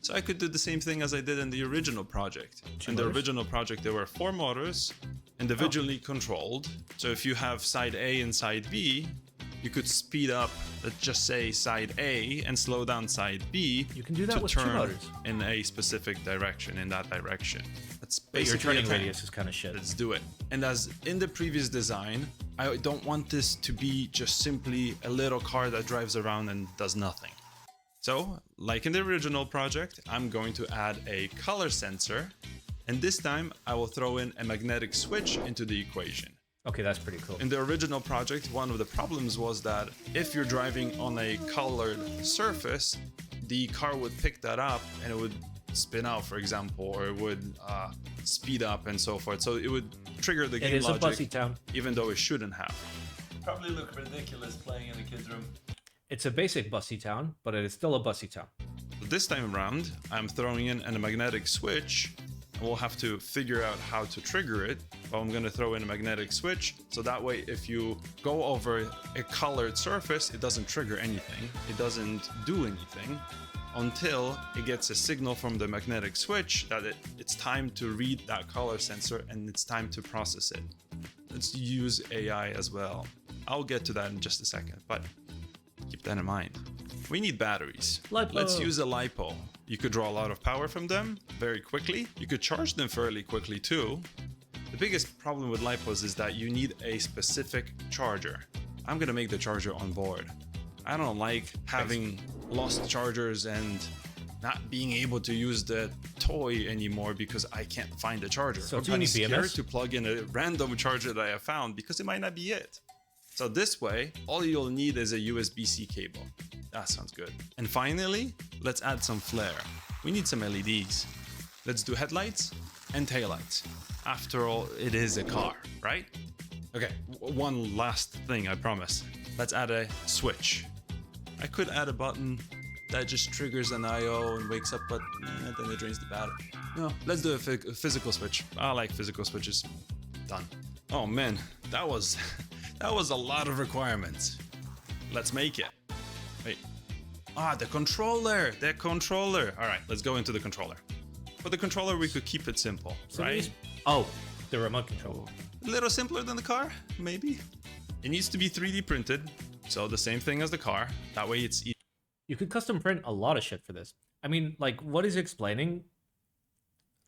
So I could do the same thing as I did in the original project. In the original project, there were 4 motors, individually controlled. So if you have side A and side B, you could speed up, let's just say, side A and slow down side B. You can do that with 2 motors in a specific direction, in that direction. That's but your basically turning radius is kind of shit. Let's do it. And as in the previous design, I don't want this to be just simply a little car that drives around and does nothing. So, like in the original project, I'm going to add a color sensor, and this time I will throw in a magnetic switch into the equation. Okay, that's pretty cool. In the original project, one of the problems was that if you're driving on a colored surface, the car would pick that up and it would spin out, for example, or it would speed up and so forth. So it would trigger the game logic, a bussy town, even though it shouldn't have. Probably look ridiculous playing in a kid's room. It's a basic bussy town, but it is still a bussy town. This time around, I'm throwing in a magnetic switch. We'll have to figure out how to trigger it, but I'm going to throw in a magnetic switch, so that way if you go over a colored surface, it doesn't trigger anything. It doesn't do anything until it gets a signal from the magnetic switch that it's time to read that color sensor and it's time to process it. Let's use AI as well. I'll get to that in just a second, but keep that in mind. We need batteries. LiPo. Let's use a LiPo. You could draw a lot of power from them very quickly. You could charge them fairly quickly too. The biggest problem with LiPos is that you need a specific charger. I'm gonna make the charger on board. I don't like having lost chargers and not being able to use the toy anymore because I can't find a charger. So I'm scared BMS? To plug in a random charger that I have found because it might not be it. So this way, all you'll need is a USB-C cable. That sounds good. And finally, let's add some flare. We need some LEDs. Let's do headlights and taillights. After all, it is a car, right? Okay, one last thing, I promise. Let's add a switch. I could add a button that just triggers an IO and wakes up, but then it drains the battery. No, let's do a physical switch. I like physical switches. Done. Oh man, that was a lot of requirements. Let's make it. Wait. The controller. The controller. All right, let's go into the controller. For the controller, we could keep it simple, right? Oh, the remote control. A little simpler than the car, maybe. It needs to be 3D printed, so the same thing as the car. That way it's easy. You could custom print a lot of shit for this. I mean, like, what he's explaining,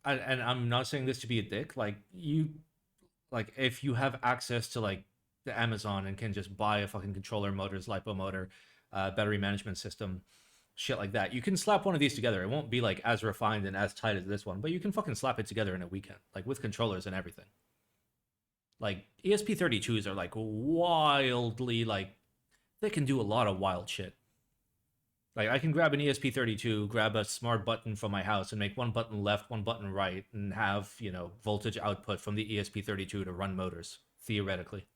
and I'm not saying this to be a dick, like, if you have access to, like, the Amazon and can just buy a fucking controller, motors, LiPo motor, battery management system, shit like that, you can slap one of these together. It won't be, like, as refined and as tight as this one, but you can fucking slap it together in a weekend, like, with controllers and everything. Like, ESP32s are, like, wildly, like, they can do a lot of wild shit. Like, I can grab an ESP32, grab a smart button from my house and make one button left, one button right, and have, you know, voltage output from the ESP32 to run motors, theoretically.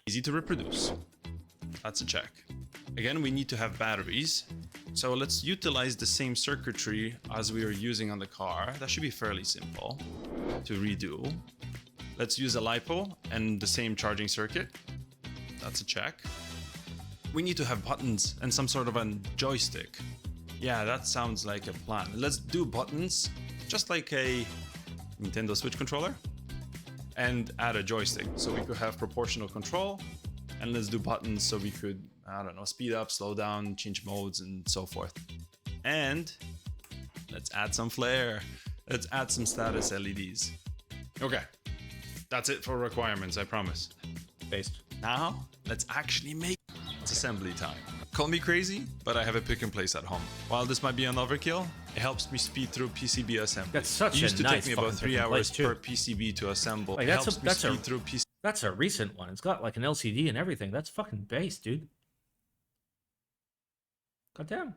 Easy to reproduce. That's a check. Again, we need to have batteries. So let's utilize the same circuitry as we are using on the car. That should be fairly simple to redo. Let's use a LiPo and the same charging circuit. That's a check. We need to have buttons and some sort of a joystick. Yeah, that sounds like a plan. Let's do buttons, just like a Nintendo Switch controller, and add a joystick. So we could have proportional control, and let's do buttons so we could, I don't know, speed up, slow down, change modes, and so forth. And let's add some flare. Let's add some status LEDs. Okay, that's it for requirements, I promise. Based. Now, let's actually make it's assembly time. Call me crazy, but I have a pick and place at home. While this might be an overkill, it helps me speed through PCB assembly. That's such it used a to nice take me about 3 hours too. per PCB to assemble. Like, it helps me speed through PCB. That's a recent one. It's got like an LCD and everything. That's fucking base, dude. Goddamn.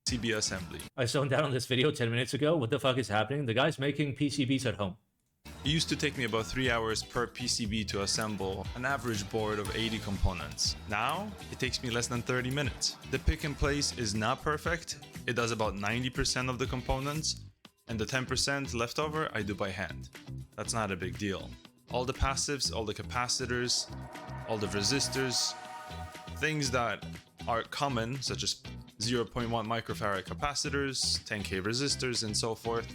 PCB assembly. I zoned out on this video 10 minutes ago. What the fuck is happening? The guy's making PCBs at home. It used to take me about 3 hours per PCB to assemble an average board of 80 components. Now, it takes me less than 30 minutes. The pick and place is not perfect. It does about 90% of the components, and the 10% left over I do by hand. That's not a big deal. All the passives, all the capacitors, all the resistors, things that are common, such as 0.1 microfarad capacitors, 10K resistors, and so forth,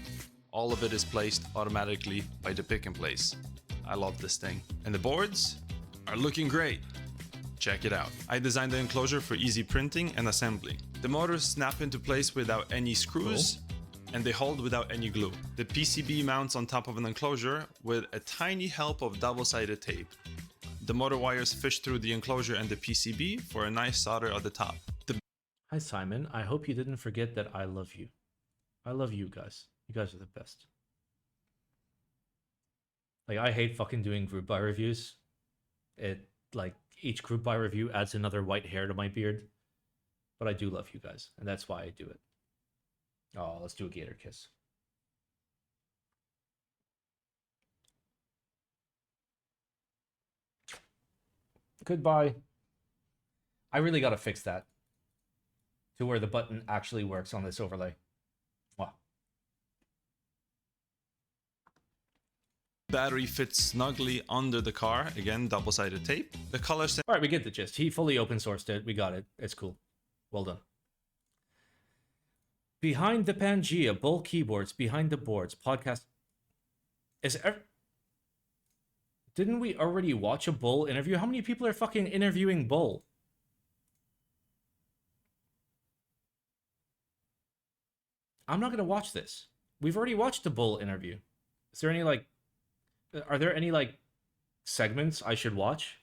all of it is placed automatically by the pick and place. I love this thing. And the boards are looking great. Check it out. I designed the enclosure for easy printing and assembly. The motors snap into place without any screws, and they hold without any glue. The PCB mounts on top of an enclosure with a tiny help of double-sided tape. The motor wires fish through the enclosure and the PCB for a nice solder at the top. Hi Simon, I hope you didn't forget that I love you. I love you guys. You guys are the best. Like, I hate fucking doing group buy reviews. It, like, each group buy review adds another white hair to my beard. But I do love you guys, and that's why I do it. Oh, let's do a gator kiss. Goodbye. I really gotta fix that to where the button actually works on this overlay. Wow. Battery fits snugly under the car. Again, double-sided tape. The color All right, we get the gist. He fully open sourced it. We got it. It's cool. Well done. Behind the Pangea, Bull keyboards, behind the boards, podcast. Didn't we already watch a Bull interview? How many people are fucking interviewing Bull? I'm not gonna watch this. We've already watched the Bull interview. Is there any, like, are there any, like, segments I should watch?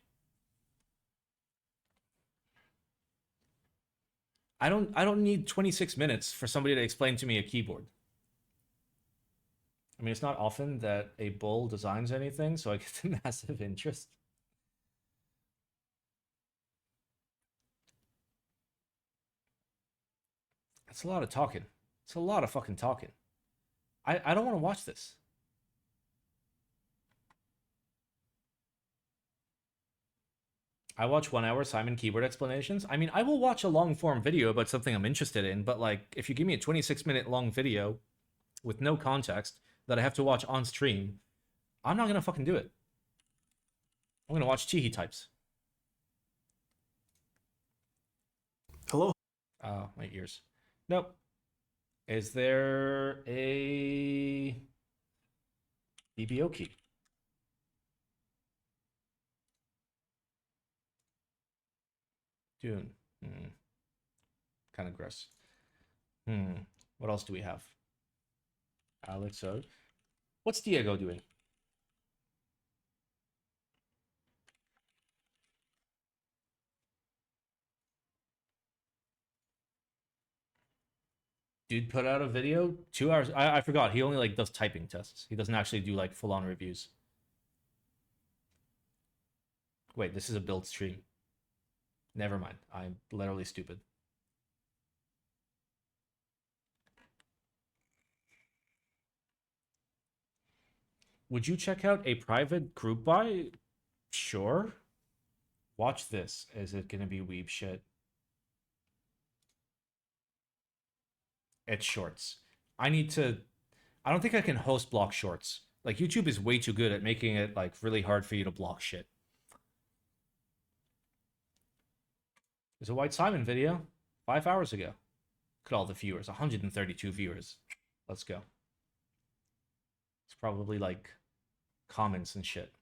I don't need 26 minutes for somebody to explain to me a keyboard. I mean, it's not often that a Bull designs anything, so I get a massive interest. That's a lot of talking. It's a lot of fucking talking. I don't want to watch this. I watch 1 hour Simon keyboard explanations. I mean, I will watch a long form video about something I'm interested in, but like, if you give me a 26-minute long video with no context that I have to watch on stream, I'm not gonna fucking do it. I'm gonna watch Chihi types. Hello. Oh, my ears. Nope. Is there a BBO key? Dune. Kind of gross. What else do we have? Alex O. What's Diego doing? Dude put out a video 2 hours. I forgot. He only, like, does typing tests. He doesn't actually do, like, full-on reviews. Wait, this is a build stream. Never mind. I'm literally stupid. Would you check out a private group buy? Sure. Watch this. Is it gonna be weeb shit? It's shorts. I don't think I can host block shorts. Like, YouTube is way too good at making it, like, really hard for you to block shit. There's a White Simon video 5 hours ago. Look at all the viewers. 132 viewers. Let's go. It's probably, like, comments and shit.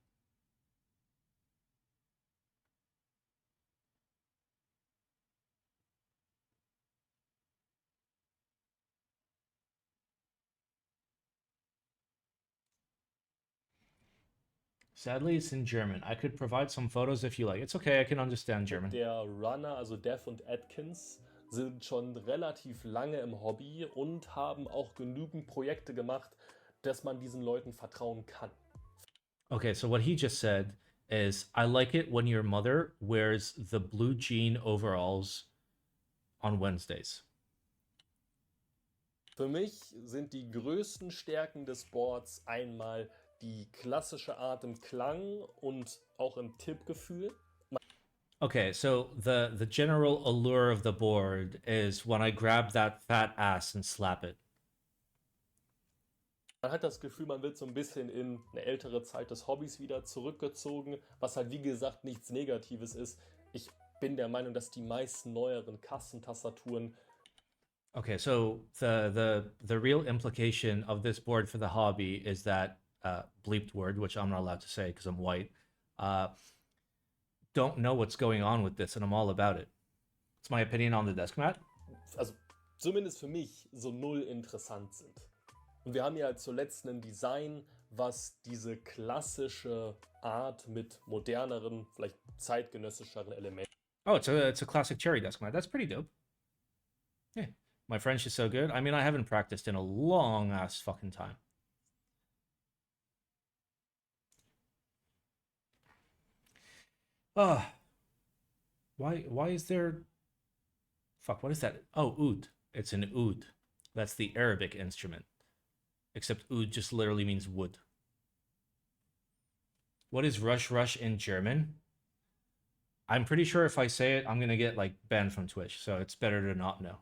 Sadly, it's in German. I could provide some photos if you like. It's okay, I can understand German. Der Runner, also Dev und Atkins, sind schon relativ lange im Hobby und haben auch genügend Projekte gemacht, dass man diesen Leuten vertrauen kann. Okay, so what he just said is, I like it when your mother wears the blue jean overalls on Wednesdays. Für mich sind die größten Stärken des Boards einmal die klassische Art im Klang und auch im Tippgefühl. Okay, so the general allure of the board is when I grab that fat ass and slap it. Man hat das Gefühl, man wird so ein bisschen in eine ältere Zeit des Hobbys wieder zurückgezogen, was halt wie gesagt nichts Negatives ist. Ich bin der Meinung, dass die meisten neueren Kassentastaturen. Okay, so the real implication of this board for the hobby is that bleeped word, which I'm not allowed to say because I'm white, don't know what's going on with this, and I'm all about it. It's my opinion on the desk mat. Also zumindest für mich so null interessant sind. Und wir haben ja zuletzt ein Design, was diese klassische Art mit moderneren, vielleicht zeitgenössischeren Elementen. Oh, it's a classic cherry desk mat. That's pretty dope. Yeah, my French is so good. I mean, I haven't practiced in a long ass fucking time. Why is there... Fuck, what is that? Oh, oud. It's an oud. That's the Arabic instrument. Except oud just literally means wood. What is rush rush in German? I'm pretty sure if I say it, I'm gonna get like banned from Twitch, so it's better to not know.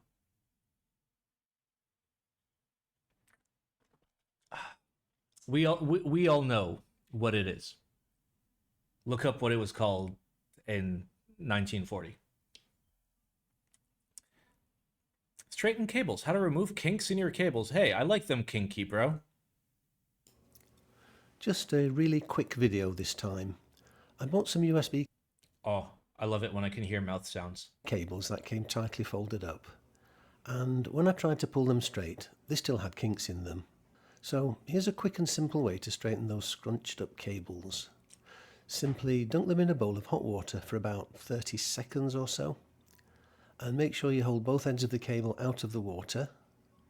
We all know what it is. Look up what it was called in 1940. Straighten cables. How to remove kinks in your cables. Hey, I like them kinky, bro. Just a really quick video this time. I bought some USB Oh, I love it when I can hear mouth sounds. cables that came tightly folded up. And when I tried to pull them straight, they still had kinks in them. So here's a quick and simple way to straighten those scrunched up cables. Simply dunk them in a bowl of hot water for about 30 seconds or so. And make sure you hold both ends of the cable out of the water.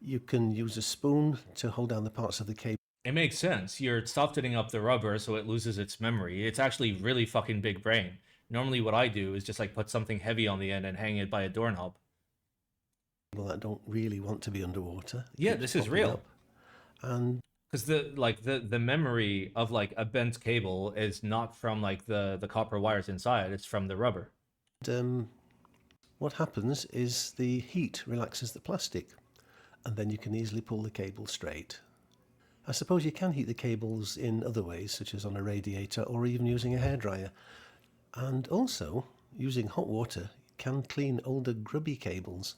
You can use a spoon to hold down the parts of the cable. It makes sense. You're softening up the rubber so it loses its memory. It's actually really fucking big brain. Normally what I do is just like put something heavy on the end and hang it by a doorknob. That don't really want to be underwater. It Yeah, keeps this is popping real. up. And Because the memory of like a bent cable is not from like the copper wires inside, it's from the rubber. what happens is the heat relaxes the plastic, and then you can easily pull the cable straight. I suppose you can heat the cables in other ways, such as on a radiator or even using a hairdryer. And also, using hot water can clean older grubby cables.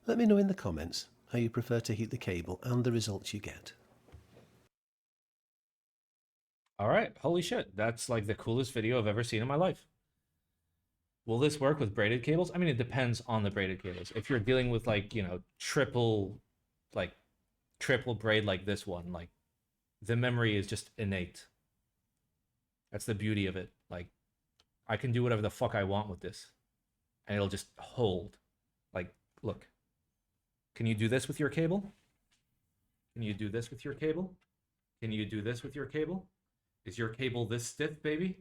Let me know in the comments how you prefer to heat the cable and the results you get. All right, holy shit, that's like the coolest video I've ever seen in my life. Will this work with braided cables? I mean, it depends on the braided cables. If you're dealing with like, you know, triple braid like this one, like the memory is just innate. That's the beauty of it. Like I can do whatever the fuck I want with this and it'll just hold. Like, look, can you do this with your cable? Can you do this with your cable? Can you do this with your cable? Is your cable this stiff, baby?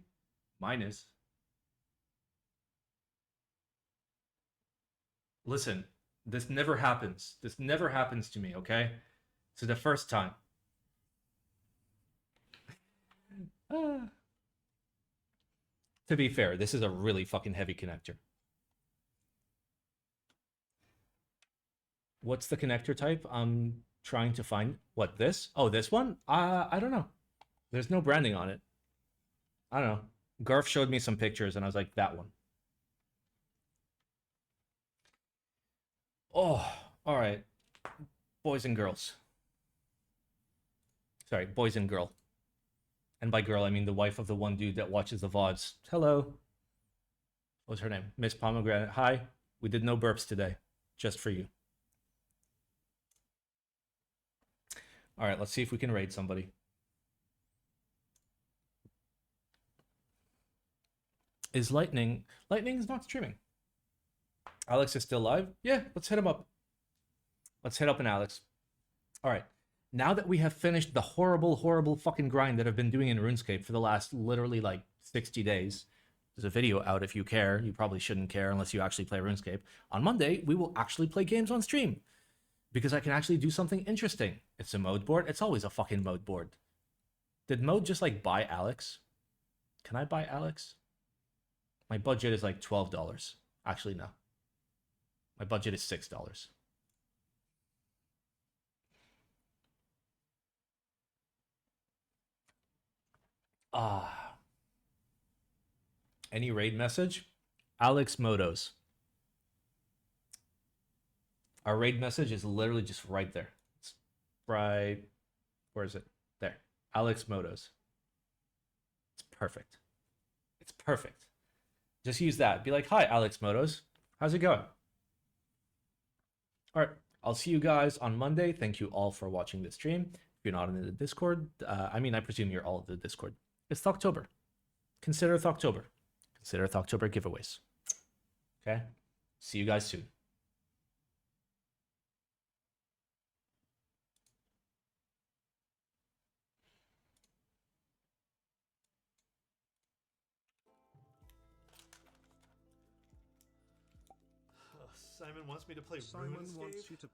Mine is. Listen, this never happens. This never happens to me, okay? This is the first time. To be fair, this is a really fucking heavy connector. What's the connector type? I'm trying to find... What, this? Oh, this one? I don't know. There's no branding on it. I don't know. Garf showed me some pictures and I was like, that one. Oh, all right. Boys and girls. Sorry, boys and girl. And by girl, I mean the wife of the one dude that watches the VODs. Hello. What's her name? Miss Pomegranate. Hi. We did no burps today. Just for you. All right, let's see if we can raid somebody. Is Lightning... Lightning is not streaming. Alex is still live? Yeah, let's hit him up. Let's hit up an Alex. All right. Now that we have finished the horrible, horrible fucking grind that I've been doing in RuneScape for the last literally like 60 days. There's a video out if you care. You probably shouldn't care unless you actually play RuneScape. On Monday, we will actually play games on stream. Because I can actually do something interesting. It's a mode board. It's always a fucking mode board. Did Mo just like buy Alex? Can I buy Alex? My budget is like $12. Actually, no. My budget is $6. Any raid message? Alex Motos. Our raid message is literally just right there. It's right. Where is it? There. Alex Motos. It's perfect. It's perfect. Just use that. Be like, hi, Alex Motos. How's it going? All right. I'll see you guys on Monday. Thank you all for watching this stream. If you're not in the Discord, I presume you're all in the Discord. It's Thocctober. Consider Thocctober. Consider Thocctober giveaways. Okay? See you guys soon. Simon wants me to play Simon wants you to